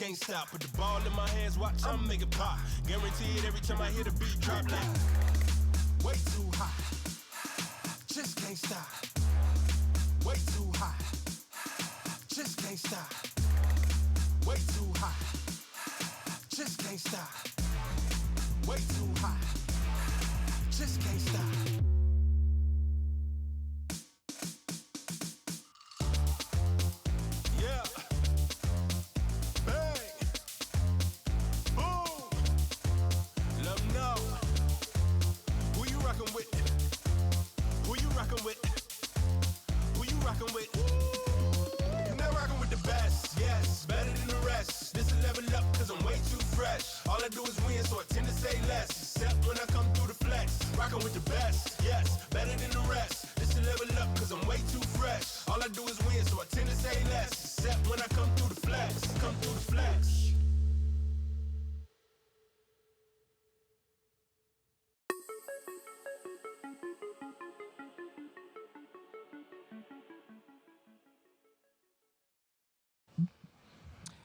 can't stop. Put the ball in my hands, watch, I'ma make it pop. Guaranteed every time I hear the beat drop like way too hot. Just can't stop. Way too hot. Just can't stop. Way too hot. Just can't stop. Way too hot. Just can't stop. Yeah. Bang. Boom. Let 'em know. Who you rockin' with? Who you rockin' with? Who you rockin' with? You're not rockin' with the best, yes, better than the rest. This a level up, cause I'm way too fresh. All I do is win, so I tend to say less. Except when I come through the flex. Rockin' with the best, yes, better than the rest. This a level up, cause I'm way too fresh. All I do is win, so I tend to say less. Except when I come through the flex. Come through the flex.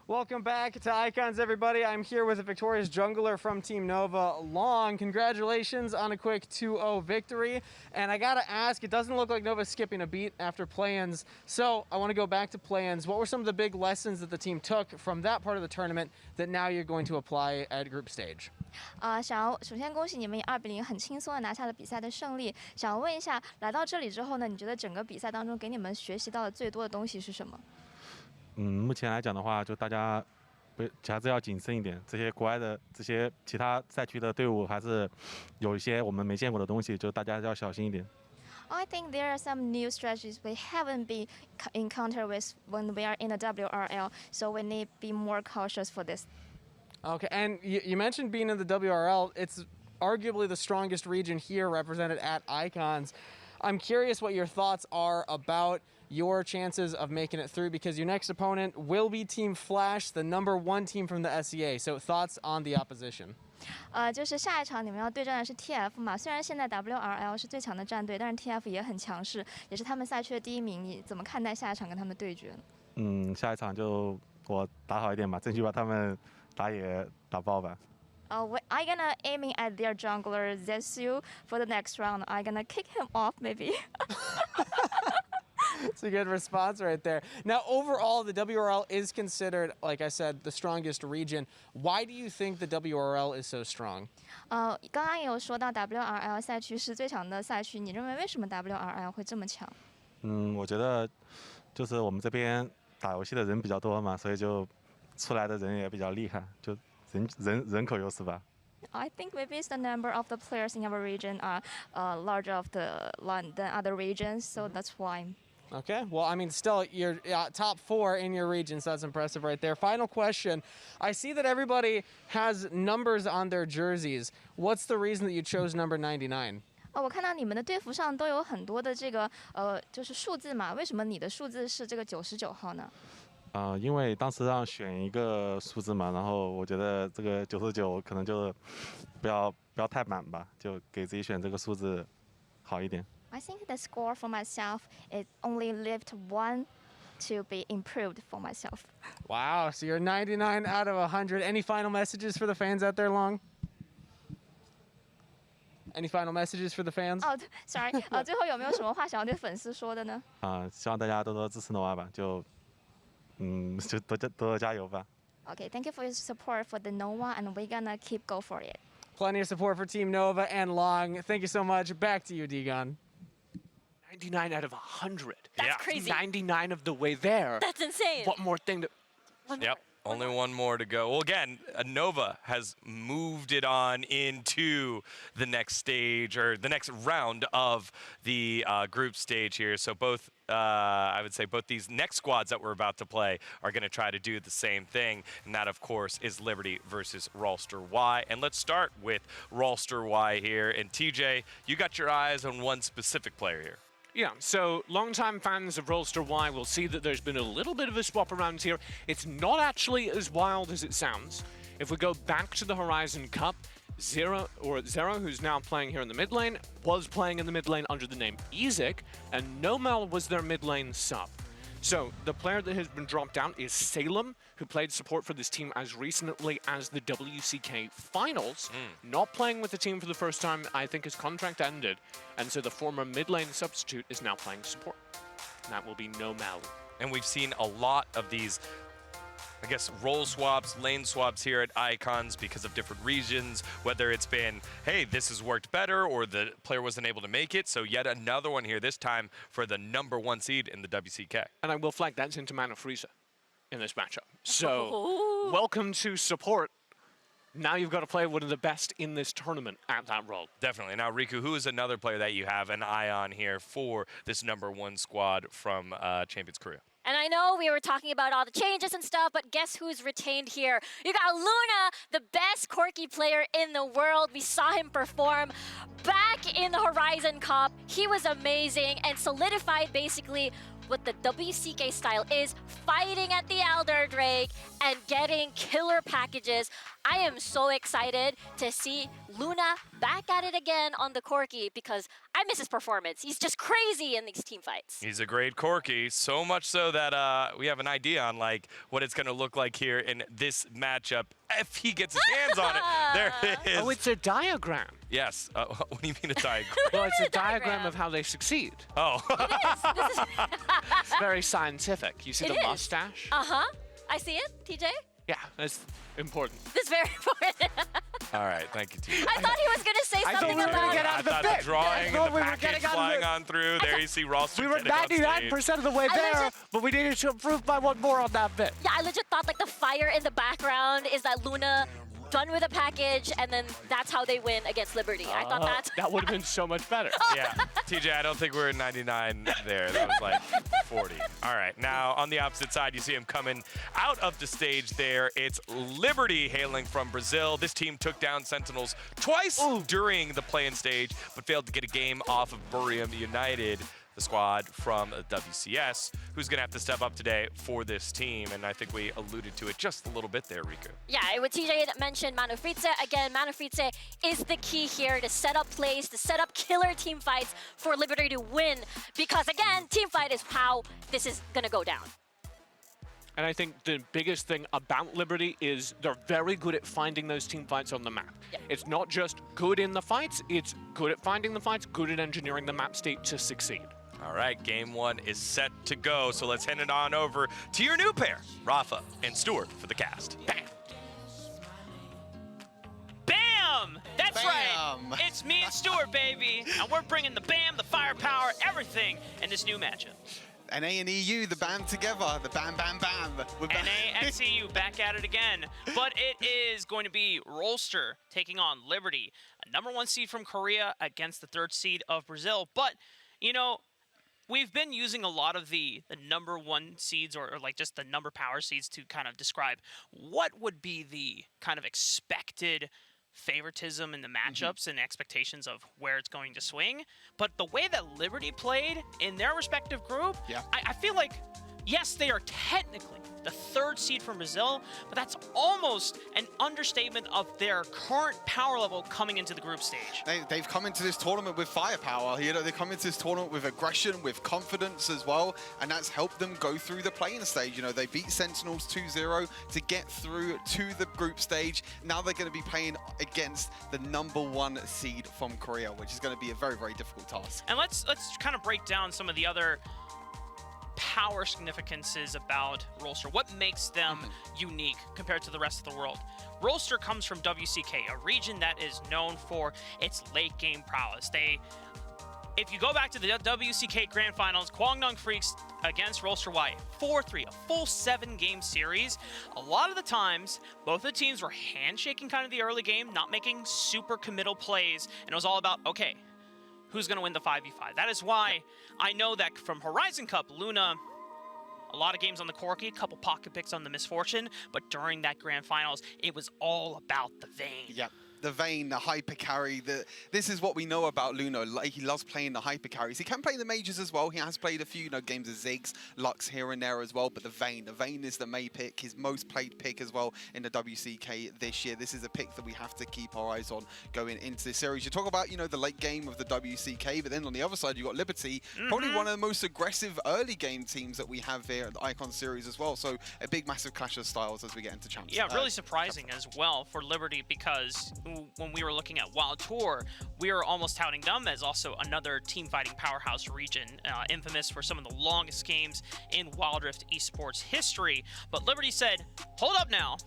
Welcome back to Icons, everybody. I'm here with a victorious jungler from Team Nova, Long. Congratulations on a quick 2-0 victory. And I gotta ask, it doesn't look like Nova's skipping a beat after play-ins. So I want to go back to play-ins. What were some of the big lessons that the team took from that part of the tournament that now you're going to apply at group stage? 首先恭喜你们以2-0很轻松的拿下了比赛的胜利。想要问一下，来到这里之后呢，你觉得整个比赛当中给你们学习到的最多的东西是什么？目前来讲的话，就大家还是要谨慎一点。这些国外的这些其他赛区的队伍，还是有一些我们没见过的东西，就大家要小心一点。I think there are some new strategies we haven't been encountered with when we are in the WRL, so we need to be more cautious for this. Okay, and you mentioned being in the WRL. It's arguably the strongest region here represented at Icons. I'm curious what your thoughts are about your chances of making it through, because your next opponent will be Team Flash, the #1 team from the SEA. So thoughts on the opposition? 就是下一场你们要对战的是 TF 嘛，虽然现在 WRL 是最强的战队，但是 TF 也很强势，也是他们赛区的第1名。你怎么看待下一场跟他们对决呢？下一场就我打好一点吧，争取把他们打爆吧。I'm gonna aiming at their jungler Zesu for the next round. I'm gonna kick him off maybe. It's a good response right there. Now, overall, the WRL is considered, like I said, the strongest region. Why do you think the WRL is so strong? 刚刚也有说到 WRL 赛区是最强的赛区，你认为为什么 WRL 会这么强？我觉得就是我们这边打游戏的人比较多嘛，所以就出来的人也比较厉害，就人口优势吧。I think maybe it's the number of the players in our region are larger than other regions, so that's why. Okay, well, I mean, still, you're top 4 in your region, so that's impressive right there. Final question. I see that everybody has numbers on their jerseys. What's the reason that you chose number 99? 我看到你们的队服上都有很多的这个就是数字嘛，为什么你的数字是这个99号呢？因为当时让选一个数字嘛，然后我觉得这个99可能就不要太满吧，就给自己选这个数字好一点。I think the score for myself is only left 1 to be improved for myself. Wow, so you're 99 out of 100. Any final messages for the fans out there, Long? Any final messages for the fans? Sorry. 最后有没有什么话想要对粉丝说的呢？希望大家多多支持Nova吧，就多加油吧。Okay, thank you for your support for the Nova, and we're gonna keep go for it. Plenty of support for Team Nova and Long. Thank you so much. Back to you, Digon. 99 out of 100. That's crazy. 99 of the way there. That's insane. What more thing to... Yep, only one more to go. Well, again, Nova has moved it on into the next stage, or the next round of the group stage here. So both, I would say, both these next squads that we're about to play are going to try to do the same thing. And that, of course, is Liberty versus Rolster Y. And let's start with Rolster Y here. And TJ, you got your eyes on one specific player here. Yeah, so longtime fans of Rolster Y will see that there's been a little bit of a swap around here. It's not actually as wild as it sounds. If we go back to the Horizon Cup, Zero, who's now playing here in the mid lane, was playing in the mid lane under the name Ezek, and Nomel was their mid lane sub. So the player that has been dropped down is Salem, who played support for this team as recently as the WCK Finals. Not playing with the team for the first time. I think his contract ended. And so the former mid lane substitute is now playing support. And that will be No Mal. And we've seen a lot of these, I guess, role swaps, lane swaps here at Icons because of different regions, whether it's been, hey, this has worked better, or the player wasn't able to make it. So yet another one here, this time for the #1 seed in the WCK. And I will flag that's into Mana Frieza in this matchup. So welcome to support. Now you've got to play one of the best in this tournament at that role. Definitely. Now, Riku, who is another player that you have an eye on here for this #1 squad from Champions Korea? And I know we were talking about all the changes and stuff, but guess who's retained here? You got Luna, the best Corki player in the world. We saw him perform back in the Horizon Cup. He was amazing and solidified basically what the WCK style is, fighting at the Elder Drake and getting killer packages. I am so excited to see Luna back at it again on the Corki because I miss his performance. He's just crazy in these team fights. He's a great Corki, so much so that we have an idea on like what it's going to look like here in this matchup if he gets his hands on it. There it is. Oh, it's a diagram. Yes. What do you mean a diagram? Well, it's a diagram of how they succeed. Oh. It's very scientific. You see the mustache? Uh-huh. I see it, TJ. Yeah, that's important. That's very important. All right, thank you, TJ. I thought he was going to say something about get it. out of the I thought pit. the drawing and the we were package getting out of flying the- on through. There you see Rolster We were getting on stage. 99% of the way there, legit- but we needed to improve by one more on that bit. Yeah, I legit thought like the fire in the background is that Luna done with a package, and then that's how they win against Liberty. I thought that's... That would have been so much better. Yeah, TJ, I don't think we're in 99 there. That was like 40. All right, now on the opposite side, you see him coming out of the stage there. It's Liberty hailing from Brazil. This team took down Sentinels twice during the play-in stage, but failed to get a game off of Burium United, the squad from WCS, who's going to have to step up today for this team. And I think we alluded to it just a little bit there, Riku. Yeah, what TJ mentioned, Manu Frieze. Again, Manu Frieze is the key here to set up plays, to set up killer team fights for Liberty to win. Because again, team fight is how this is going to go down. And I think the biggest thing about Liberty is they're very good at finding those team fights on the map. Yeah. It's not just good in the fights, it's good at finding the fights, good at engineering the map state to succeed. All right, game one is set to go. So let's hand it on over to your new pair, Rafa and Stuart, for the cast. Bam! Bam! That's Bam! right. It's me and Stuart, baby. And we're bringing the bam, the firepower, everything in this new matchup. NA and EU, the band together, the bam, bam, bam. We're back. NA, XEU, back at it again. But it is going to be Rolster taking on Liberty, a #1 seed from Korea against the 3rd seed of Brazil. But, you know, we've been using a lot of the #1 seeds or like just the number power seeds to kind of describe what would be the kind of expected favoritism in the matchups and expectations of where it's going to swing. But the way that Liberty played in their respective group, I feel like, yes, they are technically the 3rd seed from Brazil, but that's almost an understatement of their current power level coming into the group stage. They've come into this tournament with firepower. You know, they come into this tournament with aggression, with confidence as well, and that's helped them go through the playing stage. You know, they beat Sentinels 2-0 to get through to the group stage. Now they're going to be playing against the #1 seed from Korea, which is going to be a very, very difficult task. And let's kind of break down some of the other power significances about Rolster. What makes them unique compared to the rest of the world? Rolster comes from WCK, a region that is known for its late game prowess. If you go back to the WCK Grand Finals, Kwangdong Freaks against Rolster Y, 4-3, a full 7-game series. A lot of the times, both the teams were handshaking kind of the early game, not making super committal plays, and it was all about, okay, who's going to win the 5v5? That is why I know that from Horizon Cup, Luna, a lot of games on the Corki, a couple pocket picks on the Misfortune, but during that Grand Finals, it was all about the Vayne. Yep. the Vayne, the hyper carry. This is what we know about Luna. Like, he loves playing the hyper carries. He can play the mages as well. He has played a few games of Ziggs, Lux here and there as well. But the Vayne is the main pick, his most played pick as well in the WCK this year. This is a pick that we have to keep our eyes on going into this series. You talk about, the late game of the WCK, but then on the other side, you've got Liberty, probably one of the most aggressive early game teams that we have here at the Icon series as well. So a big, massive clash of styles as we get into champs. Yeah, really surprising as well for Liberty, because when we were looking at Wild Tour, we were almost touting them as also another team fighting powerhouse region, infamous for some of the longest games in Wild Rift Esports history. But Liberty said, hold up now.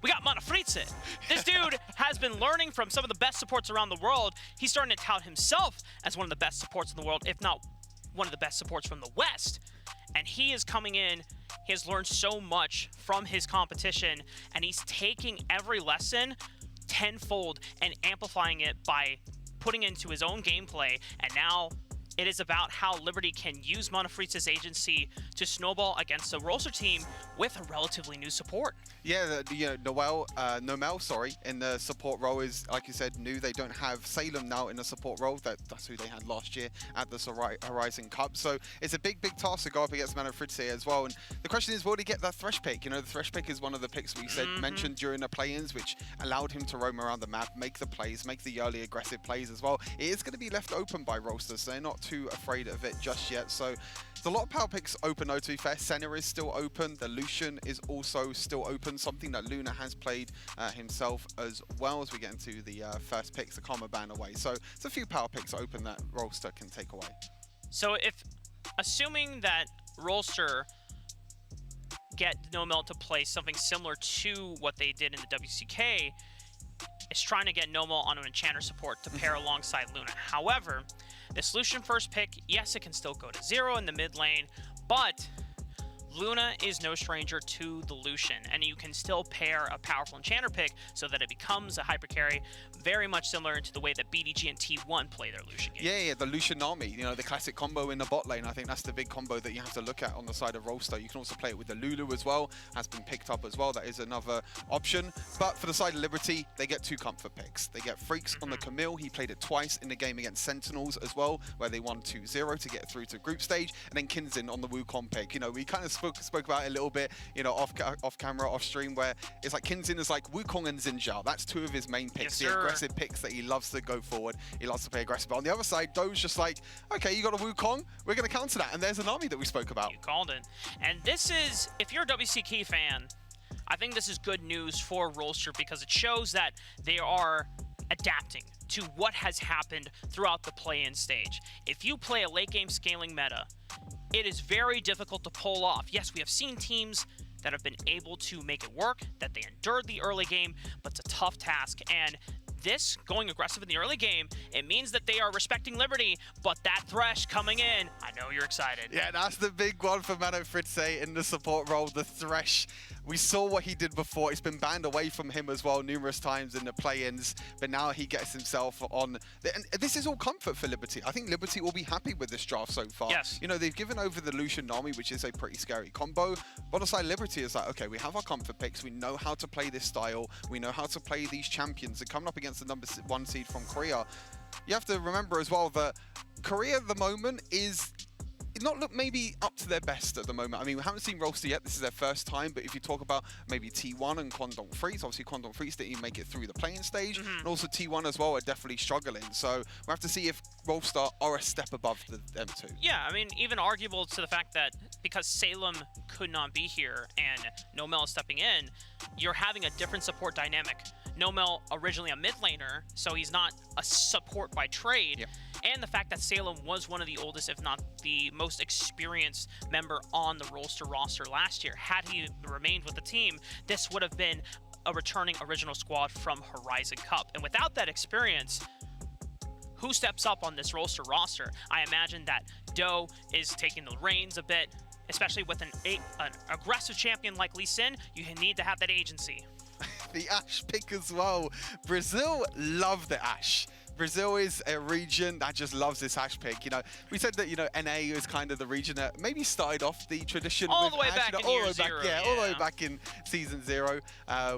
We got Manafritze. This dude has been learning from some of the best supports around the world. He's starting to tout himself as one of the best supports in the world, if not one of the best supports from the West. And he is coming in. He has learned so much from his competition, and he's taking every lesson tenfold and amplifying it by putting into his own gameplay. And now it is about how Liberty can use Manafritze's agency to snowball against a Rolster team with a relatively new support. Yeah, Nomel, in the support role is, like you said, new. They don't have Salem now in the support role. That's who they had last year at the Horizon Cup. So it's a big, big task to go up against Manafritze as well. And the question is, will he get that Thresh pick? The Thresh pick is one of the picks we mentioned during the play-ins, which allowed him to roam around the map, make the plays, make the early aggressive plays as well. It is going to be left open by Rolster, so they're not too afraid of it just yet. So there's a lot of power picks open though, to be fair. Senna is still open. The Lucian is also still open, something that Luna has played himself as well as we get into the first picks, the Karma ban away. So there's a few power picks open that Rolster can take away. So assuming that Rolster get Nomel to play something similar to what they did in the WCK, is trying to get Nomel on an Enchanter support to pair alongside Luna. However, this Lucian first pick, yes, it can still go to 0 in the mid lane, but Luna is no stranger to the Lucian, and you can still pair a powerful Enchanter pick so that it becomes a hyper carry, very much similar to the way that BDG and T1 play their Lucian games. Yeah, the Lucian army, the classic combo in the bot lane. I think that's the big combo that you have to look at on the side of Rolster. You can also play it with the Lulu as well, has been picked up as well. That is another option. But for the side of Liberty, they get 2 comfort picks. They get Freaks on the Camille. He played it twice in the game against Sentinels as well, where they won 2-0 to get through to group stage. And then Kinzin on the Wukong pick. We kind of spoke about it a little bit, off camera, off stream, where it's like Kinzin is like Wukong and Xinjiao. That's 2 of his main picks, yes, the aggressive picks that he loves to go forward. He loves to play aggressive. But on the other side, Do's just like, okay, you got a Wukong, we're going to counter that. And there's an army that we spoke about. You called it. And this is, if you're a WCK fan, I think this is good news for Rolster, because it shows that they are adapting to what has happened throughout the play-in stage. If you play a late game scaling meta, it is very difficult to pull off. Yes, we have seen teams that have been able to make it work, that they endured the early game, but it's a tough task. And this, going aggressive in the early game, it means that they are respecting Liberty, but that Thresh coming in, I know you're excited. Yeah, that's the big one for Manafritze in the support role, the Thresh. We saw what he did before. It's been banned away from him as well numerous times in the play-ins, but now he gets himself on. And this is all comfort for Liberty. I think Liberty will be happy with this draft so far. Yes. They've given over the Lucian Nami, which is a pretty scary combo. But on the side, Liberty is like, okay, we have our comfort picks. We know how to play this style. We know how to play these champions. They're coming up against the number 1 seed from Korea. You have to remember as well that Korea at the moment is not look maybe up to their best at the moment. I mean, we haven't seen Rolster yet. This is their first time. But if you talk about maybe T1 and Kwangdong Freeze, obviously Kwangdong Freeze didn't even make it through the playing stage. And also T1 as well are definitely struggling. So we'll have to see if Rolster are a step above them two. Yeah, I mean, even arguable to the fact that because Salem could not be here and Nomel is stepping in, you're having a different support dynamic. Nomel originally a mid laner, so he's not a support by trade. Yep. And the fact that Salem was one of the oldest, if not the most experienced member on the Rolster roster last year. Had he remained with the team, this would have been a returning original squad from Horizon Cup. And without that experience, who steps up on this Rolster roster? I imagine that Doe is taking the reins a bit, especially with an aggressive champion like Lee Sin. You need to have that agency. The Ashe pick as well. Brazil love the Ashe. Brazil is a region that just loves this Ashe pick. You know, we said that, you know, NA is kind of the region that maybe started off the tradition all with the way Ashe, back you know, in all year the way back, zero, yeah, all the way back in season 0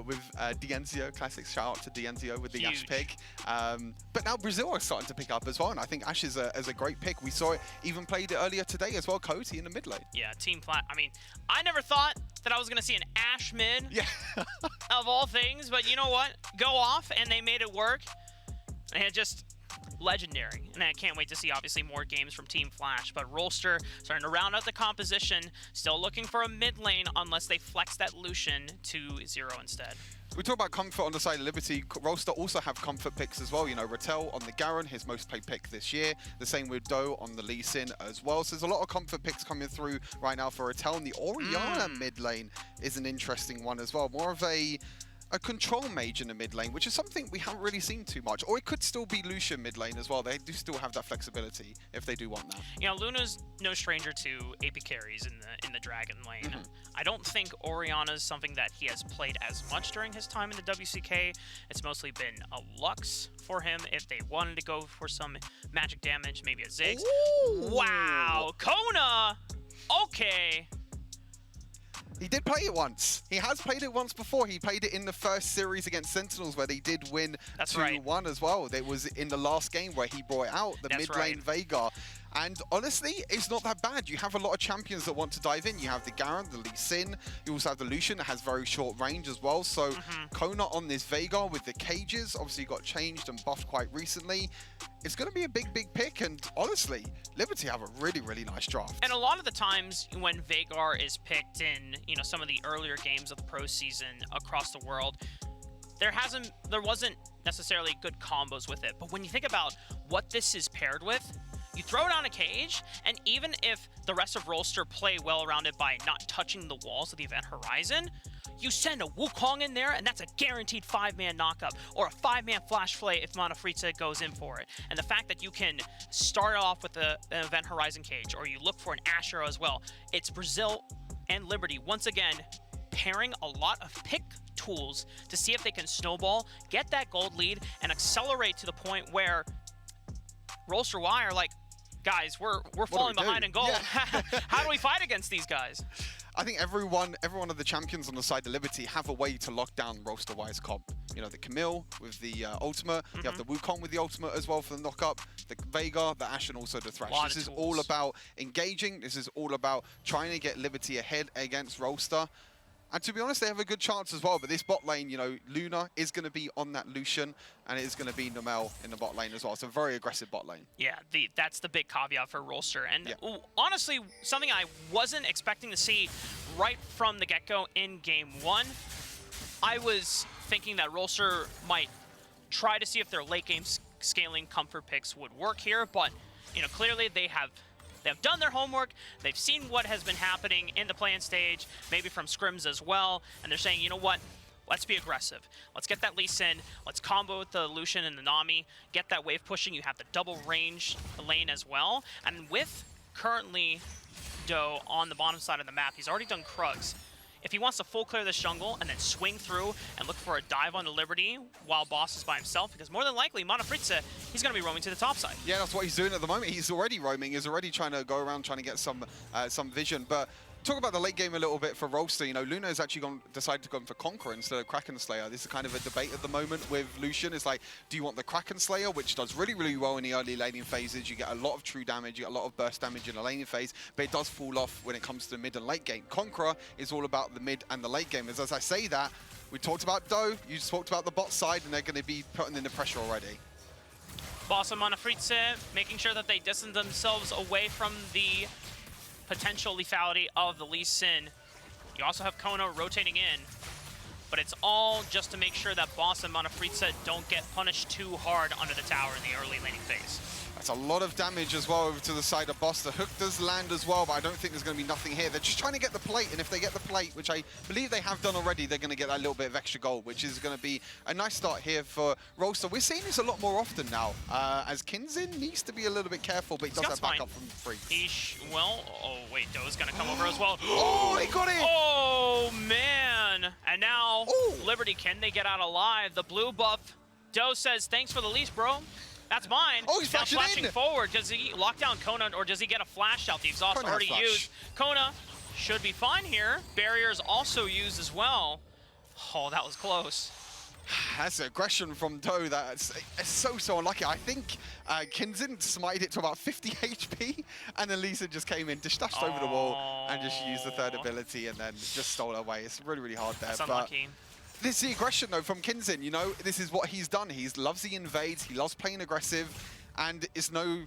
with Dienzio Classics. Shout out to Dienzio with the Ashe pick. But now Brazil are starting to pick up as well, and I think Ashe is a great pick. We saw it, even played it earlier today as well, Coty in the mid lane. Yeah, Team Flat. I mean, I never thought that I was going to see an Ashe mid of all things, but you know what? Go off, and they made it work. And it just legendary. And I can't wait to see, obviously, more games from Team Flash. But Rolster starting to round out the composition, still looking for a mid lane unless they flex that Lucian to 0 instead. We talk about comfort on the side of Liberty. Rolster also have comfort picks as well. You know, Rattel on the Garen, his most played pick this year. The same with Doe on the Lee Sin as well. So there's a lot of comfort picks coming through right now for Rattel. And the Orianna mid lane is an interesting one as well. More of a control mage in the mid lane, which is something we haven't really seen too much. Or it could still be Lucian mid lane as well. They do still have that flexibility if they do want that. You know, Luna's no stranger to AP carries in the Dragon lane. I don't think Orianna's something that he has played as much during his time in the WCK. It's mostly been a Lux for him if they wanted to go for some magic damage, maybe a Ziggs. Ooh. Wow, Kona! Okay. He did play it once. He has played it once before. He played it in the first series against Sentinels where they did win 2-1 as well. It was in the last game where he brought out the mid lane Veigar. And honestly, it's not that bad. You have a lot of champions that want to dive in. You have the Garen, the Lee Sin. You also have the Lucian that has very short range as well. So Kona on this Veigar with the cages obviously got changed and buffed quite recently. It's going to be a big, big pick. And honestly, Liberty have a really, really nice draft. And a lot of the times when Veigar is picked in, you know, some of the earlier games of the pro season across the world, there wasn't necessarily good combos with it. But when you think about what this is paired with, you throw it on a cage, and even if the rest of Rolster play well around it by not touching the walls of the event horizon, you send a Wukong in there, and that's a guaranteed 5-man knockup, or a 5-man flash play if Manafritza goes in for it. And the fact that you can start off with an event horizon cage, or you look for an Ashe Arrow as well, it's Brazil and Liberty, once again, pairing a lot of pick tools to see if they can snowball, get that gold lead, and accelerate to the point where Rolster Y are like, guys, we're falling behind in gold. Yeah. How do we fight against these guys? I think every one of the champions on the side of Liberty have a way to lock down Rolster Y's comp. You know, the Camille with the ultimate. You have the Wukong with the ultimate as well for the knock-up. The Veigar, the Ashe, and also the Thresh. This is all about engaging. This is all about trying to get Liberty ahead against Rolster. And to be honest, they have a good chance as well. But this bot lane, you know, Luna is going to be on that Lucian, and it is going to be Nomel in the bot lane as well. So very aggressive bot lane. Yeah, that's the big caveat for Rolster. And honestly, something I wasn't expecting to see right from the get-go in Game 1. I was thinking that Rolster might try to see if their late-game scaling comfort picks would work here. But, you know, clearly they have done their homework, they've seen what has been happening in the play-in stage, maybe from scrims as well, and they're saying, you know what, let's be aggressive. Let's get that Lee Sin, let's combo with the Lucian and the Nami, get that wave pushing, you have the double range lane as well, and with currently Doe on the bottom side of the map, he's already done Krugs. If he wants to full clear this jungle and then swing through and look for a dive onto Liberty while Boss is by himself, because more than likely, Manafritza, he's going to be roaming to the top side. Yeah, that's what he's doing at the moment. He's already roaming. He's already trying to go around trying to get some vision. But talk about the late game a little bit for Rolster. You know, Luna has actually decided to go for Conqueror instead of Kraken Slayer. This is kind of a debate at the moment with Lucian. It's like, do you want the Kraken Slayer, which does really, really well in the early laning phases? You get a lot of true damage, you get a lot of burst damage in the laning phase, but it does fall off when it comes to the mid and late game. Conqueror is all about the mid and the late gamers. As I say that, we talked about Doe, you just talked about the bot side, and they're going to be putting in the pressure already. Boss and Manafritza making sure that they distance themselves away from the potential lethality of the Lee Sin. You also have Kona rotating in, but it's all just to make sure that Boss and Manafritza don't get punished too hard under the tower in the early laning phase. That's a lot of damage as well over to the side of Boss. The hook does land as well, but I don't think there's going to be nothing here. They're just trying to get the plate, and if they get the plate, which I believe they have done already, they're going to get that little bit of extra gold, which is going to be a nice start here for Rolster. We're seeing this a lot more often now, as Kinzin needs to be a little bit careful, but he does have backup from Freaks. Oh wait, Doe's going to come over as well. Oh, he got it! Oh man! And now, Liberty, can they get out alive? The blue buff, Doe says, thanks for the leash, bro. That's mine. Oh, he's now flashing flashing in. forward. Does he lock down Kona, or does he get a flash out? The exhaust Kona already flash. used. Kona should be fine here. Barriers also used as well. Oh, that was close. That's aggression from Doe. That's it's so unlucky. I think Kinzin smited it to about 50 HP, and then Lisa just came in, dashed over the wall, and just used the third ability, and then just stole away. It's really hard there. That's unlucky. This is the aggression, though, from Kinzin. You know, this is what he's done. He loves the invades. He loves playing aggressive, and it's no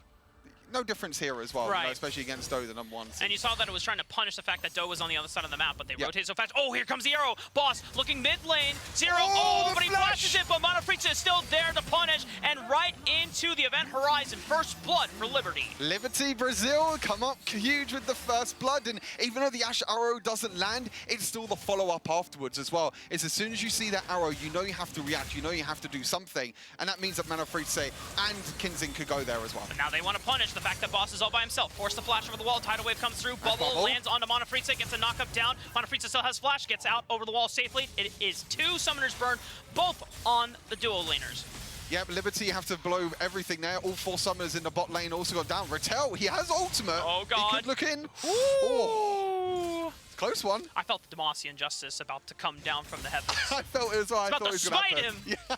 difference here as well, Right. you know, especially against Doe, the #1 seed. And you saw that it was trying to punish the fact that Doe was on the other side of the map, but they rotated so fast. Oh, here comes the arrow. Boss looking mid lane. Zero. Oh, but he flashes it, but Monofritza is still there to punish, and right into the event horizon. First blood for Liberty. Liberty Brazil come up huge with the first blood, and even though the Ash arrow doesn't land, it's still the follow-up afterwards as well. It's as soon as you see that arrow, you know you have to react, you know you have to do something, and that means that Monofritza and Kinzin could go there as well. But now they want to punish the fact that Boss is all by himself. Force the flash over the wall. Tidal wave comes through. Bubble lands onto Monofritza, gets a knock-up down. Monofritza still has flash, gets out over the wall safely. It is 2 Summoners Burn, both on the duo laners. Yep, Liberty have to blow everything there. All 4 summoners in the bot lane also got down. Rattel, he has ultimate. Oh, God. He could look in. Ooh. Oh, close one. I felt the Demacian Justice about to come down from the heavens. I felt it as well. I About thought to it was going smite to happen.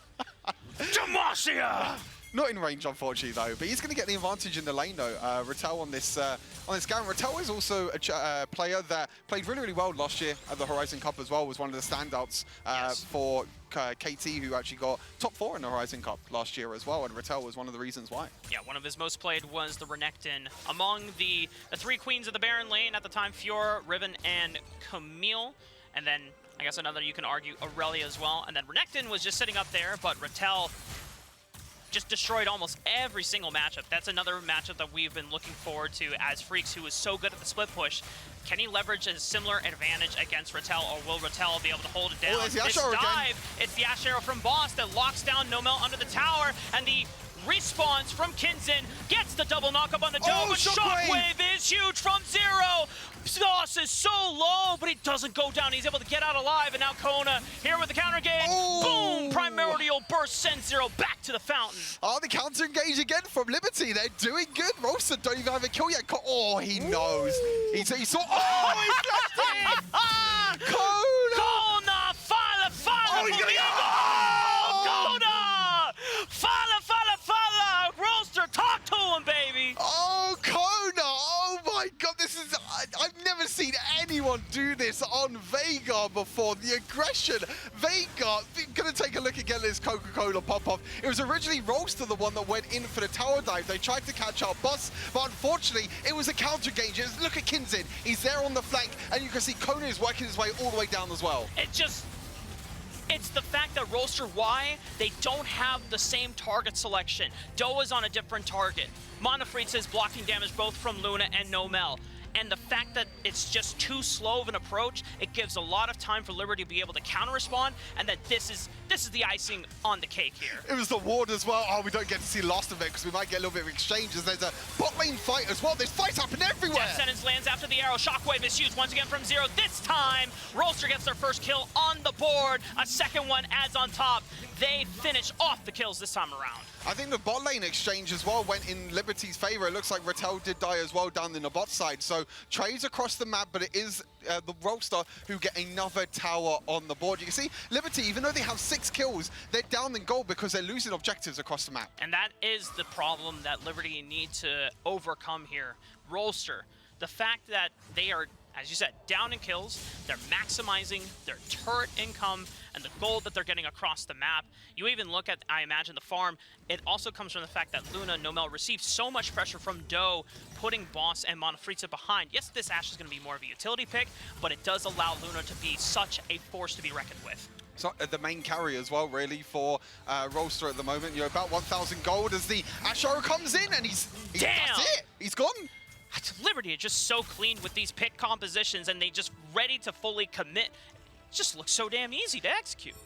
him. Demacia! Not in range, unfortunately, though. But he's going to get the advantage in the lane, though. Rattel on this game. Rattel is also a player that played really well last year at the Horizon Cup as well. Was one of the standouts for KT, who actually got top 4 in the Horizon Cup last year as well. And Rattel was one of the reasons why. Yeah, one of his most played was the Renekton. Among the 3 queens of the Baron lane at the time, Fiora, Riven, and Camille. And then, I guess another, you can argue, Aurelia as well. And then Renekton was just sitting up there, but Rattel just destroyed almost every single matchup. That's another matchup that we've been looking forward to as Freaks, who is so good at the split push. Can he leverage a similar advantage against Rattel, or will Rattel be able to hold it down? Oh, there's the this Ash Arrow dive, again. it's the Ash Arrow from Boss that locks down Nomel under the tower, and the response from Kinzin gets the double knockup on the dome, but Shockwave is huge from Zero. Boss is so low, but he doesn't go down. He's able to get out alive, and now Kona here with the counter engage. Boom! Primordial burst sends Zero back to the fountain. Oh, the counter engage again from Liberty. They're doing good. Rolster don't even have a kill yet. Oh, he knows. He saw. Oh, he's left it. Kona! Fala! Oh, he's gonna go. Kona! Fala! Rolster, talk to him, baby! Oh, Kona! Oh my God, this is... I've never seen anyone do this on Veigar before. The aggression. Veigar, gonna take a look again at this Coca-Cola pop-off. It was originally Rolster the one that went in for the tower dive. They tried to catch up Boss, but unfortunately, it was a counter gauge. Look at Kinzin. He's there on the flank, and you can see Kona is working his way all the way down as well. It's the fact that Rolster Y, they don't have the same target selection. Doe is on a different target. Monofritza is blocking damage both from Luna and Nomel. And the fact that it's just too slow of an approach, it gives a lot of time for Liberty to be able to counter-respond, and that this is the icing on the cake here. It was the ward as well. Oh, we don't get to see the last of it because we might get a little bit of exchanges. There's a bot lane fight as well. There's fights happening everywhere. Death Sentence lands after the arrow. Shockwave is used once again from Zero. This time, Rolster gets their first kill on the board. A second one adds on top. They finish off the kills this time around. I think the bot lane exchange as well went in Liberty's favor. It looks like Rattel did die as well down in the bot side. So trades across the map, but it is the Rolster who get another tower on the board. You can see Liberty, even though they have 6 kills, they're down in gold because they're losing objectives across the map. And that is the problem that Liberty need to overcome here. Rolster, the fact that they are, as you said, down in kills, they're maximizing their turret income and the gold that they're getting across the map. You even look at, I imagine, the farm. It also comes from the fact that Luna and Nomel received so much pressure from Doe, putting Boss and Monofritza behind. Yes, this Ashe is going to be more of a utility pick, but it does allow Luna to be such a force to be reckoned with. So, the main carry as well, really, for Rolster at the moment. You're about 1,000 gold as the Ash Arrow comes in, and he's Damn! That's it. He's gone. Liberty are just so clean with these pick compositions, and they just ready to fully commit. It just looks so damn easy to execute.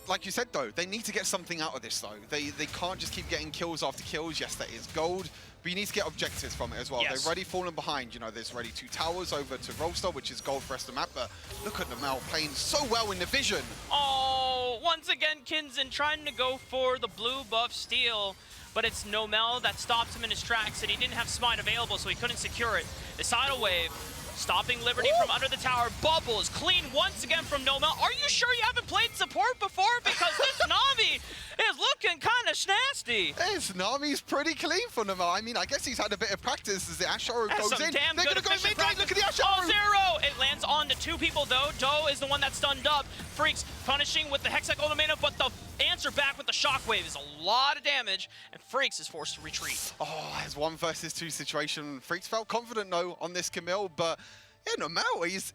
Like you said, though, they need to get something out of this, though. They can't just keep getting kills after kills. Yes, that is gold, but you need to get objectives from it as well. Yes. They've already fallen behind. You know, there's already 2 towers over to Rolster, which is gold for the rest of the map, but look at the Mal playing so well in the vision. Oh, once again, Kinzen trying to go for the blue buff steal, but it's Nomel that stops him in his tracks, and he didn't have Smite available, so he couldn't secure it. The Tidal Wave stopping Liberty from under the tower. Bubble is clean once again from Nomel. Are you sure you haven't played support before? Because this Nami is looking kind of nasty. This Nami's pretty clean for Nomel. I mean, I guess he's had a bit of practice as the Ash Arrow goes in. They're going to go mid-lane. Look at the Ash Arrow. Zero. It lands on to two people, though. Doe is the one that's stunned up. Freaks punishing with the Hextech Ultimatum, but the answer back with the Shockwave is a lot of damage, and Freaks is forced to retreat. Oh, it's 1 versus 2 situation. Freaks felt confident, though, on this Camille, but yeah, Nomel, he's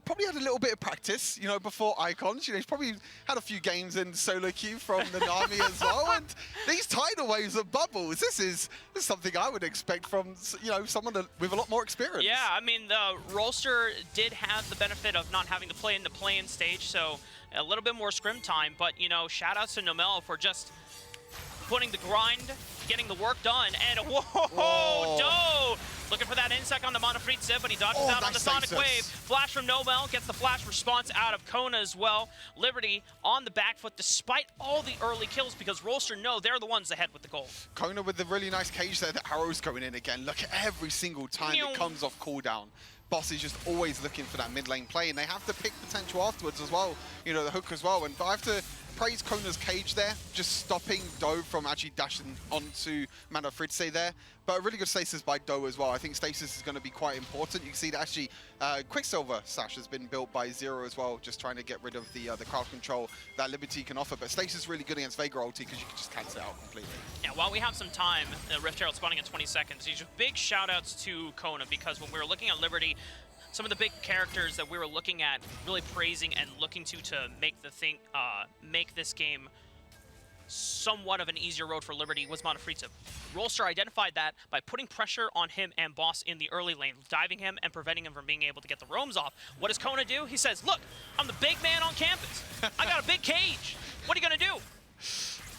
probably had a little bit of practice, you know, before Icons. You know, he's probably had a few games in solo queue from the Nami as well. And these tidal waves of bubbles, this is something I would expect from, you know, someone with a lot more experience. Yeah, I mean, the Rolster did have the benefit of not having to play in the play-in stage, so a little bit more scrim time. But, you know, shout-outs to Nomel for just putting the grind, getting the work done, and whoa, Doe looking for that insect on the Monofritze, but he dodges out on the Sonic Wave. Flash from Nomel, gets the flash response out of Kona as well. Liberty on the back foot despite all the early kills, because Rolster know they're the ones ahead with the goal. Kona with the really nice cage there, the arrow's going in again. Look at every single time it comes off cooldown. Boss is just always looking for that mid lane play, and they have to pick potential afterwards as well, you know, the hook as well. And I have to praise Kona's cage there, just stopping Doe from actually dashing onto Mana Fritze there. But a really good stasis by Doe as well. I think stasis is going to be quite important. You can see that actually Quicksilver Sash has been built by Zero as well, just trying to get rid of the crowd control that Liberty can offer. But stasis is really good against Vega ulti because you can just cancel it out completely. Yeah, while we have some time, Rift Herald spawning in 20 seconds. These are big shout-outs to Kona, because when we were looking at Liberty, some of the big characters that we were looking at, really praising and looking to make make this game somewhat of an easier road for Liberty was Monofritze. Rolster identified that by putting pressure on him and Boss in the early lane, diving him and preventing him from being able to get the roams off. What does Kona do? He says, look, I'm the big man on campus. I got a big cage. What are you gonna do?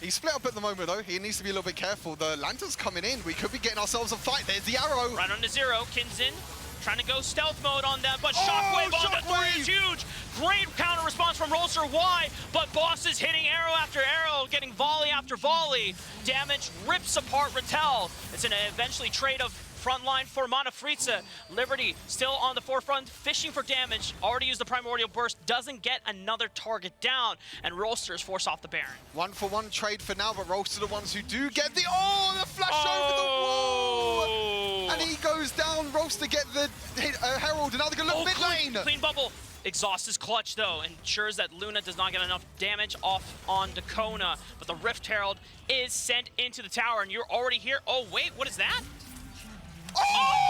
He's split up at the moment, though. He needs to be a little bit careful. The Lantern's coming in. We could be getting ourselves a fight. There's the arrow. Right on to Zero. Kinzen trying to go stealth mode on them, but Shockwave on the three is huge. Great counter response from Rolster. Why? But Boss is hitting arrow after arrow, getting volley after volley. Damage rips apart Rattel. It's an eventually trade of frontline for Monofritze. Liberty still on the forefront, fishing for damage. Already used the Primordial Burst, doesn't get another target down, and Rolster is forced off the Baron. 1-for-1 trade for now, but Rolster the ones who do get the flash over the wall! And he goes down. Rolster get the Herald, and now they're gonna look mid lane. Clean bubble. Exhaust is clutch, though, ensures that Luna does not get enough damage off on Kona, but the Rift Herald is sent into the tower, and you're already here. Oh, wait, what is that? Oh!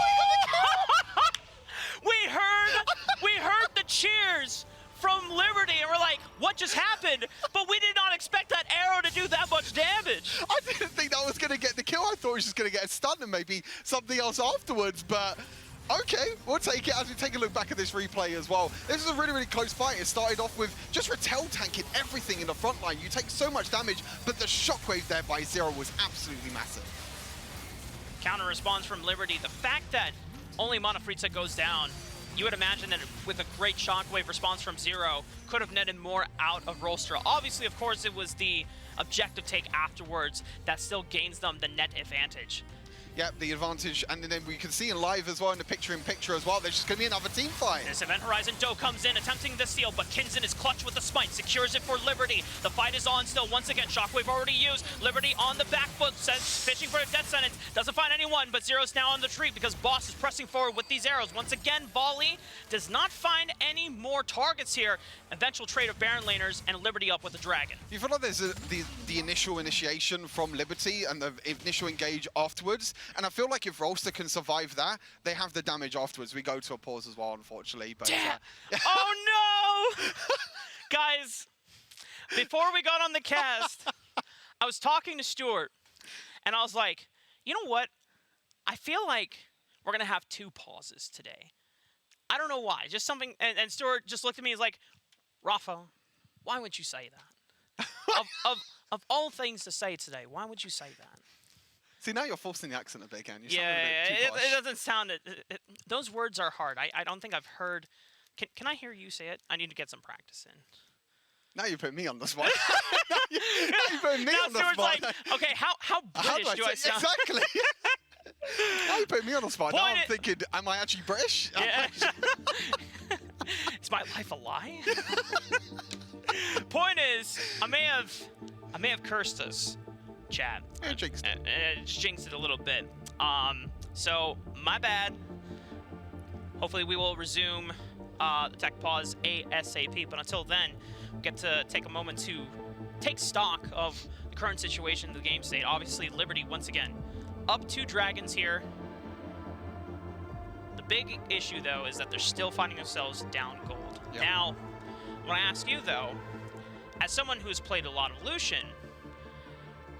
we heard the cheers from Liberty, and we're like, what just happened? But we did not expect that arrow to do that much damage. I didn't think that was going to get the kill. I thought it was just going to get a stun and maybe something else afterwards, but okay, we'll take it as we take a look back at this replay as well. This is a really, really close fight. It started off with just Rattel tanking everything in the front line. You take so much damage, but the shockwave there by Zero was absolutely massive. Counter response from Liberty. The fact that only Monofritze goes down, you would imagine that with a great shockwave response from Zero, could have netted more out of Rolster. Obviously, of course, it was the objective take afterwards that still gains them the net advantage. Yep, the advantage, and then we can see in live as well, in the picture-in-picture as well, there's just going to be another team fight. This Event Horizon Doe comes in, attempting the steal, but Kinzen is clutch with the smite, secures it for Liberty. The fight is on still. Once again, Shockwave already used. Liberty on the back foot, fishing for a death sentence. Doesn't find anyone, but Zero's now on the retreat because Boss is pressing forward with these arrows. Once again, Volley does not find any more targets here. Eventual trade of Baron laners, and Liberty up with the Dragon. You feel like there's the initial initiation from Liberty and the initial engage afterwards, and I feel like if Rolster can survive that, they have the damage afterwards. We go to a pause as well, unfortunately. But oh no! Guys, before we got on the cast, I was talking to Stuart, and I was like, you know what? I feel like we're going to have 2 pauses today. I don't know why. Just something, and Stuart just looked at me and was like, Rafa, why would you say that? of all things to say today, why would you say that? See, now you're forcing the accent a bit again. It doesn't sound... those words are hard. I don't think I've heard... Can I hear you say it? I need to get some practice in. Now you put me on the spot. now you put me on the Stuart's spot. like, okay, how British do I sound? Exactly. Now you put me on the spot. Now Point I'm it- thinking, am I actually British? Yeah. Is my life a lie? Point is, I may have cursed us, chat. Yeah, jinxed it. Jinxed it a little bit. So my bad. Hopefully we will resume the tech pause ASAP. But until then, we get to take a moment to take stock of the current situation in the game state. Obviously, Liberty once again up 2 dragons here. The big issue though is that they're still finding themselves down gold. Yep. Now, when I ask you though, as someone who's played a lot of Lucian,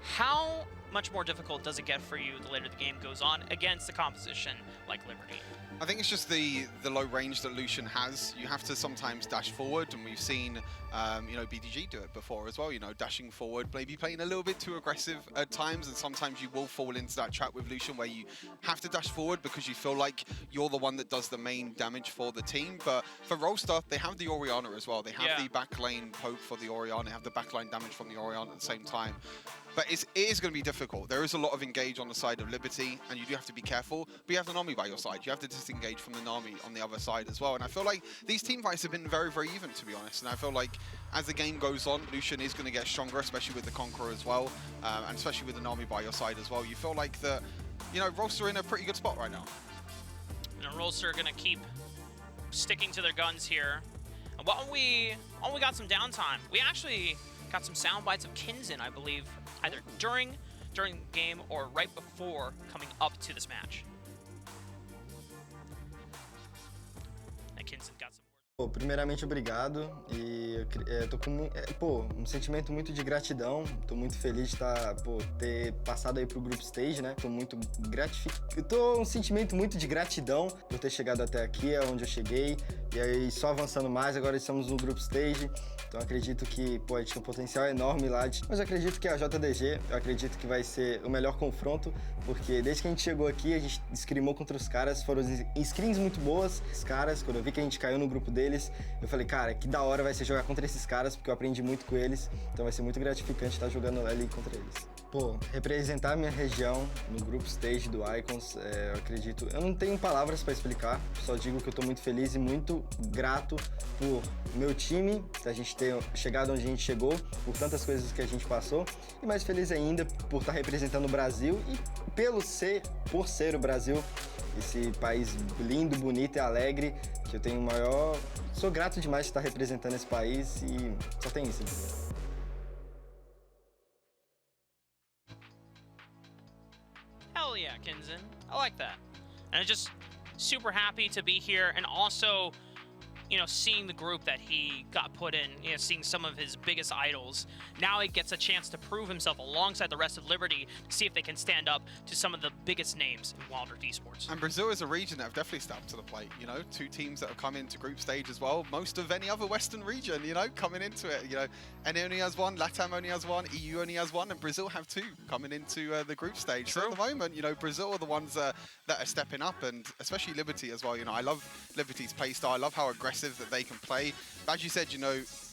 how much more difficult does it get for you the later the game goes on against a composition like Liberty? I think it's just the low range that Lucian has. You have to sometimes dash forward, and we've seen BDG do it before as well. Dashing forward, maybe playing a little bit too aggressive at times, and sometimes you will fall into that trap with Lucian where you have to dash forward because you feel like you're the one that does the main damage for the team. But for Rolster, they have the Orianna as well. They have the back lane poke for the Orianna. They have the back line damage from the Orianna at the same time. But it is going to be difficult. There is a lot of engage on the side of Liberty, and you do have to be careful. But you have the Nami by your side. You have to disengage from the Nami on the other side as well. And I feel like these team fights have been very, very even, to be honest. And I feel like as the game goes on, Lucian is going to get stronger, especially with the Conqueror as well, and especially with the Nami by your side as well. You feel like that, Rolster are in a pretty good spot right now. And Rolster are going to keep sticking to their guns here. And while we got some downtime, we actually got some sound bites of Kinzen, I believe, either during the game or right before coming up to this match. And Kinzen got some Pô, primeiramente, obrigado. E eu tô com um sentimento muito de gratidão. Tô muito feliz de ter passado aí pro Group Stage, né? Tô muito gratificado. Tô um sentimento muito de gratidão por ter chegado até aqui, aonde eu cheguei. E aí, só avançando mais, agora estamos no Group Stage. Então acredito que, a gente tem um potencial enorme lá. Mas eu acredito que a JDG, eu acredito que vai ser o melhor confronto, porque desde que a gente chegou aqui, a gente scrimou contra os caras, foram screens muito boas. Os caras, quando eu vi que a gente caiu no grupo deles, eu falei, cara, que da hora vai ser jogar contra esses caras, porque eu aprendi muito com eles. Então vai ser muito gratificante estar jogando ali contra eles. Representar a minha região no Group Stage do Icons, eu acredito... Eu não tenho palavras para explicar, só digo que eu tô muito feliz e muito grato por meu time, a gente ter chegado onde a gente chegou, por tantas coisas que a gente passou, e mais feliz ainda por estar representando o Brasil e por ser o Brasil, esse país lindo, bonito e alegre, que eu tenho o maior... Sou grato demais de estar representando esse país e só tem isso a dizer. Hell yeah, Kinzen. I like that. And I'm just super happy to be here, and also, seeing the group that he got put in, seeing some of his biggest idols. Now he gets a chance to prove himself alongside the rest of Liberty to see if they can stand up to some of the biggest names in Wild Rift Esports. And Brazil is a region that have definitely stepped up to the plate, 2 teams that have come into group stage as well. Most of any other Western region, coming into it, NA only has 1, LATAM only has 1, EU only has 1, and Brazil have 2 coming into the group stage. True. So at the moment, Brazil are the ones that are stepping up, and especially Liberty as well. I love Liberty's playstyle. I love how aggressive that they can play. But as you said,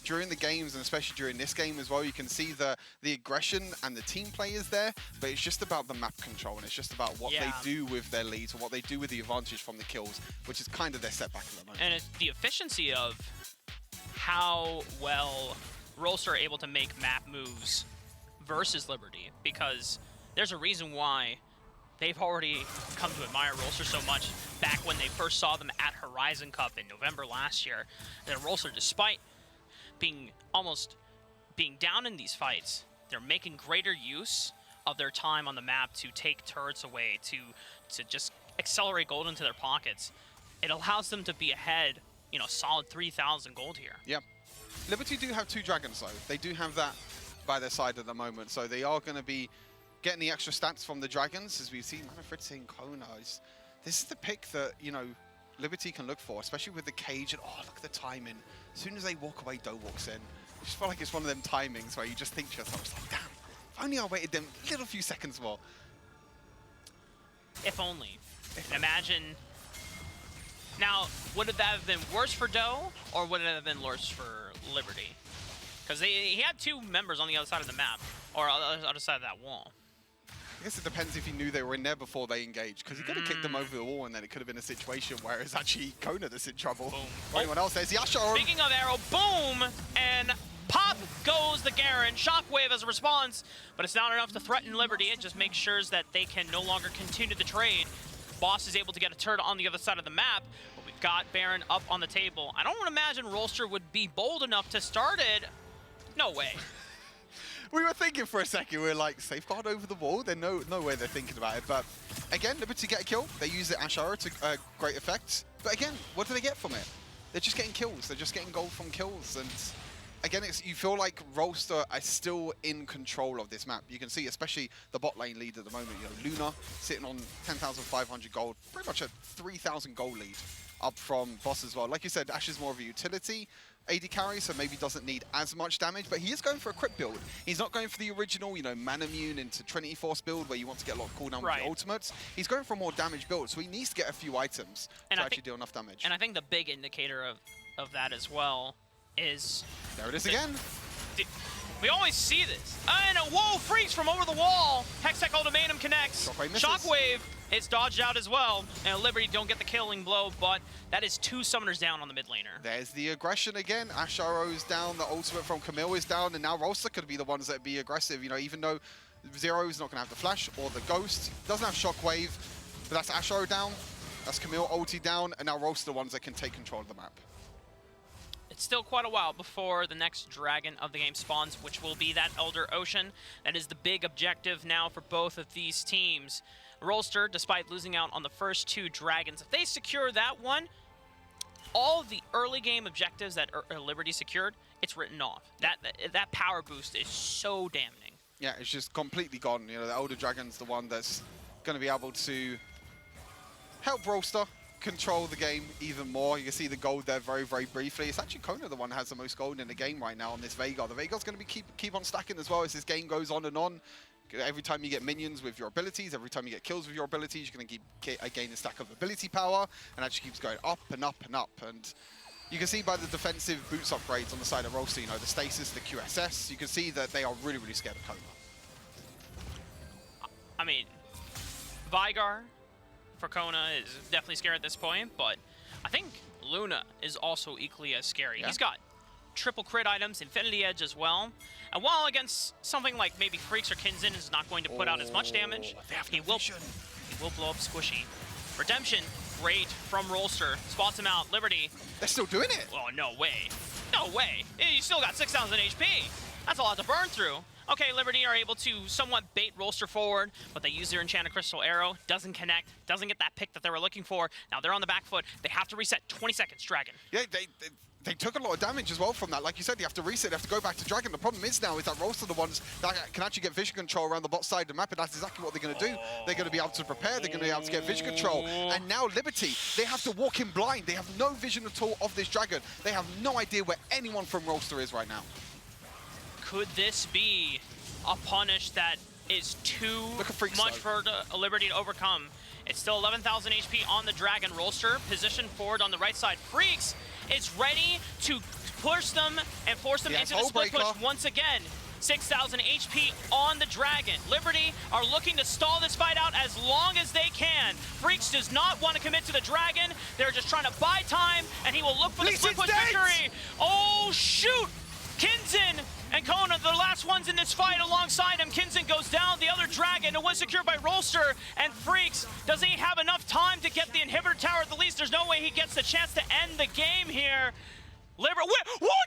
during the games, and especially during this game as well, you can see the aggression and the team play is there, but it's just about the map control, and it's just about what they do with their leads, or what they do with the advantage from the kills, which is kind of their setback at the moment. And it's the efficiency of how well Rolster are able to make map moves versus Liberty, because there's a reason why they've already come to admire Rolster so much back when they first saw them at Horizon Cup in November last year. That Rolster, despite being down in these fights, they're making greater use of their time on the map to take turrets away, to just accelerate gold into their pockets. It allows them to be ahead, solid 3,000 gold here. Yeah. Liberty do have 2 dragons though. They do have that by their side at the moment, so they are going to be getting the extra stats from the dragons, as we've seen. Manfred's saying Kona. This is the pick that, Liberty can look for, especially with the cage. And oh, look at the timing. As soon as they walk away, Doe walks in. I just feel like it's one of them timings where you just think to yourself, like, damn, if only I waited them a little few seconds more. If only. Imagine. Now, would that have been worse for Doe, or would it have been worse for Liberty? Because he had 2 members on the other side of the map, or other side of that wall. I guess it depends if he knew they were in there before they engaged, because he could have kicked them over the wall and then it could have been a situation where it's actually Kona that's in trouble. Boom. Or anyone else. There's the Asher. Speaking of arrow, boom! And pop goes the Garen. Shockwave as a response, but it's not enough to threaten Liberty. It just makes sure that they can no longer continue the trade. Boss is able to get a turret on the other side of the map, but we've got Baron up on the table. I don't imagine Rolster would be bold enough to start it. No way. We were thinking for a second, we were like, safeguard over the wall? There's no way they're thinking about it. But again, Liberty get a kill. They use the Ashara to great effect. But again, what do they get from it? They're just getting kills. They're just getting gold from kills. And again, you feel like Rolster are still in control of this map. You can see, especially the bot lane lead at the moment. You know, Luna sitting on 10,500 gold, pretty much a 3,000 gold lead up from Boss as well. Like you said, Ash is more of a utility AD carry, so maybe doesn't need as much damage, but he is going for a crit build. He's not going for the original, you know, mana immune into Trinity Force build where you want to get a lot of cooldown with the ultimates. He's going for a more damage build, so he needs to get a few items to actually deal enough damage. And I think the big indicator of that as well is... There it is again. We always see this. And whoa, freeze from over the wall. Hextech Ultimatum connects. Shockwave is dodged out as well. And Liberty don't get the killing blow, but that is 2 summoners down on the mid laner. There's the aggression again. Asharo's down, the ultimate from Camille is down, and now Rolster could be the ones that be aggressive. You know, even though Zero is not going to have the flash or the ghost, doesn't have Shockwave, but that's Asharo down, that's Camille ulti down, and now Rolster the ones that can take control of the map. It's still quite a while before the next dragon of the game spawns, which will be that Elder Ocean. That is the big objective now for both of these teams. Rolster, despite losing out on the first 2 dragons, if they secure that one, all of the early game objectives that Liberty secured, it's written off. That power boost is so damning. Yeah, it's just completely gone. You know, the Elder Dragon's the one that's going to be able to help Rolster control the game even more. You can see the gold there very, very briefly. It's actually Kona the one that has the most gold in the game right now on this Veigar. The Veigar's going to be keep on stacking as well as this game goes on and on. Every time you get minions with your abilities, every time you get kills with your abilities, you're going to keep gaining a stack of ability power, and that just keeps going up and up and up. And you can see by the defensive boots upgrades on the side of Rolster, you know, the stasis, the QSS, you can see that they are really, really scared of Kona. I mean, Veigar for Kona is definitely scary at this point, but I think Luna is also equally as scary. Yeah. He's got triple crit items, Infinity Edge as well. And while against something like maybe Freaks or Kinzin is not going to put out as much damage, he will blow up Squishy. Redemption, great from Rolster. Spots him out. Liberty. They're still doing it. Oh, no way. No way. You still got 6,000 HP. That's a lot to burn through. Okay, Liberty are able to somewhat bait Rolster forward, but they use their Enchanted Crystal Arrow. Doesn't connect, doesn't get that pick that they were looking for. Now they're on the back foot. They have to reset 20 seconds, Dragon. Yeah, they took a lot of damage as well from that. Like you said, you have to reset, you have to go back to Dragon. The problem is now is that Rolster are the ones that can actually get vision control around the bot side of the map, and that's exactly what they're going to do. They're going to be able to prepare, they're going to be able to get vision control. And now Liberty, they have to walk in blind. They have no vision at all of this Dragon. They have no idea where anyone from Rolster is right now. Could this be a punish that is too much for Liberty to overcome? It's still 11,000 HP on the Dragon. Rolster positioned forward on the right side. Freaks is ready to push them and force them into the split push once again. 6,000 HP on the Dragon. Liberty are looking to stall this fight out as long as they can. Freaks does not want to commit to the Dragon. They're just trying to buy time, and he will look for the split push victory. Oh, shoot! Kinzin and Kona, the last ones in this fight alongside him. Kinzin goes down, the other Dragon, it was secured by Rolster, and Freaks, doesn't he have enough time to get the inhibitor tower at the least? There's no way he gets the chance to end the game here. What?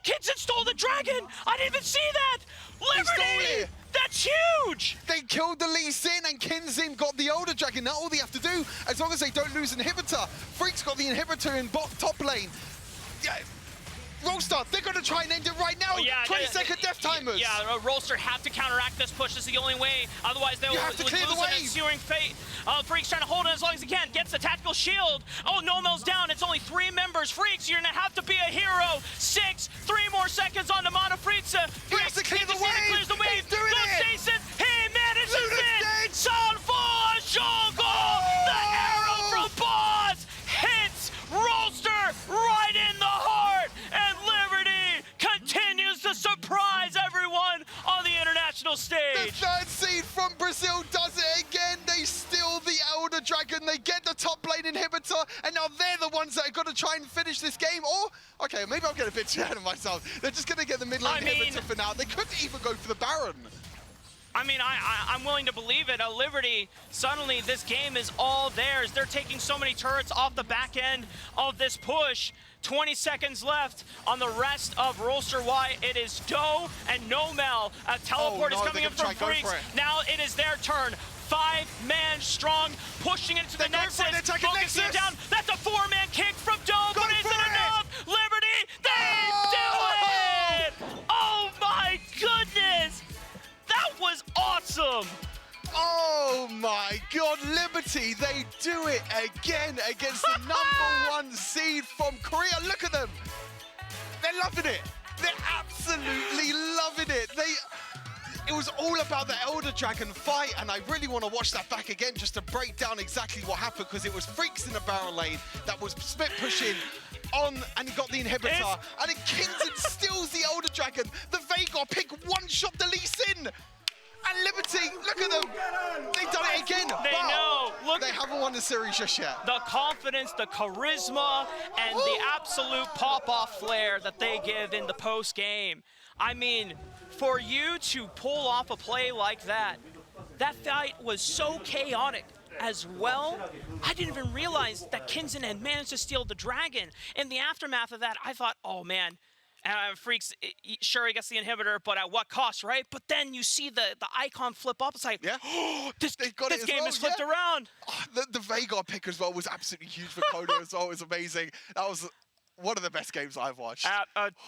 Kinzin stole the Dragon! I didn't even see that! Liberty! That's huge! They killed the Lee Sin, and Kinzin got the older Dragon. Now all they have to do, as long as they don't lose inhibitor, Freaks got the inhibitor in top lane. Yeah. Rolster, they're going to try and end it right now. 20-second death timers. Yeah, Rolster have to counteract this push. This is the only way. Otherwise, they'll lose an ensuing fate. Freaks trying to hold it as long as he can. Gets the tactical shield. Oh, Nomel's down. It's only 3 members. Freaks, you're going to have to be a hero. 3 more seconds on the Mana Fritza. Freaks to clear the wave. Clears the wave. He's doing it. Jason. He manages it. Sound for Jungle. The arrow from Boss hits Rolster right in the heart. And Liberty continues to surprise national The stage. third seed from Brazil does it again. They steal the Elder Dragon. They get the top lane inhibitor, and now they're the ones that are going to try and finish this game. Or, okay, maybe I'm getting a bit too ahead of myself. They're just going to get the mid lane inhibitor for now. They couldn't even go for the Baron. I mean, I'm willing to believe it. Liberty, suddenly this game is all theirs. They're taking so many turrets off the back end of this push. 20 seconds left on the rest of Rolster Y. It is Doe and Nomel. A teleport is coming in from Freaks. Now it is their turn. 5-man strong, pushing into the Nexus, focusing it down. That's a 4-man kick from Doe, but is it enough? Liberty, they do it! Oh my goodness! That was awesome! Oh my God, Liberty, they do it again against the #1 seed from Korea. Look at them. They're loving it. They're absolutely loving it. It was all about the Elder Dragon fight, and I really want to watch that back again just to break down exactly what happened, because it was Freaks in the Baron lane that was split pushing on, and he got the inhibitor, and then Kingston steals the Elder Dragon. The Veigar pick one-shot the Lee Sin. And Liberty, look at them. They've done it again. They know. Look, they haven't won the series just yet. The confidence, the charisma, and the absolute pop-off flair that they give in the post-game. I mean, for you to pull off a play like that, that fight was so chaotic as well. I didn't even realize that Kingston had managed to steal the dragon. In the aftermath of that, I thought, oh man, Freaks, sure, he gets the inhibitor, but at what cost, right? But then you see the icon flip up. It's like, oh, this game is flipped around. Oh, the Veigar pick as well was absolutely huge for Koda as well. It was amazing. That was one of the best games I've watched.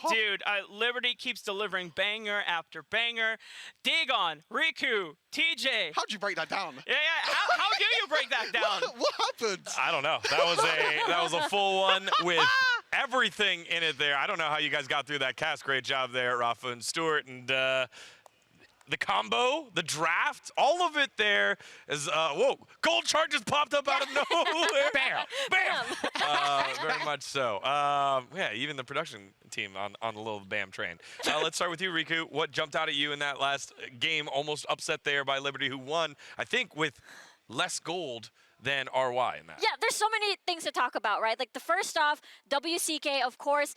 Dude, Liberty keeps delivering banger after banger. Dagon, Riku, TJ. How'd you break that down? Yeah. How do you break that down? What happened? I don't know. That was a full one with everything in it there. I don't know how you guys got through that cast. Great job there, Rafa and Stuart. And the combo, the draft, all of it there is, whoa, gold charges popped up out of nowhere. Bam, bam. Very much so. Yeah, even the production team on the little BAM train. Let's start with you, Riku. What jumped out at you in that last game, almost upset there by Liberty, who won, I think, with less gold than RY in that? Yeah, there's so many things to talk about, right? Like, the first off, WCK, of course,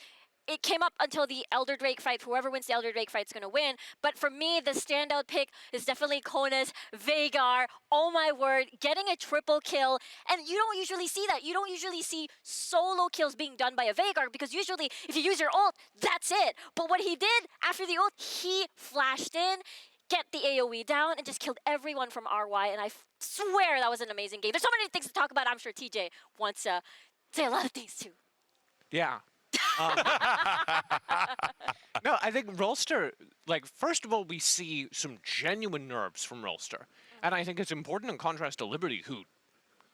it came up until the Elder Drake fight. Whoever wins the Elder Drake fight is going to win. But for me, the standout pick is definitely Kona's Veigar. Oh my word, getting a triple kill. And you don't usually see that. You don't usually see solo kills being done by a Veigar, because usually if you use your ult, that's it. But what he did after the ult, he flashed in, get the AoE down, and just killed everyone from RY. And I swear that was an amazing game. There's so many things to talk about. I'm sure TJ wants to say a lot of things too. Yeah. No, I think Rolster, like, first of all, we see some genuine nerves from Rolster. And I think it's important in contrast to Liberty, who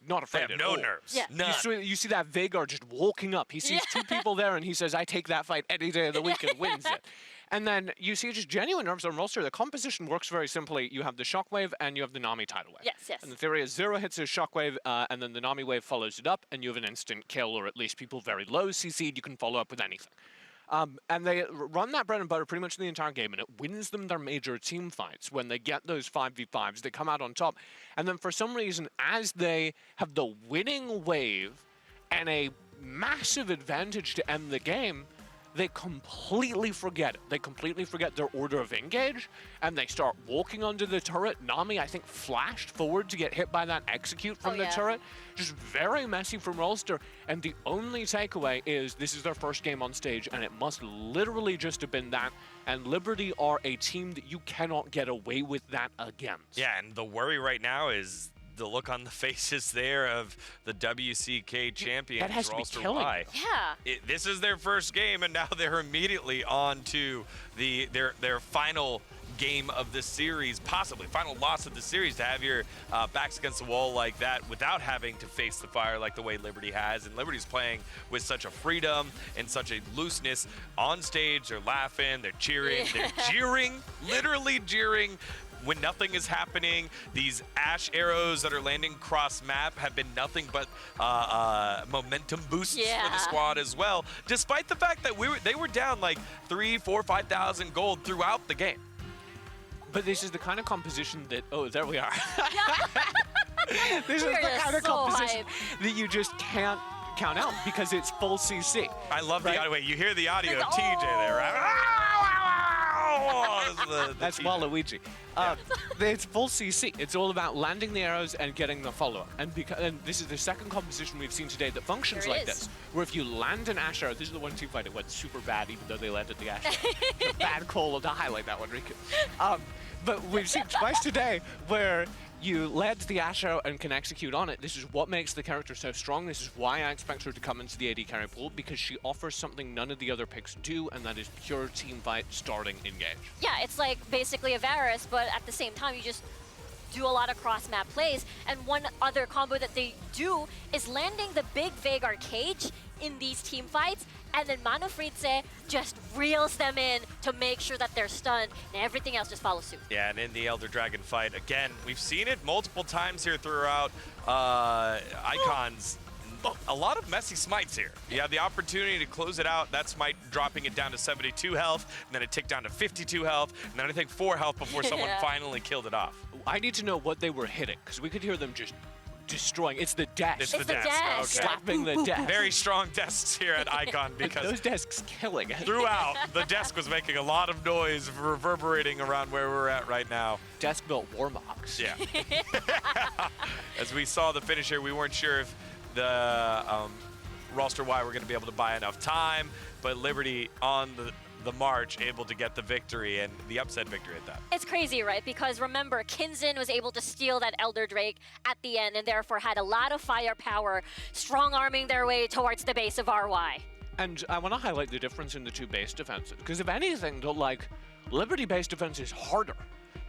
not afraid at all. No nerves. Yeah. None. You see that Veigar just walking up. He sees two people there, and he says, I take that fight any day of the week, and wins it. And then you see just genuine nerves on Rolster. The composition works very simply. You have the Shockwave, and you have the Nami tidal wave. Yes. And the theory is 0 hits his Shockwave, and then the Nami wave follows it up, and you have an instant kill, or at least people very low CC'd, you can follow up with anything. And they run that bread and butter pretty much the entire game, and it wins them their major team fights. When they get those 5v5s, they come out on top. And then for some reason, as they have the winning wave and a massive advantage to end the game, they completely forget it. They completely forget their order of engage, and they start walking under the turret. Nami, I think, flashed forward to get hit by that execute from the turret. Just very messy from Rolster, and the only takeaway is this is their first game on stage, and it must literally just have been that, and Liberty are a team that you cannot get away with that against. Yeah, and the worry right now is the look on the faces there of the WCK champions. That has to be killing. Yeah. This is their first game, and now they're immediately on to their final game of the series, possibly final loss of the series, to have your backs against the wall like that without having to face the fire like the way Liberty has. And Liberty's playing with such a freedom and such a looseness on stage. They're laughing, they're cheering, they're jeering, literally jeering when nothing is happening. These ash arrows that are landing cross map have been nothing but momentum boosts for the squad as well, despite the fact that they were down like 3,000, 4,000, 5,000 gold throughout the game. But this is the kind of composition that, oh, there we are. This is We are the just kind of so composition that you just can't count out because it's full CC. I love the Right? audio. Wait, you hear the audio of Like, TJ there, right? That's Waluigi. It's full CC. It's all about landing the arrows and getting the follow-up. And this is the second composition we've seen today that functions There it like is. this, where if you land an Ash arrow, this is the one team fight that went super bad, even though they landed the Ash arrow. It's a bad call to highlight that one, Riku. But we've seen twice today where you land the Ash arrow and can execute on it. This is what makes the character so strong. This is why I expect her to come into the AD carry pool, because she offers something none of the other picks do, and that is pure team fight starting engage. Yeah, it's like basically a Varus, but at the same time, you just do a lot of cross-map plays. And one other combo that they do is landing the big Veigar cage in these team fights, and then Manofritze just reels them in to make sure that they're stunned, and everything else just follows suit. Yeah, and in the Elder Dragon fight, again, we've seen it multiple times here throughout Icons. A lot of messy smites here. You have the opportunity to close it out. That smite dropping it down to 72 health, and then it ticked down to 52 health, and then I think 4 health before someone finally killed it off. I need to know what they were hitting, because we could hear them just destroying. It's the desk. It's the desk. Okay. Slapping the desk. Very strong desks here at Icon because those desks killing it. throughout, the desk was making a lot of noise reverberating around where we're at right now. Desk built Warmox. Yeah. As we saw the finish here, we weren't sure if the Rolster Y were going to be able to buy enough time, but Liberty on the march able to get the victory and the upset victory at that. It's crazy, right? Because remember, Kinzen was able to steal that Elder Drake at the end and therefore had a lot of firepower, strong-arming their way towards the base of RY. And I want to highlight the difference in the two base defenses, because if anything, Liberty base defense is harder.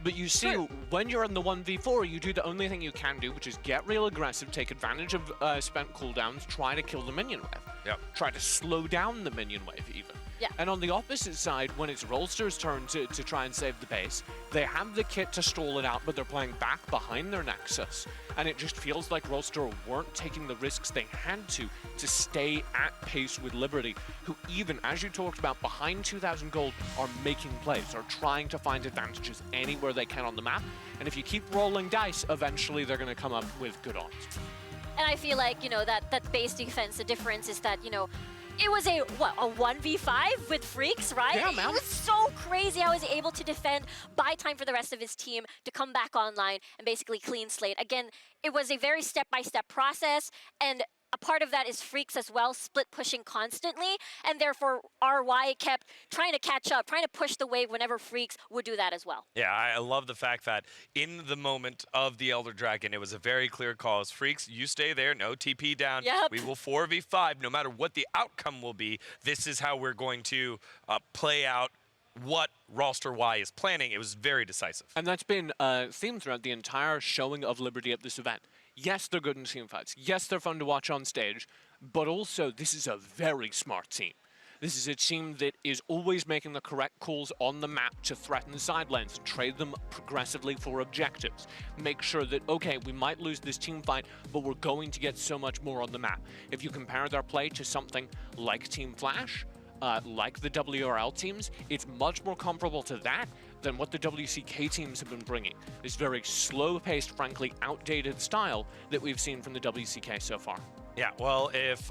But you see, when you're in the 1v4, you do the only thing you can do, which is get real aggressive, take advantage of spent cooldowns, try to kill the minion wave. Yep. Try to slow down the minion wave, even. Yeah. And on the opposite side, when it's Rolster's turn to try and save the base, they have the kit to stall it out, but they're playing back behind their Nexus. And it just feels like Rolster weren't taking the risks they had to stay at pace with Liberty, who even, as you talked about, behind 2,000 gold, are making plays, are trying to find advantages anywhere they can on the map. And if you keep rolling dice, eventually they're going to come up with good odds. And I feel like, that base defense, the difference is that, it was a 1v5 with Freaks, right? Yeah, man. It was so crazy how he was able to defend, buy time for the rest of his team to come back online and basically clean slate. Again, it was a very step-by-step process, and a part of that is Freaks as well, split pushing constantly, and therefore RY kept trying to catch up, trying to push the wave whenever Freaks would do that as well. Yeah, I love the fact that in the moment of the Elder Dragon, it was a very clear call. As Freaks, you stay there, no TP down. Yep. We will 4v5, no matter what the outcome will be. This is how we're going to play out what Rolster Y is planning. It was very decisive. And that's been a theme throughout the entire showing of Liberty at this event. Yes, they're good in team fights. Yes, they're fun to watch on stage. But also, this is a very smart team. This is a team that is always making the correct calls on the map to threaten the side lanes and trade them progressively for objectives. Make sure that, okay, we might lose this team fight, but we're going to get so much more on the map. If you compare their play to something like Team Flash, like the WRL teams, it's much more comparable to that than what the WCK teams have been bringing. This very slow-paced, frankly, outdated style that we've seen from the WCK so far. Yeah, well, if,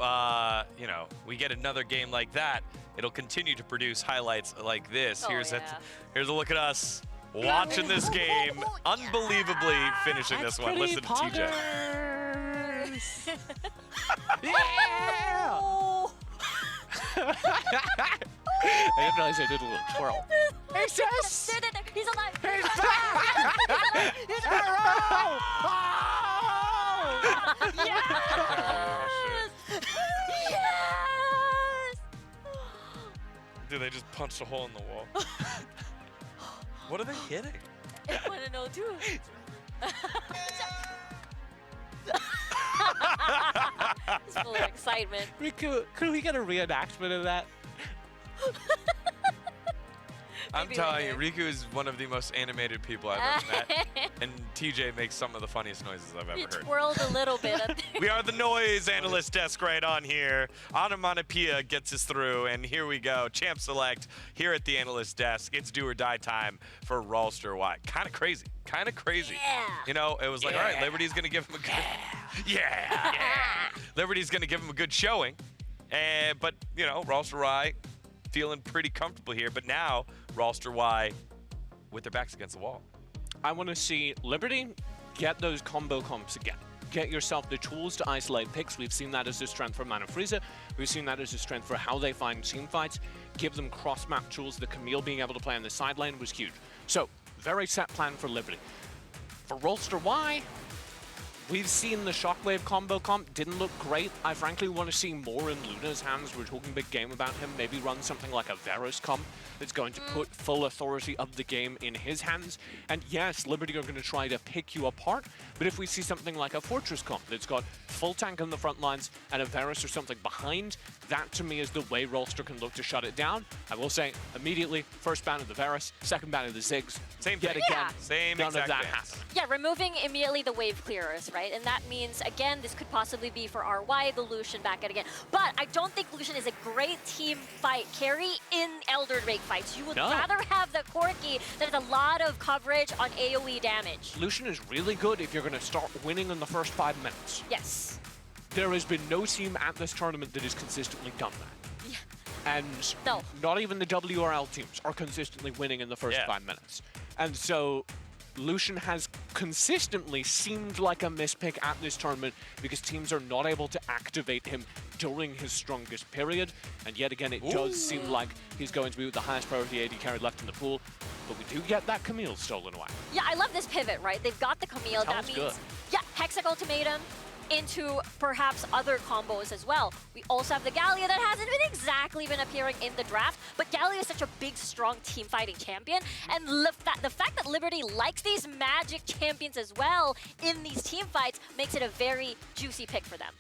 we get another game like that, it'll continue to produce highlights like this. Oh, Here's yeah. a look at us watching this game, unbelievably finishing this one. Listen to TJ. Yeah! I didn't realize I did a little twirl. Hey, sis! He's alive! He's back! He's alive! Yes! Yes! Dude, they just punched a hole in the wall. What are they hitting? I want to know too. It's full of excitement. Riku, could we get a reenactment of that? I'm Maybe telling you, later. Riku is one of the most animated people I've ever met. And TJ makes some of the funniest noises I've He ever heard. twirled a little bit up there. We are the noise analyst desk right on here. Onomatopoeia gets us through, and here we go. Champ Select here at the analyst desk. It's do or die time for Rolster Y. Kind of crazy. Kind of crazy. Yeah. You know, it was like, all right, Liberty's going to give him a good... Yeah. Liberty's going to give him a good showing. But, you know, Rolster Y feeling pretty comfortable here. But now, Rolster Y with their backs against the wall. I want to see Liberty get those combo comps again. Get yourself the tools to isolate picks. We've seen that as a strength for Mana Frieza. We've seen that as a strength for how they find team fights. Give them cross-map tools. The Camille being able to play on the side lane was huge. So, very set plan for Liberty. For Rolster Y, we've seen the Shockwave combo comp, didn't look great. I frankly want to see more in Luna's hands. We're talking big game about him. Maybe run something like a Varus comp that's going to put full authority of the game in his hands. And yes, Liberty are going to try to pick you apart, but if we see something like a Fortress comp that's got full tank on the front lines and a Varus or something behind, that to me is the way Rolster can look to shut it down. I will say, immediately, first ban of the Varus, second ban of the Ziggs. Same Yet thing. again, Same none of exact that bans. happened. Yeah, removing immediately the wave clearers, right? And that means, again, this could possibly be for RY, the Lucian back at again. But I don't think Lucian is a great team fight carry in Elder Drake fights. You would rather have the Corki that has a lot of coverage on AoE damage. Lucian is really good if you're going to start winning in the first 5 minutes. Yes. There has been no team at this tournament that has consistently done that. Yeah. And No. not even the WRL teams are consistently winning in the first 5 minutes. And so Lucian has consistently seemed like a mispick at this tournament because teams are not able to activate him during his strongest period. And yet again, it does seem like he's going to be with the highest priority AD carry left in the pool. But we do get that Camille stolen away. Yeah, I love this pivot, right? They've got the Camille. That means, good. yeah, Hexac Ultimatum into perhaps other combos as well. We also have the Gallia that hasn't exactly been appearing in the draft, but Gallia is such a big, strong team fighting champion, and the fact that Liberty likes these magic champions as well in these team fights makes it a very juicy pick for them.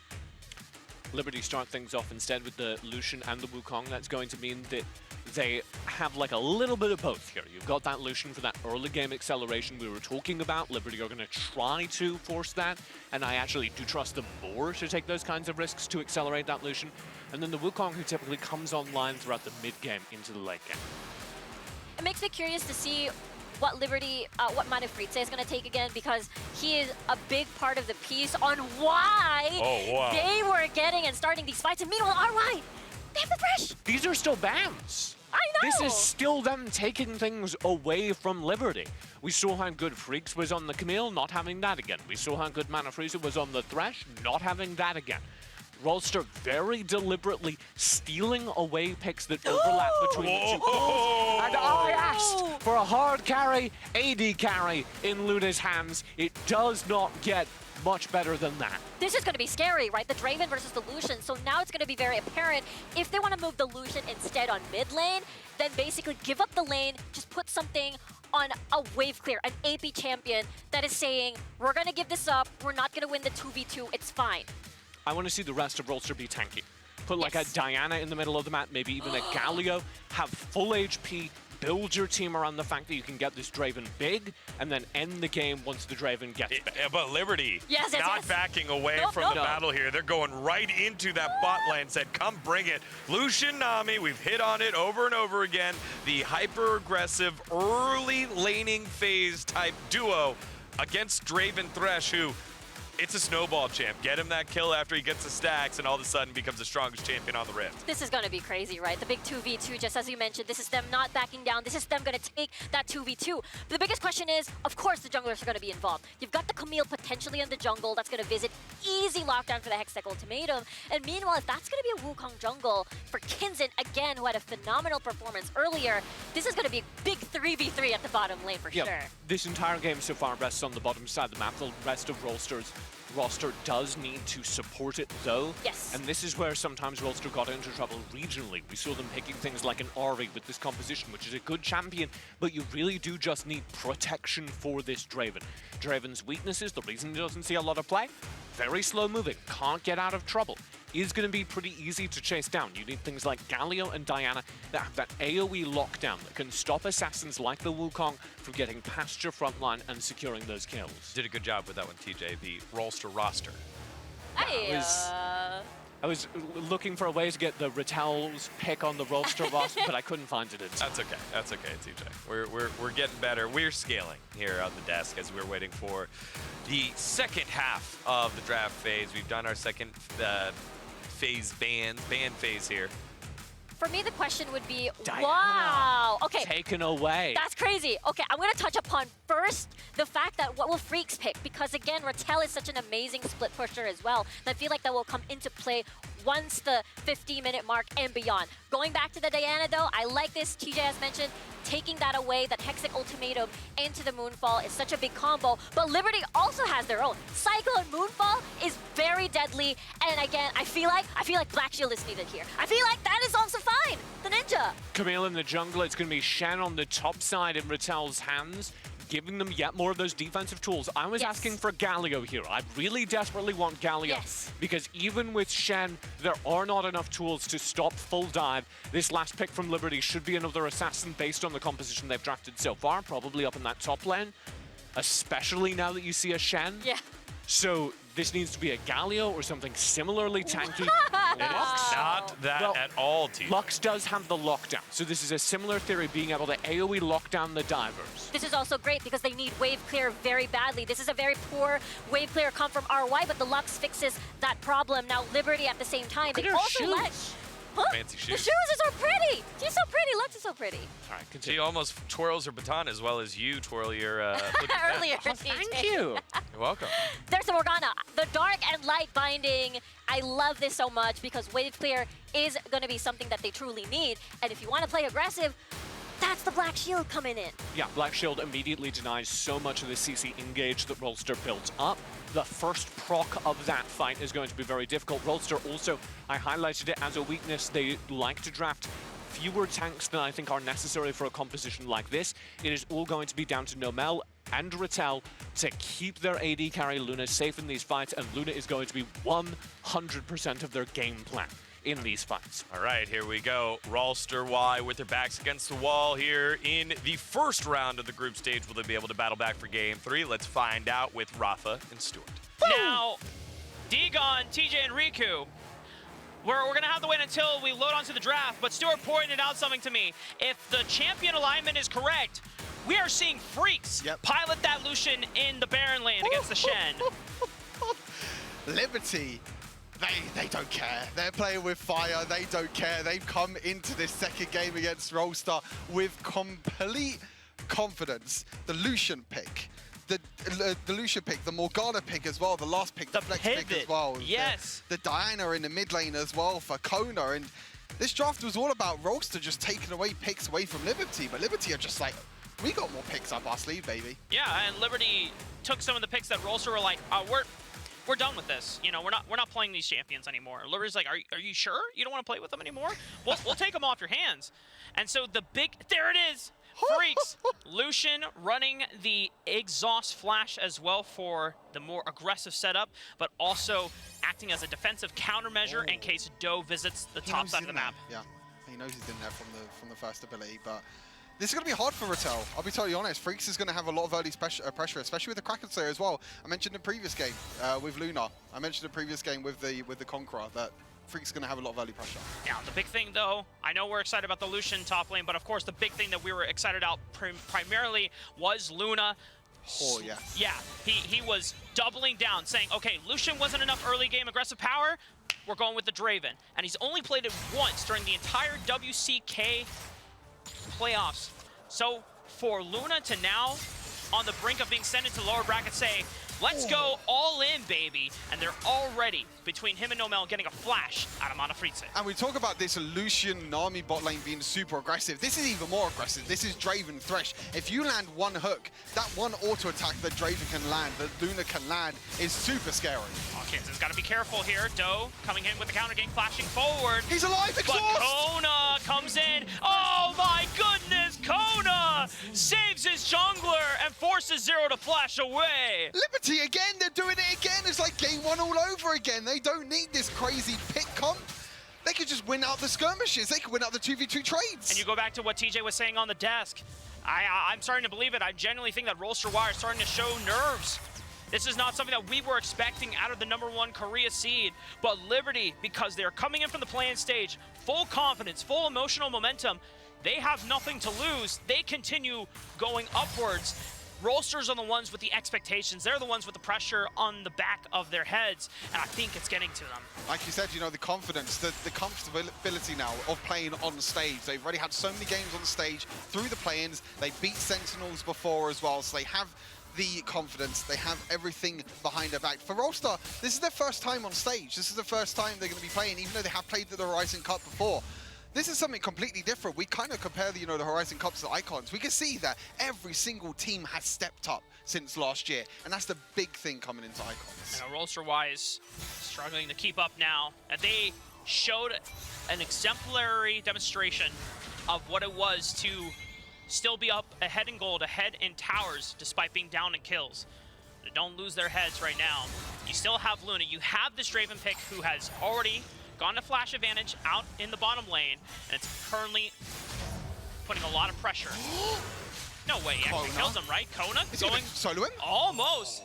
Liberty start things off instead with the Lucian and the Wukong. That's going to mean that they have like a little bit of both here. You've got that Lucian for that early game acceleration we were talking about. Liberty are going to try to force that, and I actually do trust them more to take those kinds of risks to accelerate that Lucian. And then the Wukong, who typically comes online throughout the mid game into the late game. It makes me curious to see what Liberty, what Mana Frieza is going to take again, because he is a big part of the piece on why they were getting and starting these fights. And meanwhile, RY, they have the Thresh. These are still bans. I know. This is still them taking things away from Liberty. We saw how good Freaks was on the Camille, not having that again. We saw how good Mana Frieza was on the Thresh, not having that again. Rolster very deliberately stealing away picks that overlap between the two pools. And I asked for a hard carry, AD carry in Luna's hands. It does not get much better than that. This is going to be scary, right? The Draven versus the Lucian. So now it's going to be very apparent. If they want to move the Lucian instead on mid lane, then basically give up the lane, just put something on a wave clear, an AP champion that is saying, we're going to give this up, we're not going to win the 2v2, it's fine. I want to see the rest of Rolster be tanky. Put like a Diana in the middle of the map, maybe even a Galio, have full HP, build your team around the fact that you can get this Draven big, and then end the game once the Draven gets big. But Liberty not backing away from the battle here. They're going right into that bot lane, said, come bring it. Lucian, Nami, we've hit on it over and over again. The hyper-aggressive, early laning phase type duo against Draven Thresh, who it's a snowball champ. Get him that kill after he gets the stacks and all of a sudden becomes the strongest champion on the Rift. This is going to be crazy, right? The big 2v2, just as you mentioned, this is them not backing down. This is them going to take that 2v2. But the biggest question is, of course, the junglers are going to be involved. You've got the Camille potentially in the jungle that's going to visit. Easy lockdown for the Hextech Ultimatum. And meanwhile, if that's going to be a Wukong jungle for Kinzin, again, who had a phenomenal performance earlier, this is going to be a big 3v3 at the bottom lane for sure. This entire game so far rests on the bottom side of the map. The rest of Rolster's roster does need to support it, though. Yes. And this is where sometimes Rolster got into trouble regionally. We saw them picking things like an Ari with this composition, which is a good champion, but you really do just need protection for this Draven. Draven's weaknesses, the reason he doesn't see a lot of play, very slow moving, can't get out of trouble. is going to be pretty easy to chase down. You need things like Galio and Diana that have that AoE lockdown that can stop assassins like the Wukong from getting past your front line and securing those kills. Did a good job with that one, TJ, the Rolster roster. I was looking for a way to get the Rattel's pick on the Rolster roster, but I couldn't find it in time. That's okay. That's okay, TJ. We're getting better. We're scaling here on the desk as we're waiting for the second half of the draft phase. We've done our second phase band phase here. For me, the question would be, Diana, wow. Okay. Taken away. That's crazy. Okay, I'm going to touch upon first the fact that what will Freaks pick? Because again, Rattel is such an amazing split pusher as well. And I feel like that will come into play once the 50-minute mark and beyond. Going back to the Diana though, I like this, TJ has mentioned, taking that away, that Hexic Ultimatum into the Moonfall is such a big combo, but Liberty also has their own. Cyclone Moonfall is very deadly, and again, I feel like Black Shield is needed here. I feel like that is also fine, the Ninja. Camille in the jungle, it's going to be Shen on the top side in Rattel's hands, giving them yet more of those defensive tools. I was asking for Galio here. I really desperately want Galio. Because even with Shen, there are not enough tools to stop full dive. This last pick from Liberty should be another assassin based on the composition they've drafted so far, probably up in that top lane, especially now that you see a Shen. Yeah. So this needs to be a Galio or something similarly tanky. It is not that at all, TJ. Lux does have the lockdown, so this is a similar theory, being able to AoE lock down the divers. This is also great because they need wave clear very badly. This is a very poor wave clear come from RY, but the Lux fixes that problem. Now Liberty at the same time, they also let... Fancy shoes. The shoes are so pretty. She's so pretty. Lux is so pretty. All right, she almost twirls her baton as well as you twirl your earlier. Thank you. You're welcome. There's the Morgana. The dark and light binding. I love this so much because wave clear is going to be something that they truly need. And if you want to play aggressive, that's the Black Shield coming in. Yeah, Black Shield immediately denies so much of the CC engage that Rolster builds up. The first proc of that fight is going to be very difficult. Rolster also, I highlighted it as a weakness. They like to draft fewer tanks than I think are necessary for a composition like this. It is all going to be down to Nomel and Rattel to keep their AD carry Luna safe in these fights, and Luna is going to be 100% of their game plan in these fights. All right, here we go. Rolster Y with their backs against the wall here in the first round of the group stage. Will they be able to battle back for game 3? Let's find out with Rafa and Stuart. Now, Dagon, TJ, and Riku, we're going to have to wait until we load onto the draft, but Stuart pointed out something to me. If the champion alignment is correct, we are seeing Freaks pilot that Lucian in the Baron lane against the Shen. Liberty, they don't care. They're playing with fire. They don't care. They've come into this second game against Rolster with complete confidence. The Lucian pick, the Lucian pick, the Morgana pick as well, the last pick, the Flex pick as well. Yes. The Diana in the mid lane as well for Kona. And this draft was all about Rolster just taking away picks away from Liberty. But Liberty are just like, we got more picks up our sleeve, baby. Yeah, and Liberty took some of the picks that Rolster were like, we're done with this. You know, we're not playing these champions anymore. Liberty's like, are you sure you don't want to play with them anymore? We'll take them off your hands. And so there it is. Freaks. Lucian running the exhaust flash as well for the more aggressive setup, but also acting as a defensive countermeasure in case Doe visits the top side of the map. Yeah, he knows he's in there from the first ability, but this is going to be hard for Rattel. I'll be totally honest. Freaks is going to have a lot of early pressure, especially with the Kraken Slayer as well. I mentioned in the previous game with Luna. I mentioned in the previous game with the Conqueror that Freaks is going to have a lot of early pressure. Now, the big thing, though, I know we're excited about the Lucian top lane, but of course, the big thing that we were excited about primarily was Luna. Oh, yeah. Yeah, he was doubling down, saying, okay, Lucian wasn't enough early game aggressive power. We're going with the Draven. And he's only played it once during the entire WCK playoffs. So for Luna to now, on the brink of being sent into lower bracket, say, let's go all in, baby. And they're already, between him and Nomel, getting a flash out of Mana Fritze. And we talk about this Lucian Nami bot lane being super aggressive. This is even more aggressive. This is Draven Thresh. If you land one hook, that one auto attack that Draven can land, that Luna can land, is super scary. Hawkins has got to be careful here. Doe coming in with the counter gank, flashing forward. He's alive, but Kona comes in. Oh my goodness, Kona! Luna saves his jungler and forces Zero to flash away. Liberty again, they're doing it again. It's like game one all over again. They don't need this crazy pick comp. They could just win out the skirmishes. They could win out the 2v2 trades. And you go back to what TJ was saying on the desk. I'm starting to believe it. I genuinely think that Rolster Y is starting to show nerves. This is not something that we were expecting out of the #1 Korea seed, but Liberty, because they're coming in from the play-in stage, full confidence, full emotional momentum, they have nothing to lose. They continue going upwards. Rolsters are the ones with the expectations. They're the ones with the pressure on the back of their heads, and I think it's getting to them. Like you said, you know, the confidence, the comfortability now of playing on stage. They've already had so many games on stage through the play-ins. They beat Sentinels before as well, so they have the confidence, they have everything behind their back. For Rolster, this is their first time on stage. This is the first time they're going to be playing, even though they have played the Horizon Cup before. This is something completely different. We kind of compare the, the Horizon Cups to Icons. We can see that every single team has stepped up since last year, and that's the big thing coming into Icons. And Rolster Y is struggling to keep up now. And they showed an exemplary demonstration of what it was to still be up ahead in gold, ahead in towers, despite being down in kills. They don't lose their heads right now. You still have Luna. You have this Draven pick who has already gone to flash advantage out in the bottom lane, and it's currently putting a lot of pressure. No way, he actually kills him, right? Kona going solo him? Almost.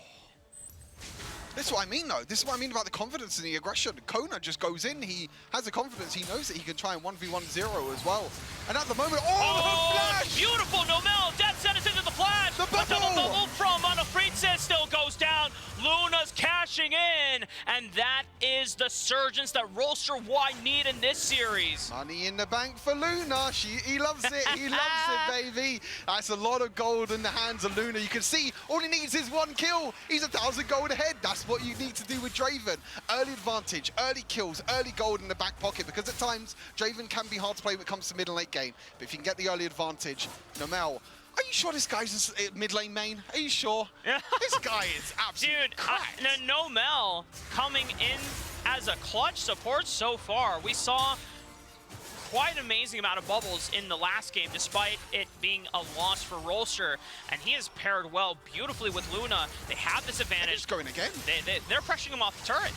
This is what I mean, though. This is what I mean about the confidence and the aggression. Kona just goes in. He has the confidence. He knows that he can try and 1v1 Zero as well. And at the moment, the flash! Beautiful! Nomel, dead sentence into the flash! The bubble from Monofritz still goes down. Luna's cashing in, and that is the surgence that Rolster Y need in this series. Money in the bank for Luna. He loves it. He loves it, baby. That's a lot of gold in the hands of Luna. You can see all he needs is 1 kill. He's 1,000 gold ahead. That's what you need to do with Draven. Early advantage, early kills, early gold in the back pocket, because at times Draven can be hard to play when it comes to mid and late game. But if you can get the early advantage, Nomel, are you sure this guy's a mid lane main? Are you sure? This guy is absolutely Dude, Nomel coming in as a clutch support so far. We saw quite an amazing amount of bubbles in the last game, despite it being a loss for Rolster, and he has paired well beautifully with Luna. They have this advantage. He's going again. They're pressuring him off the turret.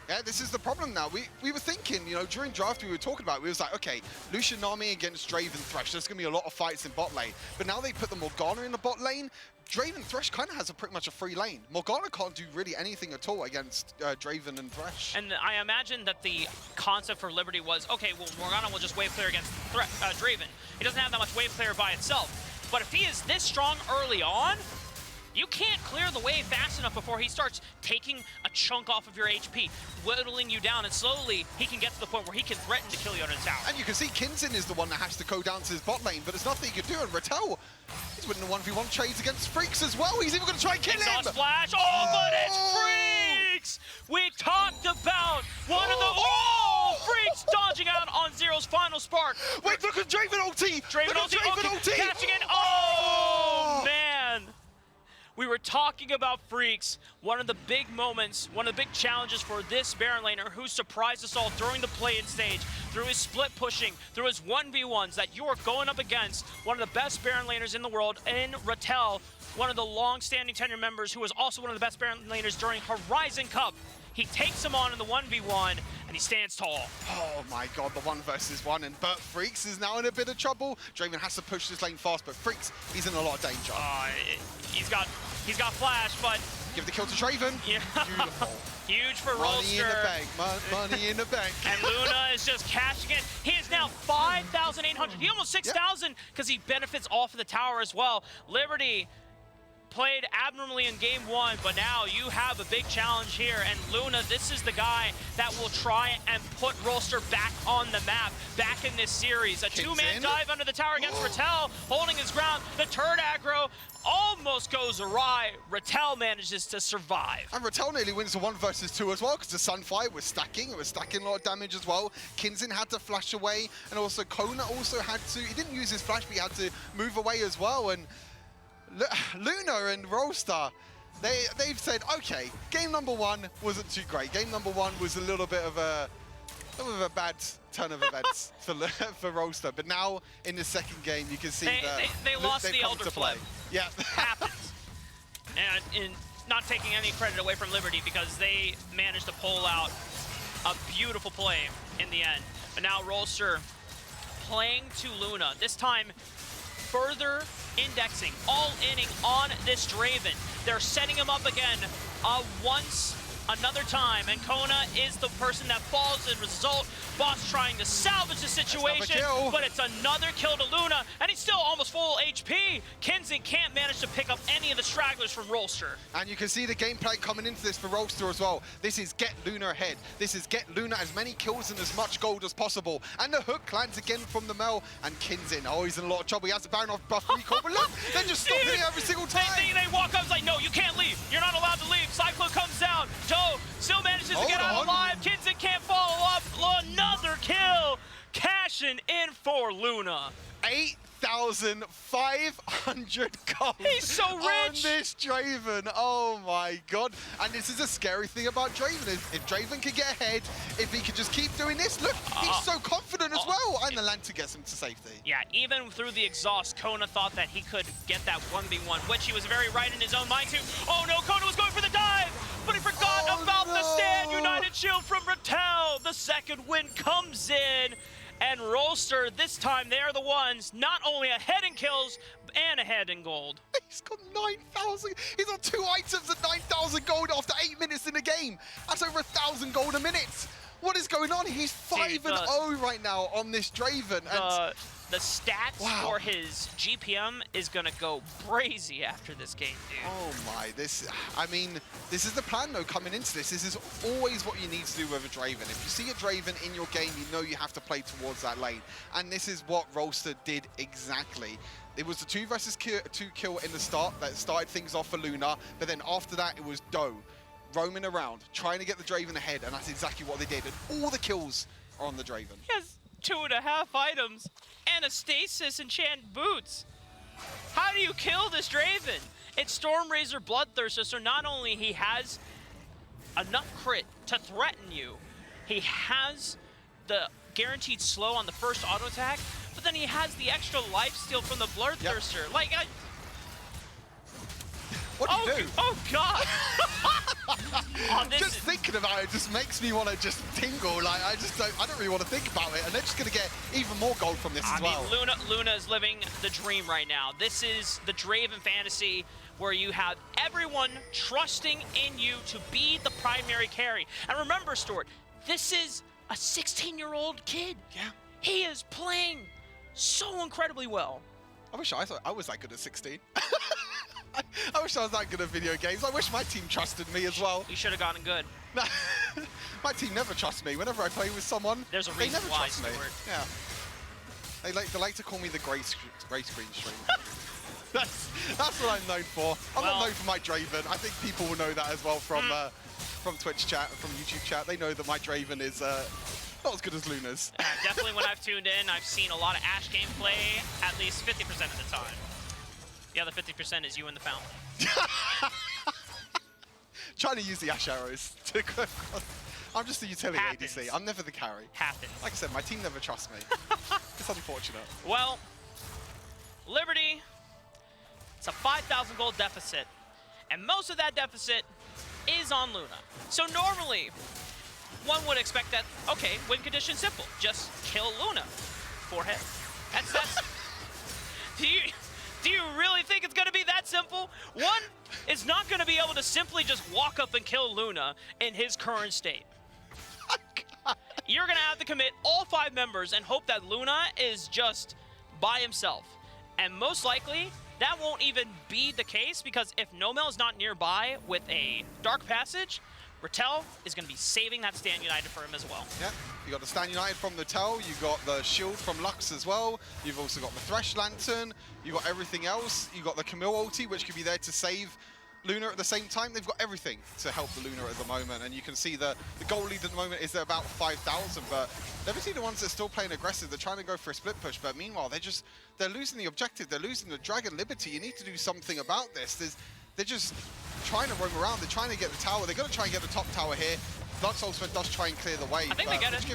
Yeah, this is the problem now. We were thinking, during draft we were talking about, we was like, okay, Lucian Nami against Draven Thresh, there's going to be a lot of fights in bot lane. But now they put the Morgana in the bot lane. Draven Thresh kind of has pretty much a free lane. Morgana can't do really anything at all against Draven and Thresh. And I imagine that the concept for Liberty was, okay, well, Morgana will just wave clear against Draven. He doesn't have that much wave clear by itself. But if he is this strong early on, you can't clear the wave fast enough before he starts taking a chunk off of your HP, whittling you down, and slowly he can get to the point where he can threaten to kill you under the tower. And you can see Kinzin is the one that has to go down to his bot lane, but there's nothing he can do. And Rattel, he's winning the 1v1 trades against Freaks as well. He's even going to try and kill him. Splash. Oh, but it's Freaks! We talked about one of the... Freaks dodging out on Zero's final spark. Wait, look at Draven ulti! Draven ulti, catching it. Oh, man! We were talking about Freaks, one of the big moments, one of the big challenges for this Baron laner who surprised us all during the play-in stage, through his split pushing, through his 1v1s, that you are going up against one of the best Baron laners in the world in Rattel, one of the long-standing tenure members who was also one of the best Baron laners during Horizon Cup. He takes him on in the 1v1, and he stands tall. Oh my god, the 1 versus 1, and Bert Freaks is now in a bit of trouble. Draven has to push this lane fast, but Freaks, he's in a lot of danger. He's got flash, but... Give the kill to Draven. Yeah. Beautiful. Huge for Money Rolster. in the bank, money in the bank. And Luna is just cashing in. He is now 5,800. He almost 6,000 because he benefits off of the tower as well. Liberty played abnormally in game 1, but now you have a big challenge here, and Luna, this is the guy that will try and put Rolster back on the map, back in this series. A two-man dive under the tower against Rattel, holding his ground. The turret aggro almost goes awry. Rattel manages to survive. And Rattel nearly wins the 1 versus 2 as well, because the Sunfire was stacking. It was stacking a lot of damage as well. Kinzin had to flash away, and also Kona also had to, he didn't use his flash, but he had to move away as well. And Luna and Rolster, they've said, okay, game number 1 wasn't too great. Game number 1 was a little bit of a That was a bad turn of events for Rolster, but now in the second game you can see they lost the Elder Flip. Yeah, happens. And in not taking any credit away from Liberty because they managed to pull out a beautiful play in the end. But now Rolster playing to Luna. This time further indexing, all inning on this Draven. They're setting him up again once. Another time, and Kona is the person that falls in result. Boss trying to salvage the situation, but it's another kill to Luna, and he's still almost full HP. Kinzen can't manage to pick up any of the stragglers from Rolster. And you can see the gameplay coming into this for Rolster as well. This is get Luna ahead. This is get Luna as many kills and as much gold as possible. And the hook lands again from the Mel, and Kinzen, oh, he's in a lot of trouble. He has to Baron off buff recall, but look, they're just stopping it every single time. They walk up, it's like, no, you can't leave. You're not allowed to leave. Cyclone comes down. Joe still manages to get out alive. Kinzen can't follow up. Another kill. Cashing in for Luna. 8,500 gold. He's so rich on this Draven. Oh my god. And this is a scary thing about Draven. If Draven could get ahead, if he could just keep doing this, look, he's so confident as well. And the Lantern gets him to safety. Yeah, even through the exhaust, Kona thought that he could get that 1v1, which he was very right in his own mind to. Oh no, Kona was going for the dive, but he forgot about the stand. United Shield from Rattel. The second win comes in. And Rolster, this time, they are the ones not only ahead in kills, and ahead in gold. He's got 9,000. He's on 2 items at 9,000 gold after 8 minutes in the game. That's over 1,000 gold a minute. What is going on? He's 5-0 right now on this Draven. The stats for his GPM is going to go crazy after this game, dude. Oh my, I mean, this is the plan though coming into this. This is always what you need to do with a Draven. If you see a Draven in your game, you know you have to play towards that lane. And this is what Rolster did exactly. It was the 2 versus 2 kill in the start that started things off for Luna, but then after that it was Doe roaming around, trying to get the Draven ahead, and that's exactly what they did. And all the kills are on the Draven. He has 2.5 items and a stasis enchant boots. How do you kill this Draven? It's Stormrazor Bloodthirster, so not only he has enough crit to threaten you, he has the guaranteed slow on the first auto attack, but then he has the extra lifesteal from the Bloodthirster. Yep. Like, what do you do? Oh god! Just thinking about it just makes me want to just tingle. Like I don't really want to think about it. And they're just going to get even more gold from this as well. I mean, Luna is living the dream right now. This is the Draven fantasy where you have everyone trusting in you to be the primary carry. And remember, Stuart, this is a 16-year-old kid. Yeah. He is playing so incredibly well. I wish I was that good at 16. I wish I was that good at video games. I wish my team trusted me as well. You should have gotten good. My team never trusts me. Whenever I play with someone, there's a reason they never why, trust me. Yeah. They like to call me the grey screen stream. That's what I'm known for. I'm not known for my Draven. I think people will know that as well from Twitch chat, from YouTube chat. They know that my Draven is not as good as Luna's. Definitely when I've tuned in, I've seen a lot of Ashe gameplay at least 50% of the time. The other 50% is you in the fountain. Trying to use the Ashe arrows to go across. I'm just a utility ADC. I'm never the carry. Happens. Like I said, my team never trusts me. It's unfortunate. Well, Liberty, it's a 5,000 gold deficit. And most of that deficit is on Luna. So normally, one would expect that, okay, win condition simple. Just kill Luna. Forehead. That's Do you really think it's going to be that simple? One is not going to be able to simply just walk up and kill Luna in his current state. You're going to have to commit all 5 members and hope that Luna is just by himself. And most likely, that won't even be the case because if Nomel is not nearby with a Dark Passage, Rattel is going to be saving that Stand United for him as well. Yeah, you got the Stand United from Rattel, you got the shield from Lux as well, you've also got the Thresh Lantern, you got everything else, you got the Camille ulti, which could be there to save Luna at the same time. They've got everything to help the Luna at the moment, and you can see the goal lead at the moment is about 5,000, but they're obviously the ones that are still playing aggressive. They're trying to go for a split push, but meanwhile, they're losing the objective, they're losing the Dragon Liberty. You need to do something about this. They're just trying to roam around. They're trying to get the tower. They're going to try and get the top tower here. Lux Ultimate does try and clear the way. I think they get it.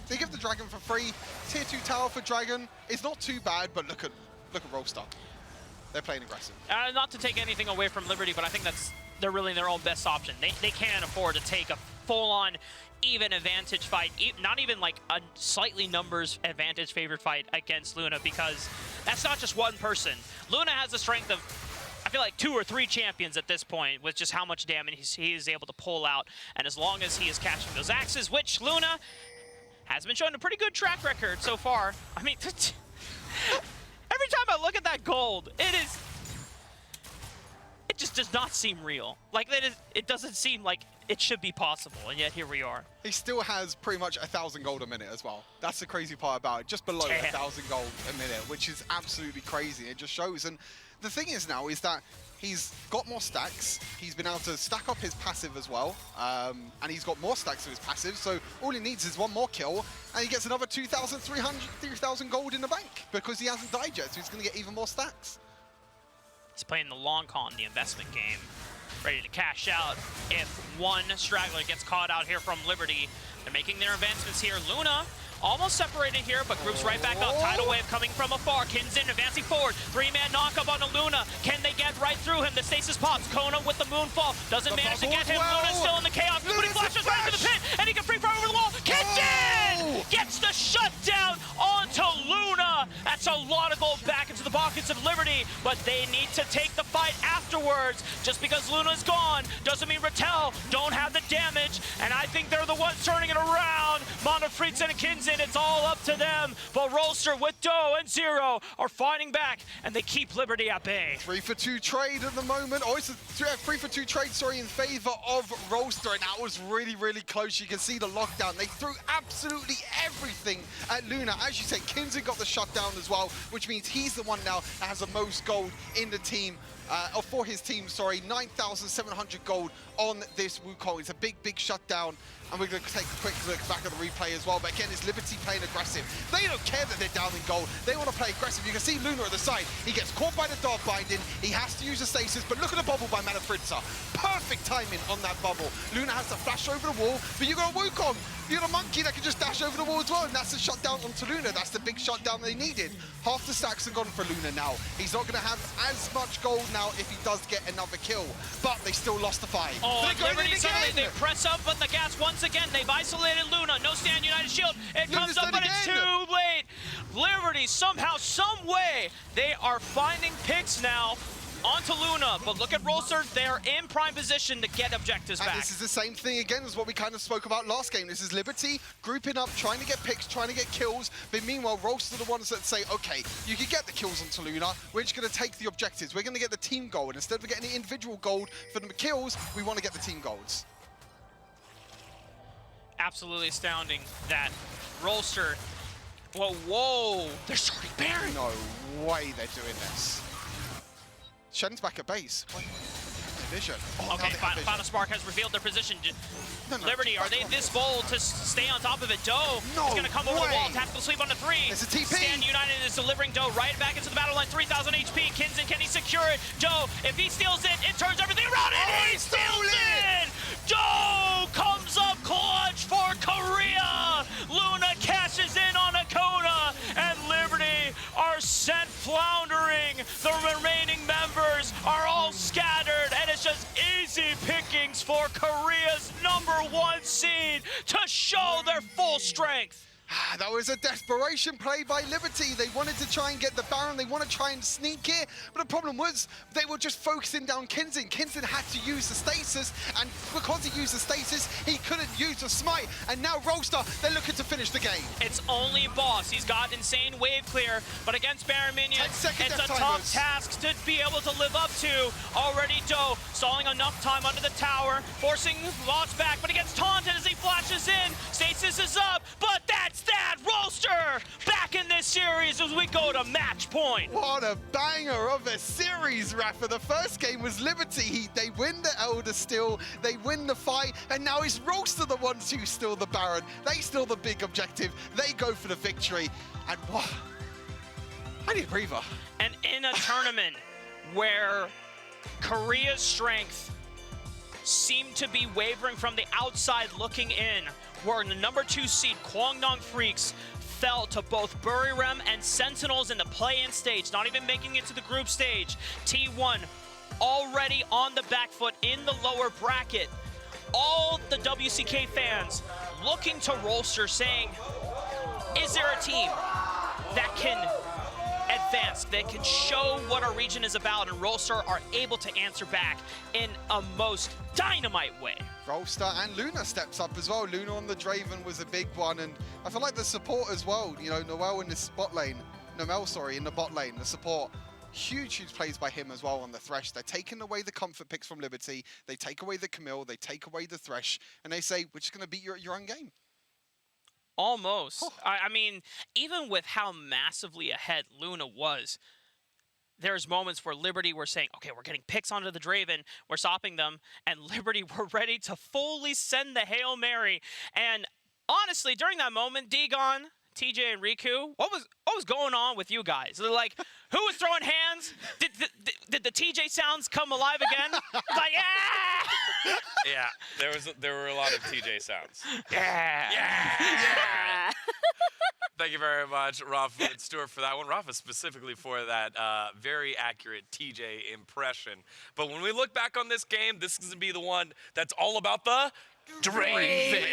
They give the Dragon for free. Tier 2 tower for Dragon. It's not too bad, but look at Rolster. They're playing aggressive. Not to take anything away from Liberty, but I think they're really their own best option. They can't afford to take a full-on even advantage fight, not even like a slightly numbers advantage favored fight against Luna, because that's not just one person. Luna has the strength of, I feel like, 2 or 3 champions at this point with just how much damage he is able to pull out. And as long as he is catching those axes, which Luna has been showing a pretty good track record so far. I mean, every time I look at that gold, it just does not seem real. Like, it doesn't seem like it should be possible, and yet here we are. He still has pretty much 1,000 gold a minute as well. That's the crazy part about it, just below 1,000 gold a minute, which is absolutely crazy. It just shows. And the thing is now is that he's got more stacks. He's been able to stack up his passive as well, and he's got more stacks of his passive. So all he needs is one more kill, and he gets another 3,000 gold in the bank because he hasn't died yet. So he's going to get even more stacks. He's playing the long con, the investment game, ready to cash out if one straggler gets caught out here from Liberty. They're making their advancements here. Luna almost separated here, but groups right back up. Tidal wave coming from afar. Kinzin advancing forward. 3-man knockup on Luna. Can they get right through him? The stasis pops. Kona with the moonfall. Doesn't manage to get him. Luna's still in the chaos. But he flashes right into the pit, and he can free fire over the wall. Kinzin gets the shutdown onto Luna. That's a lot of gold back into the pockets of Liberty, but they need to take the fight afterwards. Just because Luna's gone doesn't mean Rattel don't have the damage, and I think they're the ones turning it around. Monofreets and Kinzin, it's all up to them. But Rolster with Doe and Zero are fighting back, and they keep Liberty at bay. 3-for-2 trade at the moment. Oh, it's a 3-for-2 trade, sorry, in favor of Rolster, and that was really, really close. You can see the lockdown. They threw absolutely everything at Luna. As you said, Kinzin got the shutdown as well, which means he's the one now that has the most gold in the team. Or for his team, sorry, 9,700 gold on this Wukong. It's a big, big shutdown. And we're going to take a quick look back at the replay as well. But again, it's Liberty playing aggressive. They don't care that they're down in gold. They want to play aggressive. You can see Luna at the side. He gets caught by the Dark Binding. He has to use the stasis. But look at the bubble by Manafritza. Perfect timing on that bubble. Luna has to flash over the wall. But you got a Wukong. You got a monkey that can just dash over the wall as well. And that's the shutdown onto Luna. That's the big shutdown they needed. Half the stacks are gone for Luna now. He's not going to have as much gold now if he does get another kill. But they still lost the fight. Oh, Liberty suddenly, they press up on the gas once again. They've isolated Luna. No stand United Shield. It comes up, but it's too late. Liberty, somehow, some way, they are finding picks now onto Luna. But look at Rolster. They're in prime position to get objectives back. And this is the same thing again as what we kind of spoke about last game. This is Liberty grouping up, trying to get picks, trying to get kills. But meanwhile, Rolster are the ones that say, okay, you can get the kills onto Luna. We're just going to take the objectives. We're going to get the team gold. And instead of getting the individual gold for the kills, we want to get the team golds. Absolutely astounding that Rolster. Whoa, they're starting Baron. No way they're doing this. Shen's back at base. Vision. Oh, okay, Final Spark has revealed their position. Liberty, are they this bold to stay on top of it? Doe is going to come over the wall. Tactical sweep on the 3. It's a TP. Stand United is delivering Doe right back into the battle line. 3,000 HP. Kinzin, can he secure it? Doe, if he steals it, it turns everything around, and he steals it! Doe comes up clutch for Korea. Luna cashes in on Akona, and Liberty are sent floundering. The remaining members are all scattered, and it's just easy pickings for Korea's #1 seed to show their full strength. That was a desperation play by Liberty. They wanted to try and get the Baron. They want to try and sneak it. But the problem was they were just focusing down Kinzin. Kinzin had to use the stasis. And because he used the stasis, he couldn't use the smite. And now Rolster, they're looking to finish the game. It's only Boss. He's got insane wave clear. But against Baron Minions, it's a tough task to be able to live up to. Already Doe stalling enough time under the tower, forcing Boss back. But he gets taunted as he flashes in. Stasis is up. But that's that. Rolster back in this series as we go to match point. What a banger of a series, Rafa. The first game was Liberty. They win the Elder Steal, they win the fight, and now it's Rolster the ones who steal the Baron. They steal the big objective. They go for the victory. And what? I need a breather. And in a tournament where Korea's strength seemed to be wavering from the outside looking in, where the number 2 seed Kwangdong Freaks fell to both Burirem and Sentinels in the play-in stage, not even making it to the group stage. T1 already on the back foot in the lower bracket. All the WCK fans looking to Rolster saying, is there a team that can advance, that can show what our region is about? And Rolster are able to answer back in a most dynamite way. Rolster and Luna steps up as well. Luna on the Draven was a big one, and I feel like the support as well. You know, Noel in the spot lane, Noel, sorry, in the bot lane, the support. Huge plays by him as well on the Thresh. They're taking away the comfort picks from Liberty. They take away the Camille. They take away the Thresh, and they say, we're just going to beat you at your own game. Almost. I mean, even with how massively ahead Luna was, there's moments where Liberty were saying, okay, we're getting picks onto the Draven, we're stopping them, and Liberty were ready to fully send the Hail Mary. And honestly, during that moment, Dagon, TJ, and Riku, what was going on with you guys? Like, who was throwing hands? Did the TJ sounds come alive again? Like, yeah! Yeah, there were a lot of TJ sounds. Yeah! Yeah! Thank you very much, Rafa and Stuart, for that one. Rafa specifically for that very accurate TJ impression. But when we look back on this game, this is going to be the one that's all about the Draven.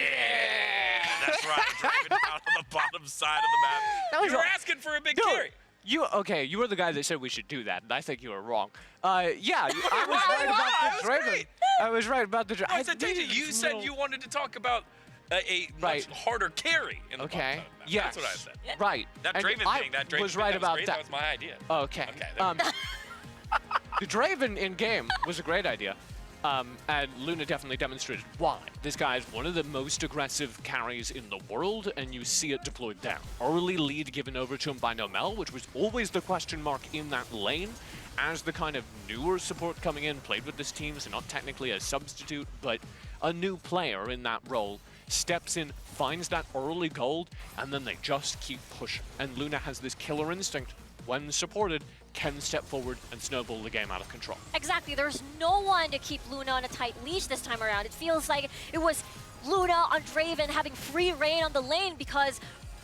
That's right, Draven down on the bottom side of the map. You were asking for a big carry. You were the guy that said we should do that, and I think you were wrong. Yeah, I was right about the Draven. I was right about the Draven. I said, you said you wanted to talk about a much harder carry in the bottom side of the map. Yes. That's what I said. Right. That And Draven thing, that Draven was thing, right that was about great. that. That was my idea. Okay. The Draven in game was a great idea. And Luna definitely demonstrated why. This guy is one of the most aggressive carries in the world, and you see it deployed down. Early lead given over to him by Nomel, which was always the question mark in that lane. As the kind of newer support coming in, played with this team, so not technically a substitute, but a new player in that role, steps in, finds that early gold, and then they just keep pushing. And Luna has this killer instinct, when supported, can step forward and snowball the game out of control. Exactly. There's no one to keep Luna on a tight leash this time around. It feels like it was Luna on Draven having free reign on the lane because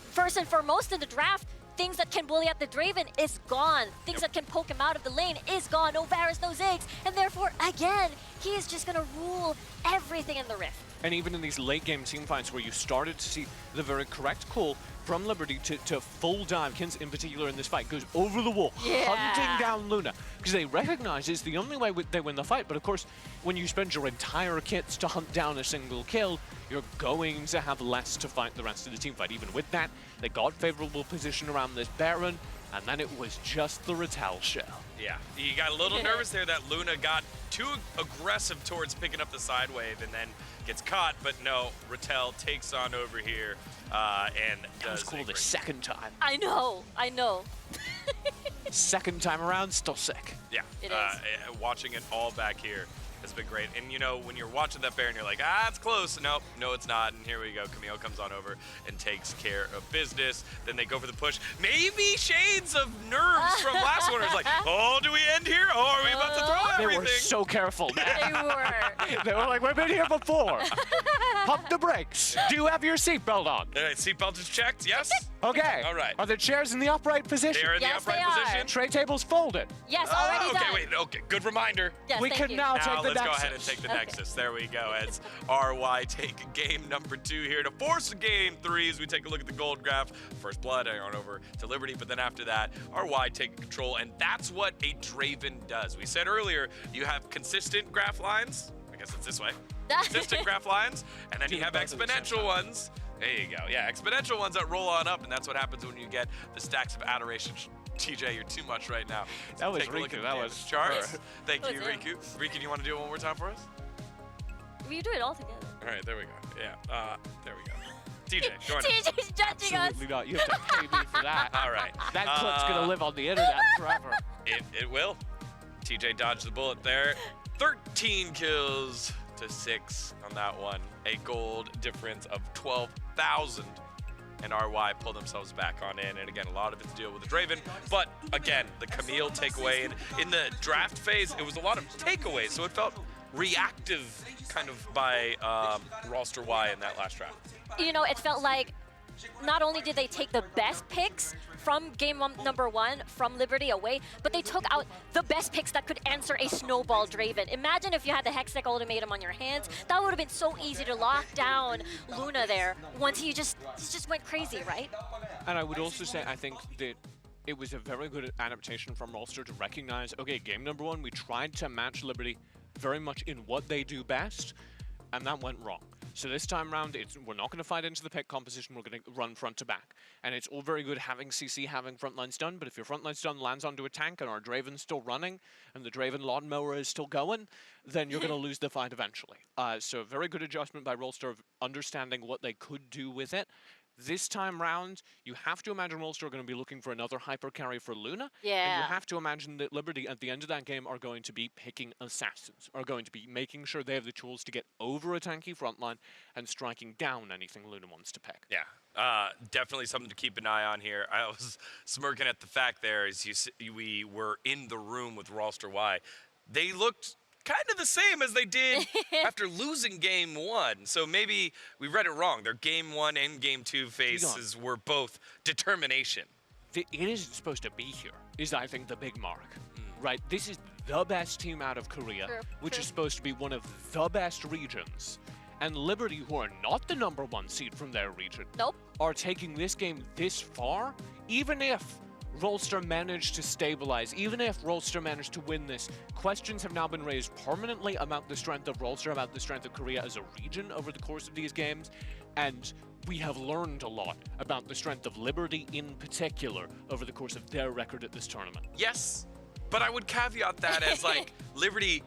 first and foremost in the draft, things that can bully at the Draven is gone. Things that can poke him out of the lane is gone. No Varus, no Ziggs. And therefore, again, he is just going to rule everything in the Rift. And even in these late game teamfights where you started to see the very correct call from Liberty to full dive, Kins in particular in this fight goes over the wall, hunting down Luna, because they recognize it's the only way they win the fight. But of course, when you spend your entire kits to hunt down a single kill, you're going to have less to fight the rest of the team fight. Even with that, they got favorable position around this Baron, and then it was just the Rattel shell. Yeah, you got a little nervous there that Luna got too aggressive towards picking up the side wave and then gets caught, but no, Rattel takes on over here and That was cool the second time. I know. Second time around, still sick. Yeah, It is. Watching it all back here has been great. And you know, when you're watching that Baron, you're like, it's close. Nope, no, it's not. And here we go. Camille comes on over and takes care of business. Then they go for the push. Maybe shades of nerves from last one. It's like, oh, do we end here? Oh, are we about to throw everything? They were so careful, man. They were. They were like, we've been here before. Pump the brakes. Do you have your seatbelt on? All right, seatbelt is checked, yes? Okay. All right. Are the chairs in the upright position? They're in Yes, the upright they are. position. Tray tables folded. Yes, already okay, done. wait, okay, good reminder. Yes, We thank can you. now Now take the let's go Nexus. ahead and take the Nexus. There we go. As RY take game number 2 here to force game 3 as we take a look at the gold graph. First blood on over to Liberty, but then after that, RY take control, and that's what a Draven does. We said earlier, you have consistent graph lines. I guess it's this way. Consistent graph lines, and then you have exponential ones. There you go. Yeah, exponential ones that roll on up, and that's what happens when you get the stacks of adoration. TJ, you're too much right now. That was Take a look Riku. at That the was charts. her. Thank That you, was him. Riku. Riku, do you want to do it one more time for us? We do it all together. All right, there we go. Yeah, there we go. TJ, join us. TJ's judging us. Absolutely not. You have to pay me for that. All right. That clip's going to live on the internet forever. It will. TJ dodged the bullet there. 13 kills to 6 on that one. A gold difference of 12,000. And RY pulled themselves back on in. And again, a lot of it to deal with the Draven. But again, the Camille takeaway. And in the draft phase, it was a lot of takeaways. So it felt reactive kind of by Rolster Y in that last draft. you know, it felt like not only did they take the best picks from number 1 from Liberty away, but they took out the best picks that could answer a snowball Draven. Imagine if you had the Hextech ultimatum on your hands. That would have been so easy to lock down Luna there once he just went crazy, right? And I would also say I think that it was a very good adaptation from Rolster to recognize, okay, game number 1, we tried to match Liberty very much in what they do best, and that went wrong. So this time round, we're not going to fight into the pick composition, we're going to run front to back. And it's all very good having CC, having frontline stun, but if your frontline stun lands onto a tank and our Draven's still running, and the Draven lawnmower is still going, then you're going to lose the fight eventually. So very good adjustment by Rolster of understanding what they could do with it. This time round, you have to imagine Rolster are going to be looking for another hyper carry for Luna. Yeah. And you have to imagine that Liberty, at the end of that game, are going to be picking assassins, are going to be making sure they have the tools to get over a tanky frontline and striking down anything Luna wants to pick. Yeah, definitely something to keep an eye on here. I was smirking at the fact there as we were in the room with Rolster Y. They looked kind of the same as they did after losing game 1. So maybe we read it wrong. Their game 1 and game 2 phases were both determination. It isn't supposed to be here, is I think the big mark, right? This is the best team out of Korea, which is supposed to be one of the best regions. And Liberty, who are not the number 1 seed from their region, are taking this game this far, even if Rolster managed to stabilize, even if Rolster managed to win this, questions have now been raised permanently about the strength of Rolster, about the strength of Korea as a region over the course of these games, and we have learned a lot about the strength of Liberty in particular over the course of their record at this tournament. Yes, but I would caveat that as like Liberty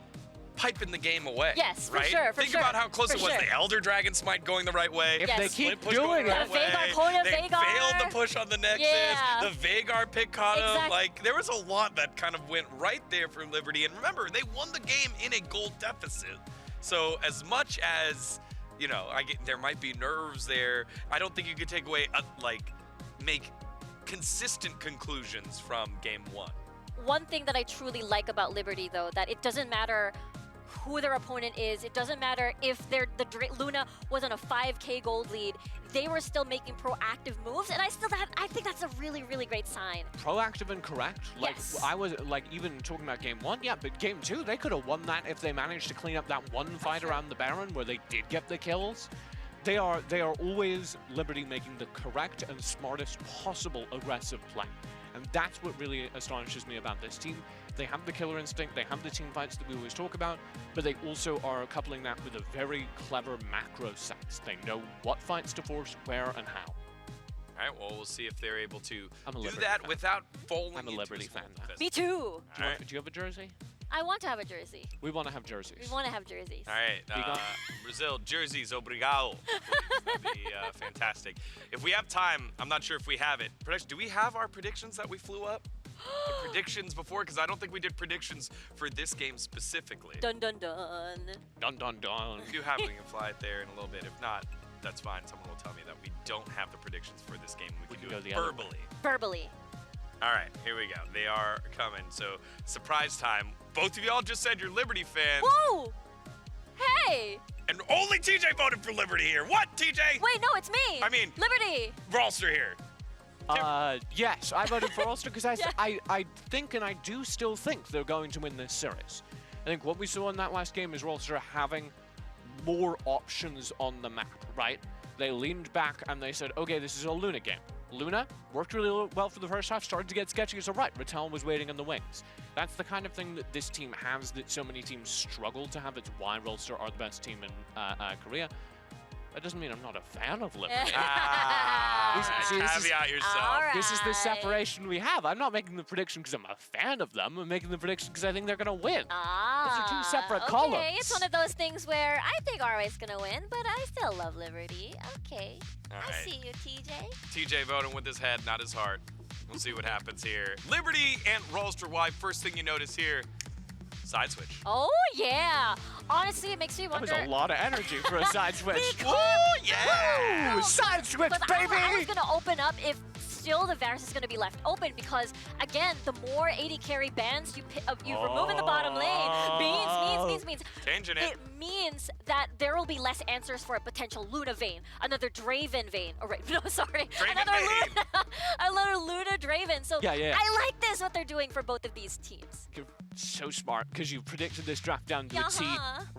piping the game away. Yes, for right? sure, Think about how close it was. The Elder Dragon Smite going the right way. If they keep push doing the it. right way. Kona They Veigar. failed the push on the Nexus. Yeah. The Veigar pick caught him. Exactly. Like, there was a lot that kind of went right there for Liberty. And remember, they won the game in a gold deficit. So as much as, you know, there might be nerves there, I don't think you could take away, make consistent conclusions from game 1. One thing that I truly like about Liberty, though, that it doesn't matter who their opponent is. It doesn't matter if Luna was on a 5K gold lead. They were still making proactive moves, and I think that's a really, really great sign. Proactive and correct. Like, Yes. I was even talking about game 1, yeah, but game 2, they could have won that if they managed to clean up that one fight around the Baron where they did get the kills. They are always Liberty making the correct and smartest possible aggressive play. And that's what really astonishes me about this team. They have the killer instinct, they have the team fights that we always talk about, but they also are coupling that with a very clever macro sense. They know what fights to force, where, and how. All right, well, we'll see if they're able to I'm a do Liberty that fan. without falling I'm a into Liberty small fan now. deficit. Me too. Do you have a jersey? I want to have a jersey. We want to have jerseys. We want to have jerseys. All right, Brazil, jerseys, obrigado. Please, that'd be fantastic. If we have time, I'm not sure if we have it. Do we have our predictions that we flew up? The predictions before? Because I don't think we did predictions for this game specifically. Dun dun dun. Dun dun dun. If you have it, we can fly it there in a little bit. If not, that's fine. Someone will tell me that we don't have the predictions for this game. We can do it verbally. Verbally. All right, here we go. They are coming. So, surprise time. Both of y'all just said you're Liberty fans. Whoa! Hey! And only TJ voted for Liberty here. What, TJ? Wait, no, it's me. I mean, Liberty. Rolster here. Yes, I voted for Rolster because I think and I do still think they're going to win this series. I think what we saw in that last game is Rolster having more options on the map, right? They leaned back and they said, okay, this is a Luna game. Luna worked really well for the first half, started to get sketchy, so right, Ratel was waiting in the wings. That's the kind of thing that this team has that so many teams struggle to have. It's why Rolster are the best team in Korea. That doesn't mean I'm not a fan of Liberty. Caveat yourself. This is the separation we have. I'm not making the prediction because I'm a fan of them. I'm making the prediction because I think they're going to win. Those are two separate columns. Okay, it's one of those things where I think RY's going to win, but I still love Liberty. Okay. All I right. see you, TJ. TJ voting with his head, not his heart. We'll see what happens here. Liberty and Rolster Y. First thing you notice here, side switch. Oh, yeah. Honestly, it makes me That wonder. was a lot of energy for a side switch. Oh, yeah! Woo! Side switch, But baby! I was going to open up if still the Varus is going to be left open because, again, the more AD carry bans you remove in the bottom lane means Changing it. It means that there will be less answers for a potential Luna Vayne, another Draven Vayne. Oh, right, no, sorry. Another Luna Draven. So Yeah. I like this, what they're doing for both of these teams. You're so smart because you predicted this draft down to a T.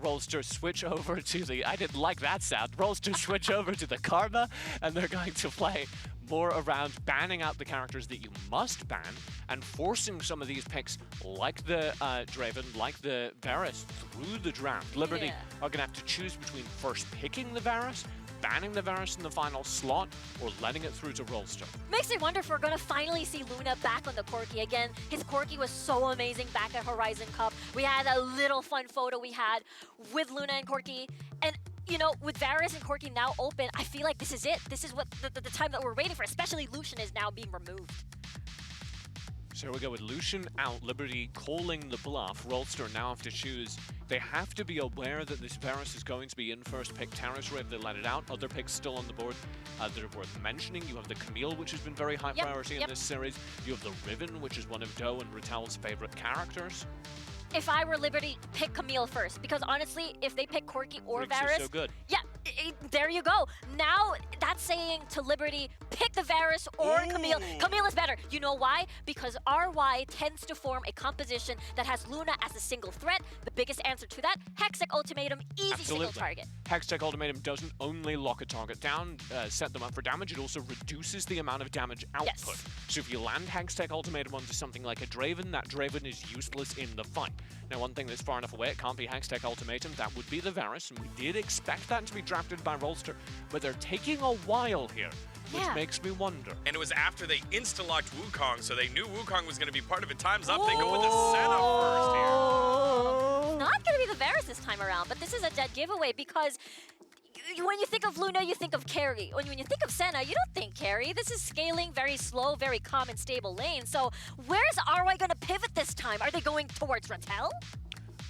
Rolster switch over to the, I didn't like that sound. Rolster switch over to the Karma, and they're going to play more around banning out the characters that you must ban and forcing some of these picks like the Draven, like the Varus through the draft. Liberty are going to have to choose between first picking the Varus, banning the Varus in the final slot, or letting it through to Rolster. Makes me wonder if we're going to finally see Luna back on the Corki again. His Corki was so amazing back at Horizon Cup. We had a little fun photo we had with Luna and Corki. And, you know, with Varus and Corki now open, I feel like this is it. This is what the time that we're waiting for, especially Lucian is now being removed. So here we go with Lucian out, Liberty calling the bluff. Rolster now have to choose. They have to be aware that this Varus is going to be in first pick Terracer if they let it out. Other picks still on the board that are worth mentioning. You have the Camille, which has been very high priority in this series. You have the Riven, which is one of Doe and Ratel's favorite characters. If I were Liberty, pick Camille first, because honestly, if they pick Corki or Varus, so good. Yeah, there you go. Now that's saying to Liberty, pick the Varus or Camille. Camille is better. You know why? Because RY tends to form a composition that has Luna as a single threat. The biggest answer to that, Hextech Ultimatum, easy single target. Hextech Ultimatum doesn't only lock a target down, set them up for damage, it also reduces the amount of damage output. So if you land Hextech Ultimatum onto something like a Draven, that Draven is useless in the fight. Now, one thing that's far enough away, it can't be Hextech Ultimatum, that would be the Varus, and we did expect that to be drafted by Rolster, but they're taking a while here, which makes me wonder. And it was after they insta-locked Wukong, so they knew Wukong was going to be part of it. Time's up, they go with the Senna first here. Not going to be the Varus this time around, but this is a dead giveaway because when you think of Luna, you think of carry. When you think of Senna, you don't think carry. This is scaling very slow, very calm and stable lane. So where's RY going to pivot this time? Are they going towards Ratel?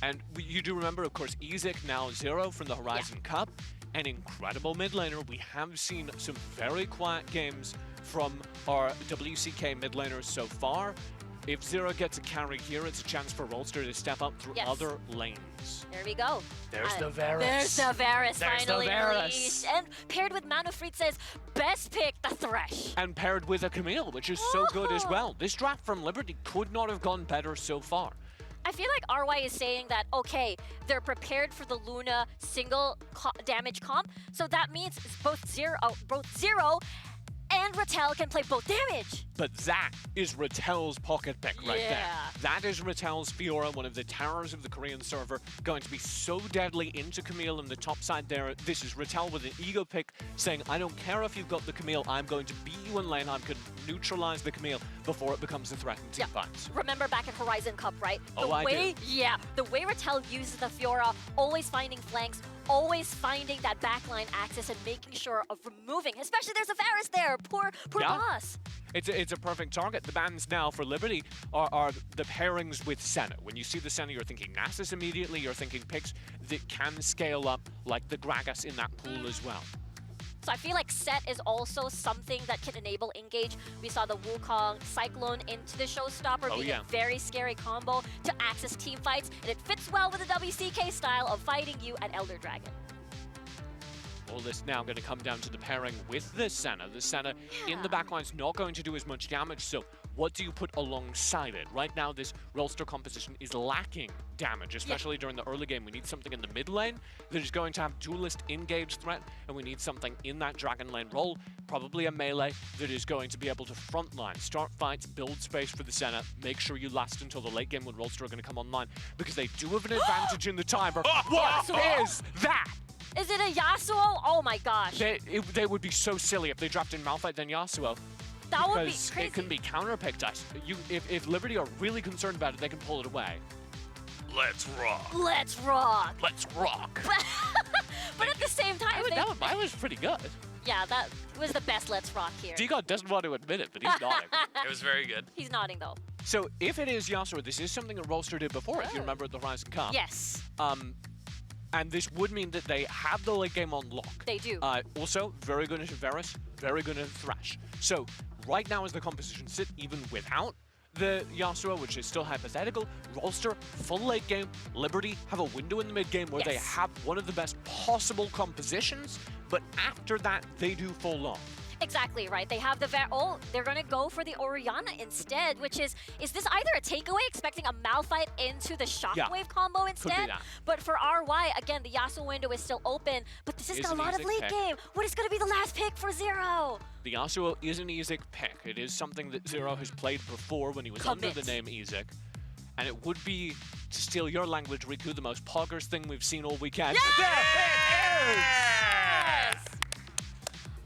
And you do remember, of course, Ezek now 0 from the Horizon Cup. An incredible mid laner. We have seen some very quiet games from our WCK mid laners so far. If Zero gets a carry here, it's a chance for Rolster to step up through other lanes. There we go. There's the Varus. There's the Varus There's finally the Varus. unleashed. And paired with Manufreed says, best pick, the Thresh. And paired with a Camille, which is so good as well. This draft from Liberty could not have gone better so far. I feel like RY is saying that, okay, they're prepared for the Luna single damage comp, so that means both Zero and Ratel can play both damage. But that is Ratel's pocket pick right there. That is Ratel's Fiora, one of the towers of the Korean server, going to be so deadly into Camille in the top side there. This is Ratel with an ego pick saying, I don't care if you've got the Camille, I'm going to beat you in lane, I'm going to neutralize the Camille before it becomes a threat in team fights. Remember back at Horizon Cup, right? I do. Yeah, the way Ratel uses the Fiora, always finding flanks, always finding that backline access and making sure of removing, especially there's a Varus there, poor boss. It's a perfect target. The bans now for Liberty are the pairings with Senna. When you see the Senna, you're thinking Nasus immediately, you're thinking picks that can scale up like the Gragas in that pool as well. So I feel like Set is also something that can enable engage. We saw the Wukong Cyclone into the Showstopper being a very scary combo to access team fights, and it fits well with the WCK style of fighting you at Elder Dragon. All this now going to come down to the pairing with the Senna. The Senna in the backline is not going to do as much damage, so what do you put alongside it? Right now, this Rolster composition is lacking damage, especially during the early game. We need something in the mid lane that is going to have duelist engage threat, and we need something in that Dragon Lane role, probably a melee that is going to be able to frontline, start fights, build space for the Senna, make sure you last until the late game when Rolster are going to come online, because they do have an advantage in the timer. What is that? Is it a Yasuo? Oh my gosh. They would be so silly if they dropped in Malphite then Yasuo. That would be crazy. It can be counterpicked. If Liberty are really concerned about it, they can pull it away. Let's rock. Let's rock. Let's rock. But at the same time, mine was pretty good. Yeah, that was the best Let's Rock here. D-God doesn't want to admit it, but he's nodding. It was very good. He's nodding though. So if it is Yasuo, this is something that Rolster did before, if you remember at the Horizon Cup. Yes. And this would mean that they have the late game on lock. They do. Also, very good into Varus, very good into Thresh. So right now as the composition sit, even without the Yasuo, which is still hypothetical, Rolster, full late game, Liberty have a window in the mid game where they have one of the best possible compositions, but after that, they do fall off. Exactly right. They have the they're gonna go for the Orianna instead, which is this either a takeaway, expecting a Malphite into the Shockwave combo instead? But for RY, again, the Yasuo window is still open, but this is a lot of late game. What is gonna be the last pick for Zero? The Yasuo is an Ezek pick. It is something that Zero has played before when he was under the name Ezek. And it would be, to steal your language, Riku, the most poggers thing we've seen all weekend. Yes!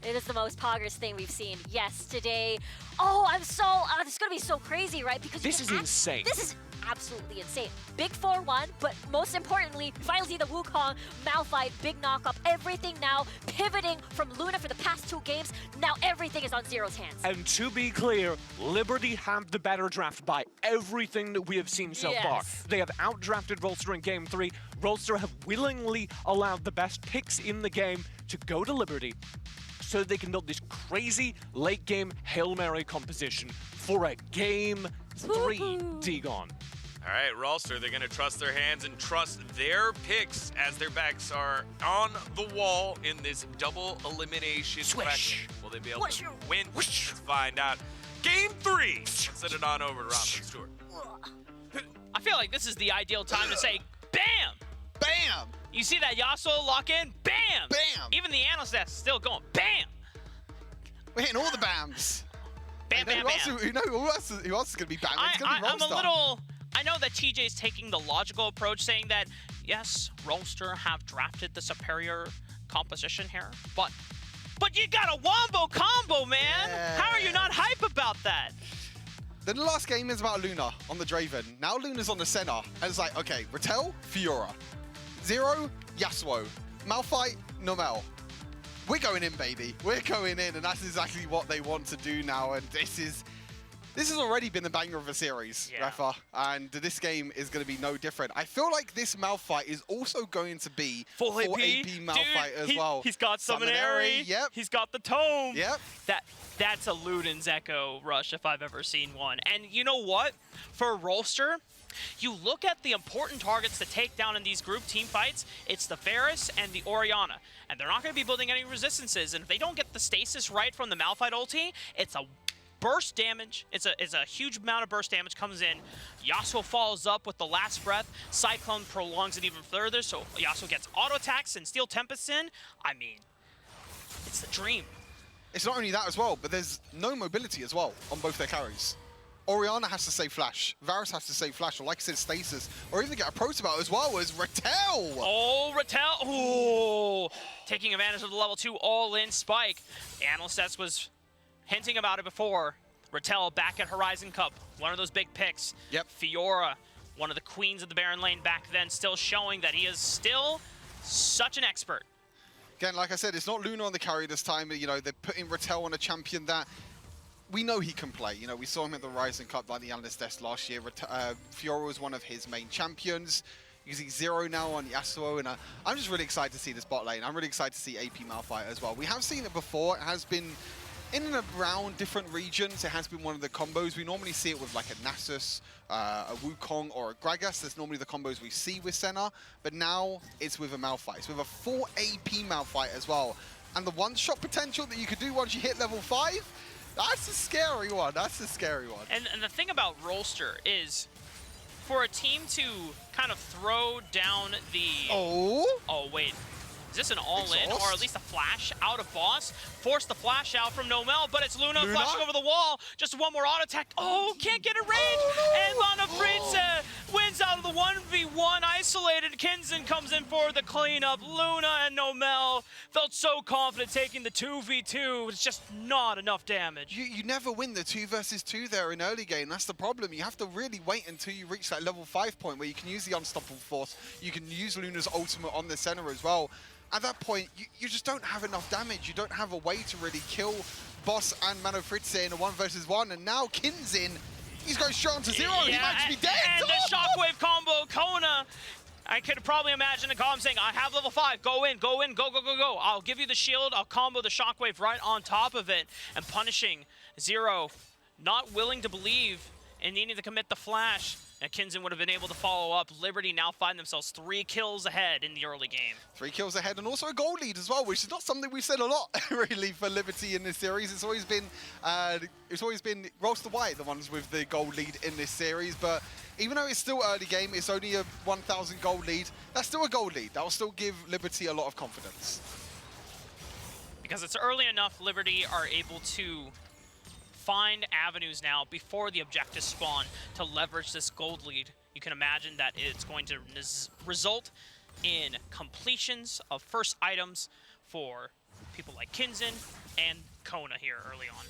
It is the most poggers thing we've seen. Yes, today. Oh, I'm so, this is gonna be so crazy, right? Because this is insane. This is absolutely insane. Big 4-1, but most importantly, finally the Wukong, Malphite, big knockup, everything now pivoting from Luna for the past 2 games. Now everything is on Zero's hands. And to be clear, Liberty have the better draft by everything that we have seen so far. They have outdrafted Rolster in Game 3. Rolster have willingly allowed the best picks in the game to go to Liberty, so they can build this crazy late game Hail Mary composition for a Game 3 Dagon. All right, Rolster, they're going to trust their hands and trust their picks as their backs are on the wall in this double elimination. Swish. Will they be able to win? Let's find out. Game 3. Let's send it on over to Robin Stewart. I feel like this is the ideal time to say, BAM! BAM! You see that Yasuo lock in? BAM! BAM! Even the analyst is still going, BAM! We're hitting all the BAMs. Bam, bam, bam. Who else is going to be BAM? It's going to be I'm a Rolster. little... I know that TJ's taking the logical approach, saying that, yes, Rolster have drafted the superior composition here, but you got a wombo combo, man! Yeah. How are you not hype about that? Then the last game is about Luna on the Draven. Now Luna's on the center, and it's like, okay, Ratel, Fiora. Zero, Yasuo. Malphite, Nomel. We're going in, baby. We're going in, and that's exactly what they want to do now, and this has already been the banger of a series, Rafa, and this game is going to be no different. I feel like this Malphite is also going to be full AP Malphite as well. He's got Summonary. Yep. He's got the Tome. Yep. That's a Luden's Echo rush if I've ever seen one. And you know what? For Rolster, you look at the important targets to take down in these group team fights, it's the Varus and the Orianna. And they're not going to be building any resistances. And if they don't get the stasis right from the Malphite ulti, it's a burst damage. It's a huge amount of burst damage comes in. Yasuo follows up with the last breath. Cyclone prolongs it even further, so Yasuo gets auto attacks and Steel Tempests in. I mean, it's the dream. It's not only that as well, but there's no mobility as well on both their carries. Orianna has to save Flash, Varus has to save Flash, or like I said, Stasis, or even get a Protobelt as well as Ratel! Oh, Ratel! Oh, taking advantage of the level 2 all-in spike. Analyst was hinting about it before. Ratel back at Horizon Cup, one of those big picks. Yep. Fiora, one of the queens of the Baron lane back then, still showing that he is still such an expert. Again, like I said, it's not Luna on the carry this time. You know, they're putting Ratel on a champion that we know he can play. You know, we saw him at the Horizon Cup like the Analyst Desk last year. Fiora was one of his main champions. Using Zero now on Yasuo, and I'm just really excited to see this bot lane. I'm really excited to see AP Malphite as well. We have seen it before. It has been in and around different regions. It has been one of the combos. We normally see it with like a Nasus, a Wukong, or a Gragas. That's normally the combos we see with Senna. But now it's with a Malphite. It's with a full AP Malphite as well. And the one-shot potential that you could do once you hit level 5, that's a scary one. That's a scary one. And the thing about Rolster is, for a team to kind of throw down the... Oh, wait. Is this an all-in, or at least a flash out of boss? Force the flash out from Nomel, but it's Luna flashing over the wall. Just one more auto attack. Oh, can't get a range. And Lana Fritze wins out of the 1v1 isolated. Kinzen comes in for the cleanup. Luna and Nomel felt so confident taking the 2v2. It's just not enough damage. You never win the 2 versus 2 there in early game. That's the problem. You have to really wait until you reach that level 5 point where you can use the Unstoppable Force. You can use Luna's ultimate on the center as well. At that point, you just don't have enough damage. You don't have a way to really kill Boss and Mano Fritze in a 1 versus 1. And now Kinzin, he's going straight on to 0. He might just be dead. And the Shockwave combo, Kona I could probably imagine a column saying, I have level 5, go in, go, go, go, go. I'll give you the shield, I'll combo the shockwave right on top of it, and punishing Zero, not willing to believe and needing to commit the flash. And Kinzen would have been able to follow up. Liberty now find themselves 3 kills ahead in the early game. 3 kills ahead and also a goal lead as well, which is not something we've said a lot really for Liberty in this series. It's always been Rolster White, the ones with the goal lead in this series. But even though it's still early game, it's only a 1,000 goal lead. That's still a goal lead. That will still give Liberty a lot of confidence. Because it's early enough, Liberty are able to find avenues now before the objectives spawn to leverage this gold lead. You can imagine that it's going to result in completions of first items for people like Kinzen and Kona here early on.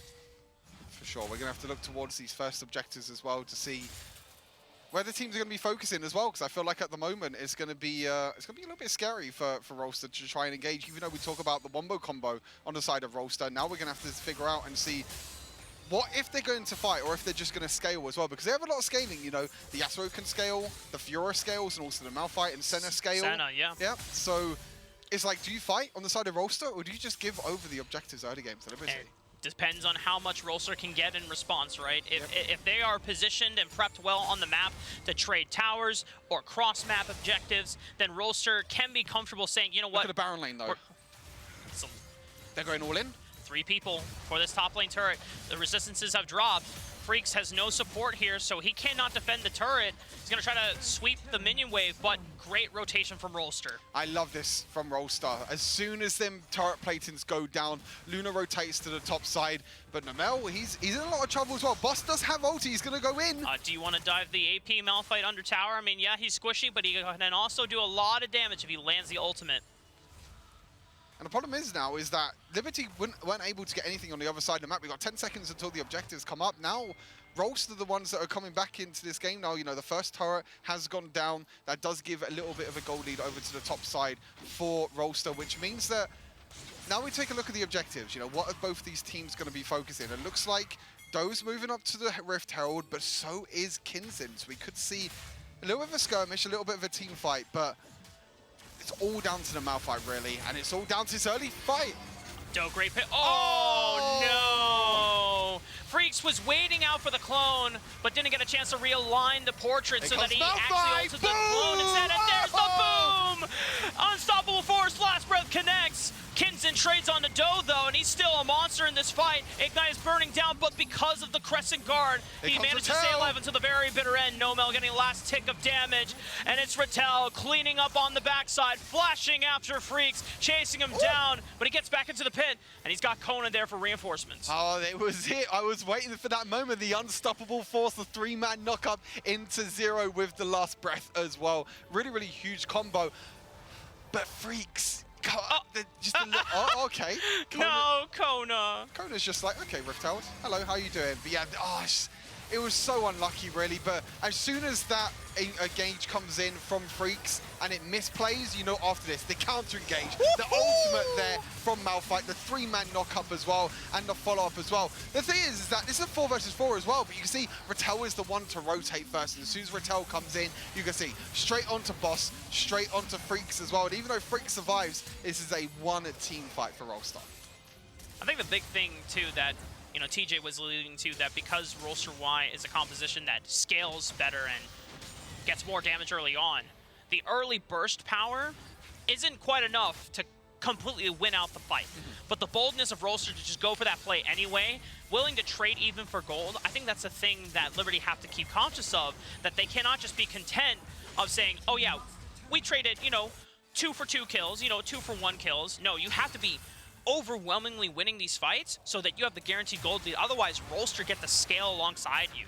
For sure, we're going to have to look towards these first objectives as well to see where the teams are going to be focusing as well, because I feel like at the moment it's going to be a little bit scary for Rolster to try and engage. Even though we talk about the Wombo combo on the side of Rolster, now we're going to have to figure out and see what if they're going to fight or if they're just going to scale as well, because they have a lot of scaling, you know. The Yasuo can scale, the Fiora scales, and also the Malphite and Senna scale. Senna, yeah. Yeah, so it's like, do you fight on the side of Rolster or do you just give over the objectives early game to Liberty? Depends on how much Rolster can get in response, right? If they are positioned and prepped well on the map to trade towers or cross-map objectives, then Rolster can be comfortable saying, you know what? Look at the Baron lane, though. They're going all in. 3 people for this top lane turret. The resistances have dropped. Freaks has no support here, so he cannot defend the turret. He's going to try to sweep the minion wave, but great rotation from Rolster. I love this from Rolster. As soon as them turret platings go down, Luna rotates to the top side, but Namel, he's in a lot of trouble as well. Boss does have ulti, he's going to go in. Do you want to dive the AP Malphite under tower? I mean, yeah, he's squishy, but he can also do a lot of damage if he lands the ultimate. And the problem is now is that Liberty weren't able to get anything on the other side of the map. We've got 10 seconds until the objectives come up. Now, Rolster are the ones that are coming back into this game now. You know, the first turret has gone down. That does give a little bit of a goal lead over to the top side for Rolster, which means that now we take a look at the objectives. You know, what are both these teams going to be focusing? It looks like Doe's moving up to the Rift Herald, but so is Kinzen. So we could see a little bit of a skirmish, a little bit of a team fight, but it's all down to the Malphite, really, and it's all down to this early fight. Doe, great pit. Oh, no! Freaks was waiting out for the clone, but didn't get a chance to realign the portrait so that he actually ulted the clone instead, and there's the boom! Unstoppable force, last breath connects. Kinzen trades on to Doe, though, and he's still a monster in this fight. Ignite is burning down, but because of the Crescent Guard, he managed to stay alive until the very bitter end. Nomel getting last tick of damage, and it's Rattel cleaning up on the backside, flashing after Freaks, chasing him down, but he gets back into the pit, and he's got Kona there for reinforcements. Oh, it was it. I was waiting for that moment. The unstoppable force, the 3-man knock-up into Zero with the last breath as well. Really, really huge combo. But Freaks... okay. Kona, no, Kona. Kona's just like, okay, Rifteld, hello, how you doing? But yeah, it was so unlucky, really. But as soon as that engage comes in from Freaks and it misplays, you know, after this, the counter engage, the ultimate there from Malphite, the 3-man knock-up as well, and the follow-up as well. The thing is that this is a 4 versus 4 as well, but you can see Rattel is the one to rotate first. And as soon as Rattel comes in, you can see straight onto Boss, straight onto Freaks as well. And even though Freaks survives, this is a one-team fight for Rolster. I think the big thing, too, that you know, TJ was alluding to, that because Rolster Y is a composition that scales better and gets more damage early on, the early burst power isn't quite enough to completely win out the fight. But the boldness of Rolster to just go for that play anyway, willing to trade even for gold, I think that's a thing that Liberty have to keep conscious of, that they cannot just be content of saying, oh yeah, we traded, you know, 2 for 2 kills, you know, 2 for 1 kills. No, you have to be overwhelmingly winning these fights so that you have the guaranteed gold lead. Otherwise, Rolster get the scale alongside you.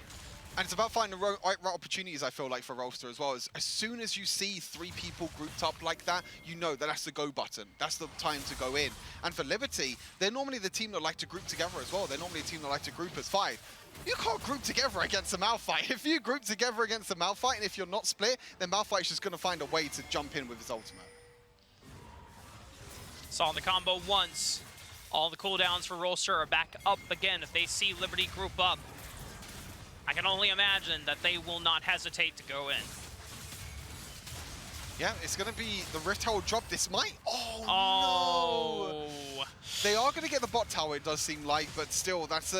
And it's about finding the right opportunities, I feel like, for Rolster as well. As soon as you see 3 people grouped up like that, you know that that's the go button. That's the time to go in. And for Liberty, they're normally the team that like to group together as well. They're normally a team that like to group as 5. You can't group together against a Malphite. If you group together against a Malphite, and if you're not split, then Malphite's just going to find a way to jump in with his ultimate. Saw the combo once. All the cooldowns for Rolster are back up again if they see Liberty group up. I can only imagine that they will not hesitate to go in. Yeah, it's going to be the Rift Herald drop. This might... Oh, no! They are going to get the bot tower, it does seem like, but still, that's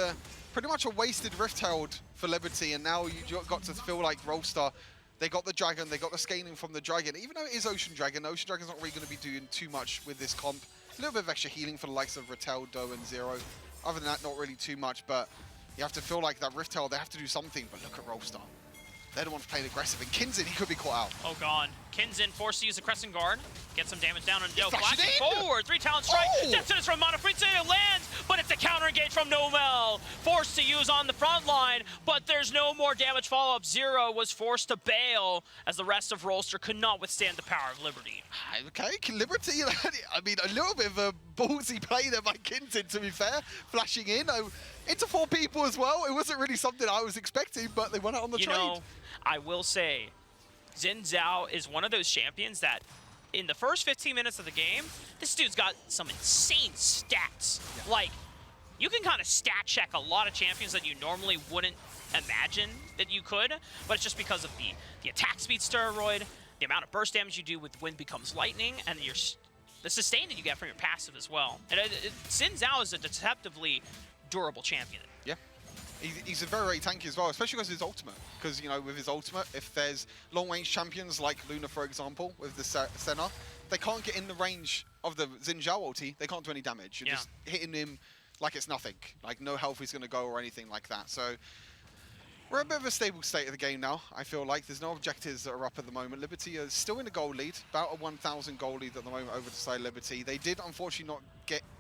pretty much a wasted Rift Herald for Liberty, and now you got to feel like Rolster, they got the Dragon, they got the scaling from the Dragon. Even though it is Ocean Dragon's not really going to be doing too much with this comp. A little bit of extra healing for the likes of Rattel, Doe, and Zero. Other than that, not really too much, but you have to feel like that Rift Herald, they have to do something, but look at Rolster. They're the ones playing aggressive, and Kinzin, he could be caught out. Oh, God. Kinzin forced to use a Crescent Guard. Get some damage down on Doe. Flashing forward. 3 talent strike. Death sentence from Monofritze. It lands, but it's a counter engage from Nomel. Forced to use on the front line, but there's no more damage follow-up. Zero was forced to bail as the rest of Rolster could not withstand the power of Liberty. Okay, Liberty, I mean, a little bit of a ballsy play there by Kinzin, to be fair. Flashing in into 4 people as well. It wasn't really something I was expecting, but they went out on the trade. You know, I will say, Xin Zhao is one of those champions that in the first 15 minutes of the game, this dude's got some insane stats. Yeah. Like, you can kind of stat check a lot of champions that you normally wouldn't imagine that you could, but it's just because of the attack speed steroid, the amount of burst damage you do with Wind Becomes Lightning, and the sustain that you get from your passive as well. And Xin Zhao is a deceptively durable champion. Yeah. He's a very, very tanky as well, especially because of his ultimate. Because, you know, with his ultimate, if there's long-range champions like Luna, for example, with the Senna, they can't get in the range of the Xin Zhao ulti. They can't do any damage. You're just hitting him like it's nothing. Like, no health is going to go or anything like that. So, we're a bit of a stable state of the game now, I feel like. There's no objectives that are up at the moment. Liberty is still in the goal lead, about a 1,000 goal lead at the moment over the side Liberty. They did, unfortunately, not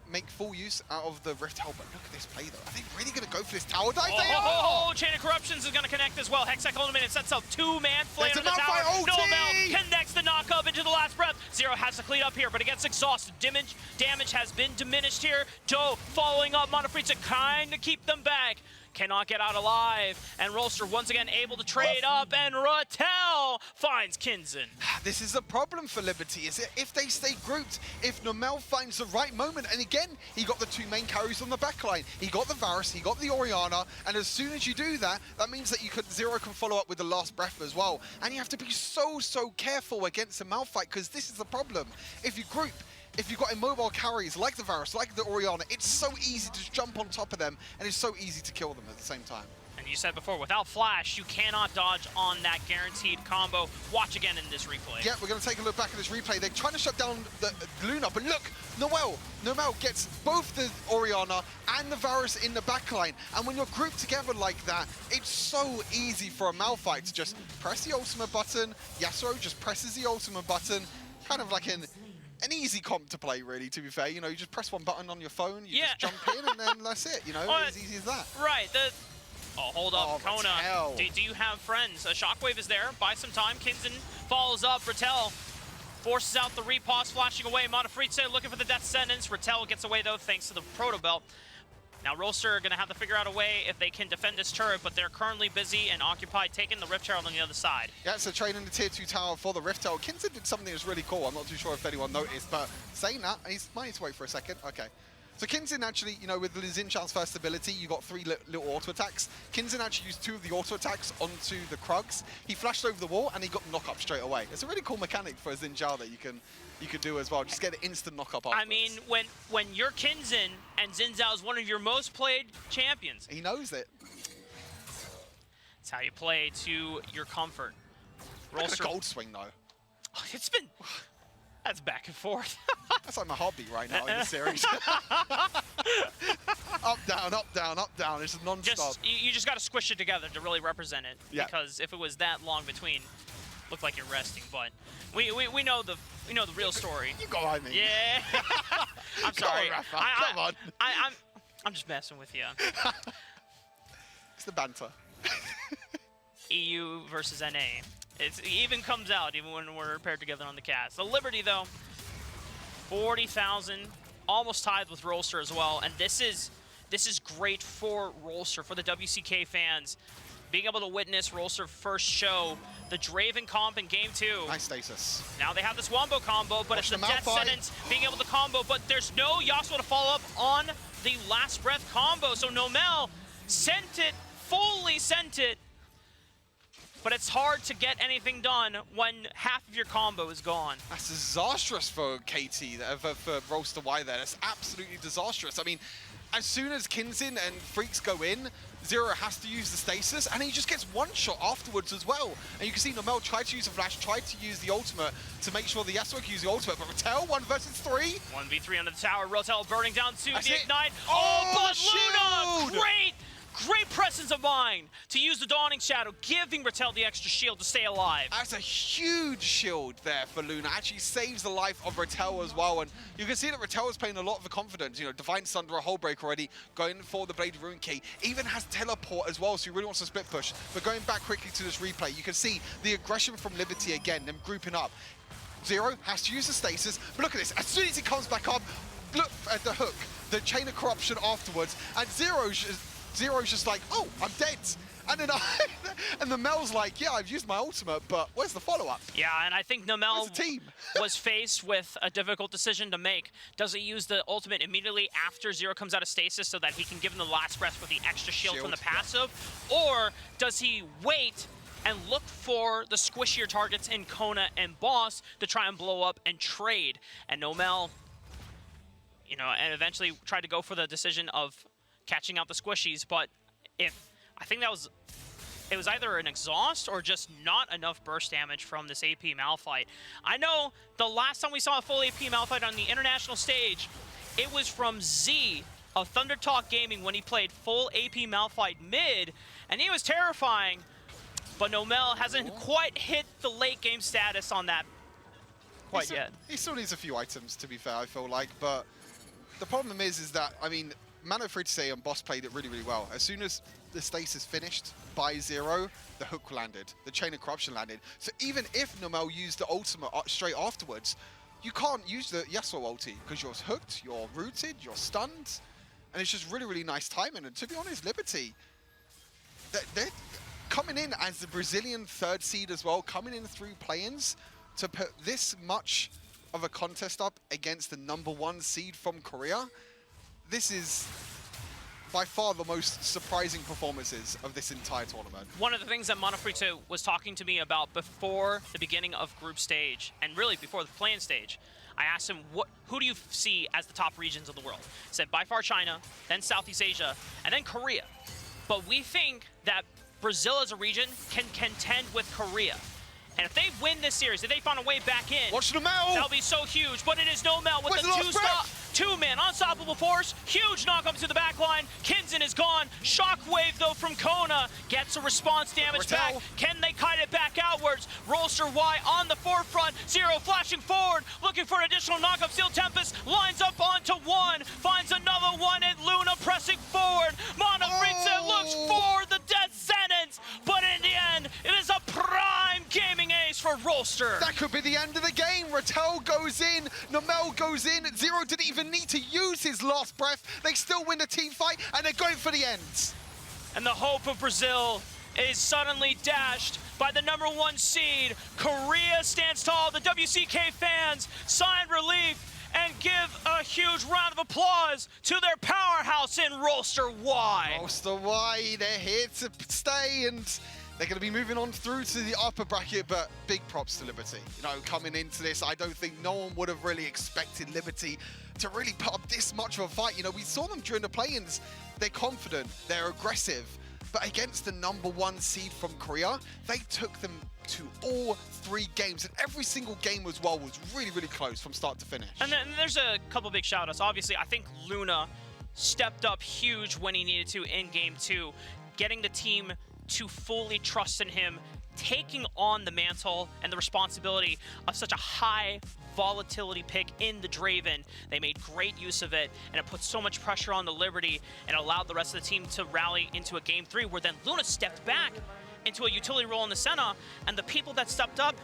make full use out of the Rift Herald, but look at this play, though. Are they really going to go for this tower dive? Oh, Chain of Corruptions is going to connect as well. Hextech ultimate, it sets up 2-man flare on the tower. Nomel connects the knock-up into the last breath. Zero has to clean up here, but it gets exhausted. Damage has been diminished here. Doe following up Monofritze, kind of keep them back. Cannot get out alive, and Rolster once again able to trade up, and Rattel finds Kinzin. This is a problem for Liberty, is it? If they stay grouped, if Nomel finds the right moment, and again, he got the 2 main carries on the backline. He got the Varus, he got the Orianna, and as soon as you do that, that means that Zero can follow up with the last breath as well. And you have to be so careful against a Malphite, because this is the problem. If you group, if you've got immobile carries like the Varus, like the Orianna, it's so easy to just jump on top of them, and it's so easy to kill them at the same time. And you said before, without Flash, you cannot dodge on that guaranteed combo. Watch again in this replay. Yeah, we're going to take a look back at this replay. They're trying to shut down the Luna, but look, Nomel gets both the Orianna and the Varus in the backline. And when you're grouped together like that, it's so easy for a Malphite to just press the ultimate button. Yasuo just presses the ultimate button, kind of like an easy comp to play, really, to be fair. You know, you just press one button on your phone, you just jump in, and then that's it, you know, as easy as that. Right, oh, hold up, Kona. Do you have friends? A Shockwave is there. Buy some time. Kinzin follows up. Rattel forces out the repause, flashing away. Monofritze looking for the death sentence. Rattel gets away, though, thanks to the Proto Belt. Now, Rolster are going to have to figure out a way if they can defend this turret, but they're currently busy and occupied taking the Rift Herald on the other side. Yeah, so trading the tier 2 tower for the Rift Herald. Kinzin did something that's really cool. I'm not too sure if anyone noticed, but saying that, he might need to wait for a second. Okay. So Kinzin actually, you know, with Xin Zhao's first ability, you got 3 little auto attacks. Kinzin actually used 2 of the auto attacks onto the Krugs. He flashed over the wall and he got knock up straight away. It's a really cool mechanic for Xin Zhao that you can do as well. Just get an instant knock up afterwards. I mean, when you're Kinzin and Xin Zhao is one of your most played champions. He knows it. It's how you play to your comfort. Look at the gold swing though. It's been. That's back and forth. That's like my hobby right now in the series. Up, down, up, down, up, down. It's non-stop. You just got to squish it together to really represent it. Yeah. Because if it was that long between, looked like you're resting. But we know the real story. You go on me. Yeah. I'm sorry. Come on. I'm just messing with you. It's the banter. EU versus NA. It even comes out even when we're paired together on the cast. So Liberty, though, 40,000, almost tied with Rolster as well. And this is great for Rolster, for the WCK fans. Being able to witness Rolster first show the Draven comp in Game 2. Nice stasis. Now they have this Wombo combo, but it's the death sentence being able to combo, but there's no Yasuo to follow up on the last breath combo. So Nomel sent it, fully sent it. but it's hard to get anything done when half of your combo is gone. That's disastrous for KT, for Rolster Y there. That's absolutely disastrous. I mean, as soon as Kinzin and Freaks go in, Zero has to use the stasis, and he just gets one shot afterwards as well. And you can see Nomel tried to use a flash, tried to use the ultimate to make sure the Yasuo can use the ultimate, but Rattel, 1 versus 3. 1v3 under the tower, Rattel burning down to That's the it. ignite. Oh, But Luna, shield! great presence of mind to use the Dawning Shadow, giving Rattel the extra shield to stay alive. That's a huge shield there for Luna. Actually saves the life of Rattel as well. And you can see that Rattel is playing a lot of confidence. You know, Divine Sunder, a whole break already, going for the Blade Rune Key. Even has teleport as well, so he really wants to split push. But going back quickly to this replay, you can see the aggression from Liberty again, them grouping up. Zero has to use the stasis, but look at this. As soon as he comes back up, look at the hook, the chain of corruption afterwards, and Zero's just like, oh, I'm dead. And then and the Mel's like, yeah, I've used my ultimate, but where's the follow-up? Yeah, and I think Nomel team? was faced with a difficult decision to make. Does he use the ultimate immediately after Zero comes out of stasis so that he can give him the last breath with the extra shield from the passive? Or does he wait and look for the squishier targets in Kona and Boss to try and blow up and trade? And Nomel, you know, and eventually tried to go for the decision of catching out the squishies, but I think it was either an exhaust or just not enough burst damage from this AP Malphite. I know the last time we saw a full AP Malphite on the international stage, it was from Z of Thunder Talk Gaming when he played full AP Malphite mid, and he was terrifying, but Nomel hasn't quite hit the late game status on that quite yet. He still needs a few items, to be fair, I feel like, but the problem is that, I mean, Mano Free to say and Boss played it really, really well. As soon as the stasis finished by Zero, the hook landed, the chain of corruption landed. So even if Nomel used the ultimate straight afterwards, you can't use the Yasuo ulti because you're hooked, you're rooted, you're stunned, and it's just really, really nice timing. And to be honest, Liberty, they're coming in as the Brazilian 3rd seed as well, coming in through play-ins to put this much of a contest up against the #1 seed from Korea. This is by far the most surprising performances of this entire tournament. One of the things that Monofrito was talking to me about before the beginning of group stage, and really before the play-in stage, I asked him, who do you see as the top regions of the world? He said, by far China, then Southeast Asia, and then Korea. But we think that Brazil as a region can contend with Korea. And if they win this series, if they find a way back in, watch Nomel! That'll be so huge. But it is Nomel with the two-man unstoppable force. Huge knock-up to the back line. Kinzin is gone. Shockwave, though, from Kona. Gets a response damage back. Can they kite it back outwards? Rolster Y on the forefront. Zero flashing forward. Looking for an additional knock-up. Steel Tempest lines up onto one. Finds another one. And Luna pressing forward. Monofritze looks for the death sentence. But in the end, it is a prime gaming ace for Rolster. That could be the end of the game. Rattel goes in. Nomel goes in. Zero didn't even need to use his last breath. They still win the team fight, and they're going for the ends. And the hope of Brazil is suddenly dashed by the #1 seed. Korea stands tall. The WCK fans sign relief and give a huge round of applause to their powerhouse in Rolster Y. Rolster Y, they're here to stay, and they're going to be moving on through to the upper bracket, but big props to Liberty. You know, coming into this, I don't think no one would have really expected Liberty to really put up this much of a fight. You know, we saw them during the play-ins. They're confident, they're aggressive, but against the #1 seed from Korea, they took them to all 3 games, and every single game as well was really, really close from start to finish. And then there's a couple big shout-outs. Obviously, I think Luna stepped up huge when he needed to in Game 2, getting the team to fully trust in him, taking on the mantle and the responsibility of such a high volatility pick in the Draven. They made great use of it, and it put so much pressure on the Liberty and allowed the rest of the team to rally into a Game 3, where then Luna stepped back into a utility role in the Senna, and the people that stepped up,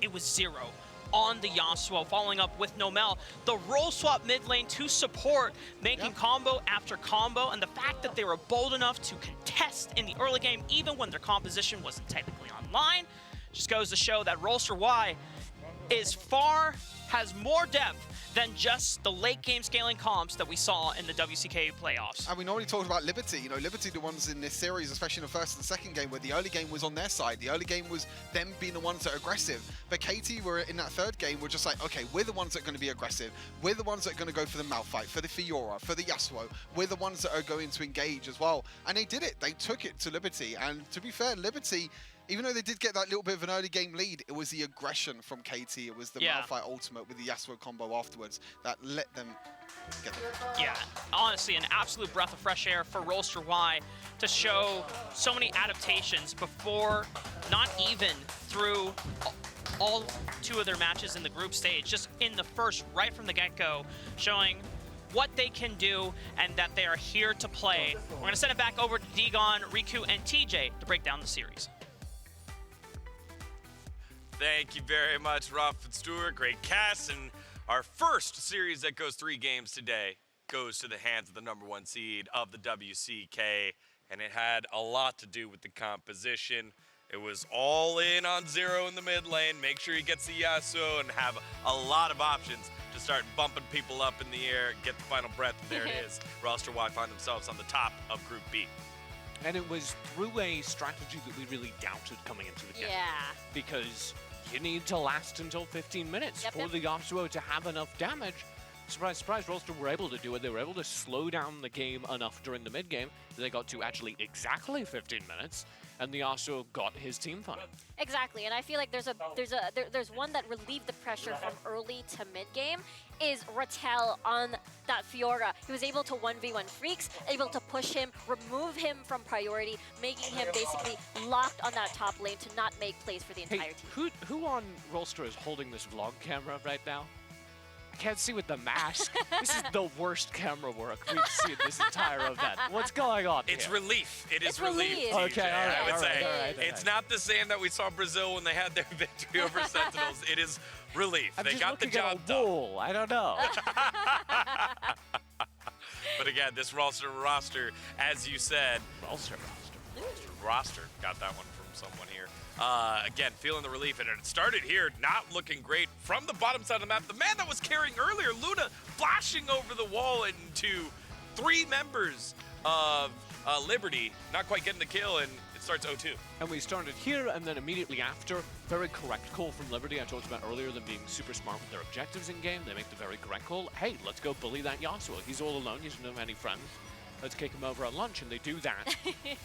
it was Zero on the Yasuo, following up with Nomel. The role swap mid lane to support, making combo after combo, and the fact that they were bold enough to contest in the early game, even when their composition wasn't technically online, just goes to show that Rolster Y, has more depth than just the late game scaling comps that we saw in the WCK playoffs. And we normally talk about Liberty. You know, Liberty the ones in this series, especially in the first and second game, where the early game was on their side. The early game was them being the ones that are aggressive. But KT were in that third game, were just like, okay, we're the ones that are going to be aggressive. We're the ones that are going to go for the Malphite, for the Fiora, for the Yasuo. We're the ones that are going to engage as well. And they did it. They took it to Liberty. And to be fair, Liberty, even though they did get that little bit of an early game lead, it was the aggression from KT. It was the Malphite ultimate with the Yasuo combo afterwards that let them get them. Yeah, honestly, an absolute breath of fresh air for Rolster Y to show so many adaptations before, not even through all 2 of their matches in the group stage, just in the first, right from the get-go, showing what they can do and that they are here to play. We're going to send it back over to Digon, Riku, and TJ to break down the series. Thank you very much, Ruff and Stewart. Great cast. And our first series that goes 3 games today goes to the hands of the #1 seed of the WCK. And it had a lot to do with the composition. It was all in on Zero in the mid lane. Make sure he gets the Yasuo and have a lot of options to start bumping people up in the air, get the final breath. There it is. Rolster Y find themselves on the top of Group B. And it was through a strategy that we really doubted coming into the game. Yeah. Because you need to last until 15 minutes for the Yasuo to have enough damage. Surprise, surprise, Rolster were able to do it. They were able to slow down the game enough during the mid-game that they got to actually exactly 15 minutes, and the Yasuo got his team fight. Exactly, and I feel like there's one that relieved the pressure from early to mid-game, is Rattel on that Fiora. He was able to 1v1 Freaks, able to push him, remove him from priority, making him basically locked on that top lane to not make plays for the entire team. Who on Rolster is holding this vlog camera right now? I can't see with the mask. This is the worst camera work we've seen this entire event. What's going on It's here? relief. It is It's relief. relief. Okay, all right, I would all say right. it's not the same that we saw Brazil when they had their victory over Sentinels. It is relief. I'm they just got the looking at job a done. wall. I don't know. But again, this roster, as you said, roster. Got that one from someone here. Again, feeling the relief, and it started here, not looking great from the bottom side of the map. The man that was carrying earlier, Luna, flashing over the wall into 3 members of Liberty, not quite getting the kill, and it starts 0-2. And we started here, and then immediately after, very correct call from Liberty. I talked about earlier them being super smart with their objectives in game. They make the very correct call. Hey, let's go bully that Yasuo. He's all alone. He doesn't have any friends. Let's kick him over at lunch, and they do that.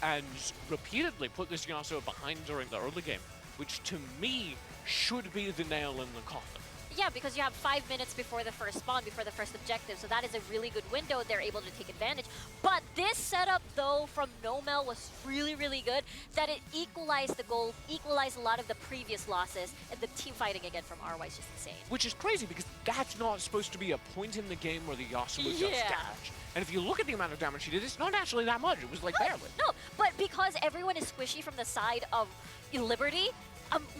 And repeatedly put this Yasuo behind during the early game, which to me should be the nail in the coffin. Yeah, because you have 5 minutes before the first spawn, before the first objective, so that is a really good window. They're able to take advantage. But this setup, though, from Nomel was really, really good, that it equalized the goal, equalized a lot of the previous losses, and the team fighting again from RY is just insane. Which is crazy, because that's not supposed to be a point in the game where the Yasuo does damage. And if you look at the amount of damage he did, it's not actually that much. It was like barely. No, but because everyone is squishy from the side of Liberty,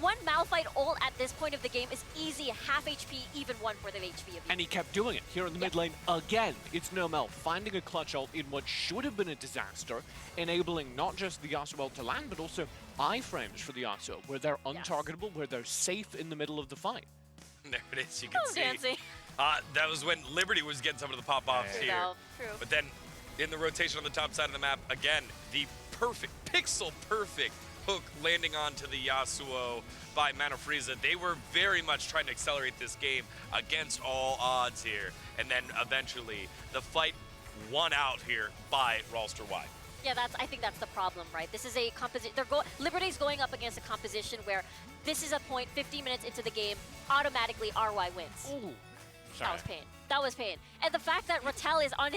one Malphite ult at this point of the game is easy, half HP, even 1 for the HP of you. And he kept doing it here in the mid lane again. It's Nomel finding a clutch ult in what should have been a disaster, enabling not just the Yasuo ult to land, but also iframes for the Yasuo, where they're untargetable, where they're safe in the middle of the fight. There it is, you can see. Dancing. That was when Liberty was getting some of the pop-offs here. True. But then in the rotation on the top side of the map, again, the perfect, pixel-perfect hook landing onto the Yasuo by Manafrieza. They were very much trying to accelerate this game against all odds here. And then eventually the fight won out here by Rolster Y. Yeah, I think that's the problem, right? This is a composition. Liberty's going up against a composition where this is a point 15 minutes into the game, automatically RY wins. Ooh. That was pain. That was pain. And the fact that Rattel is on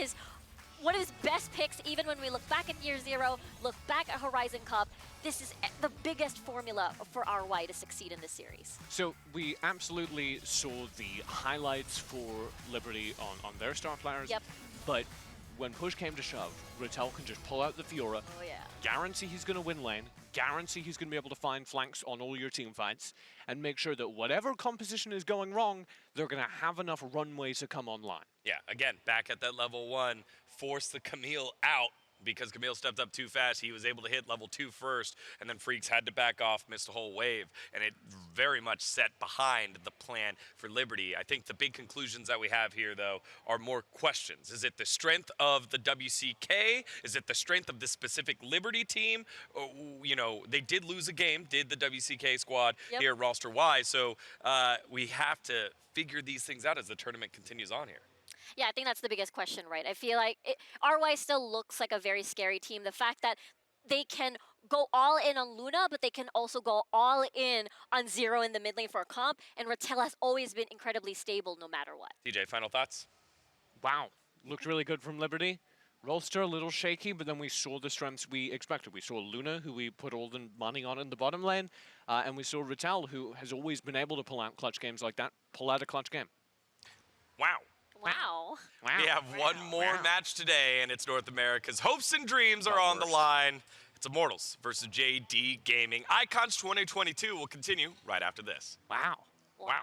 one of his best picks, even when we look back at Year Zero, look back at Horizon Cup, this is the biggest formula for RY to succeed in this series. So we absolutely saw the highlights for Liberty on their star players. Yep. But when push came to shove, Rattel can just pull out the Fiora, Oh, yeah. guarantee he's going to win lane, guarantee he's going to be able to find flanks on all your team fights, and make sure that whatever composition is going wrong, they're going to have enough runway to come online. Yeah, again, back at that level 1, force the Camille out, because Camille stepped up too fast. He was able to hit level 2 first, and then Freaks had to back off, missed a whole wave, and it very much set behind the plan for Liberty. I think the big conclusions that we have here, though, are more questions. Is it the strength of the WCK? Is it the strength of the specific Liberty team? You know, they did lose a game, did the WCK squad here at Rolster Y, so we have to figure these things out as the tournament continues on here. Yeah, I think that's the biggest question, right? I feel like RY still looks like a very scary team. The fact that they can go all in on Luna, but they can also go all in on Zero in the mid lane for a comp, and Rattel has always been incredibly stable no matter what. TJ, final thoughts? Wow, looked really good from Liberty. Rolster a little shaky, but then we saw the strengths we expected. We saw Luna, who we put all the money on in the bottom lane, and we saw Rattel, who has always been able to pull out clutch games like that, pull out a clutch game. Wow. Wow. We have one more match today, and it's North America's hopes and dreams are on the line. It's Immortals versus JD Gaming. Icons 2022 will continue right after this. Wow. Wow.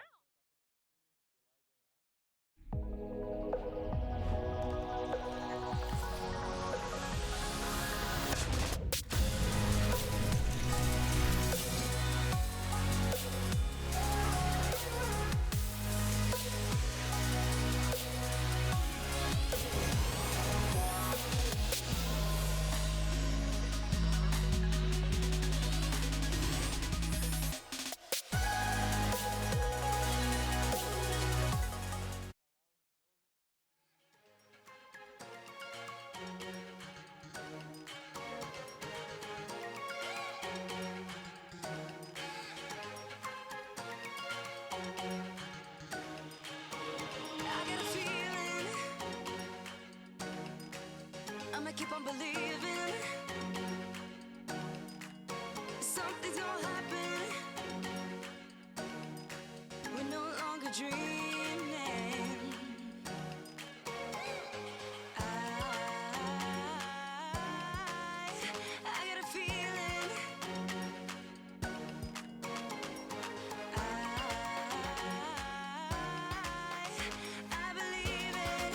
Keep on believing something's gonna happen. We're no longer dreaming. I got a feeling. I believe it.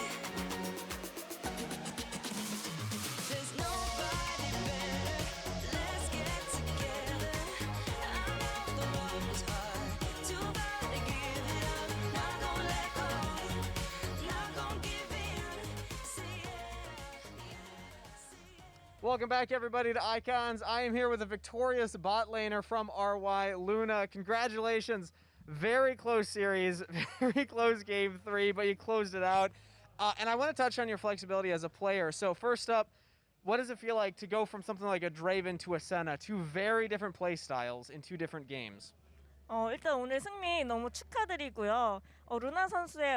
There's nobody better. Let's get together. I know the road is hard. Too bad to give it up. Not gonna let go. Not gonna give in. Say it. Welcome back, everybody, to Icons. I am here with a victorious bot laner from RY, Luna. Congratulations. Very close series, very close game 3, but you closed it out. And I want to touch on your flexibility as a player. So first up, what does it feel like to go from something like a Draven to a Senna, two very different play styles in 2 different games? 일단 오늘 승리 너무 축하드리고요. 루나 선수의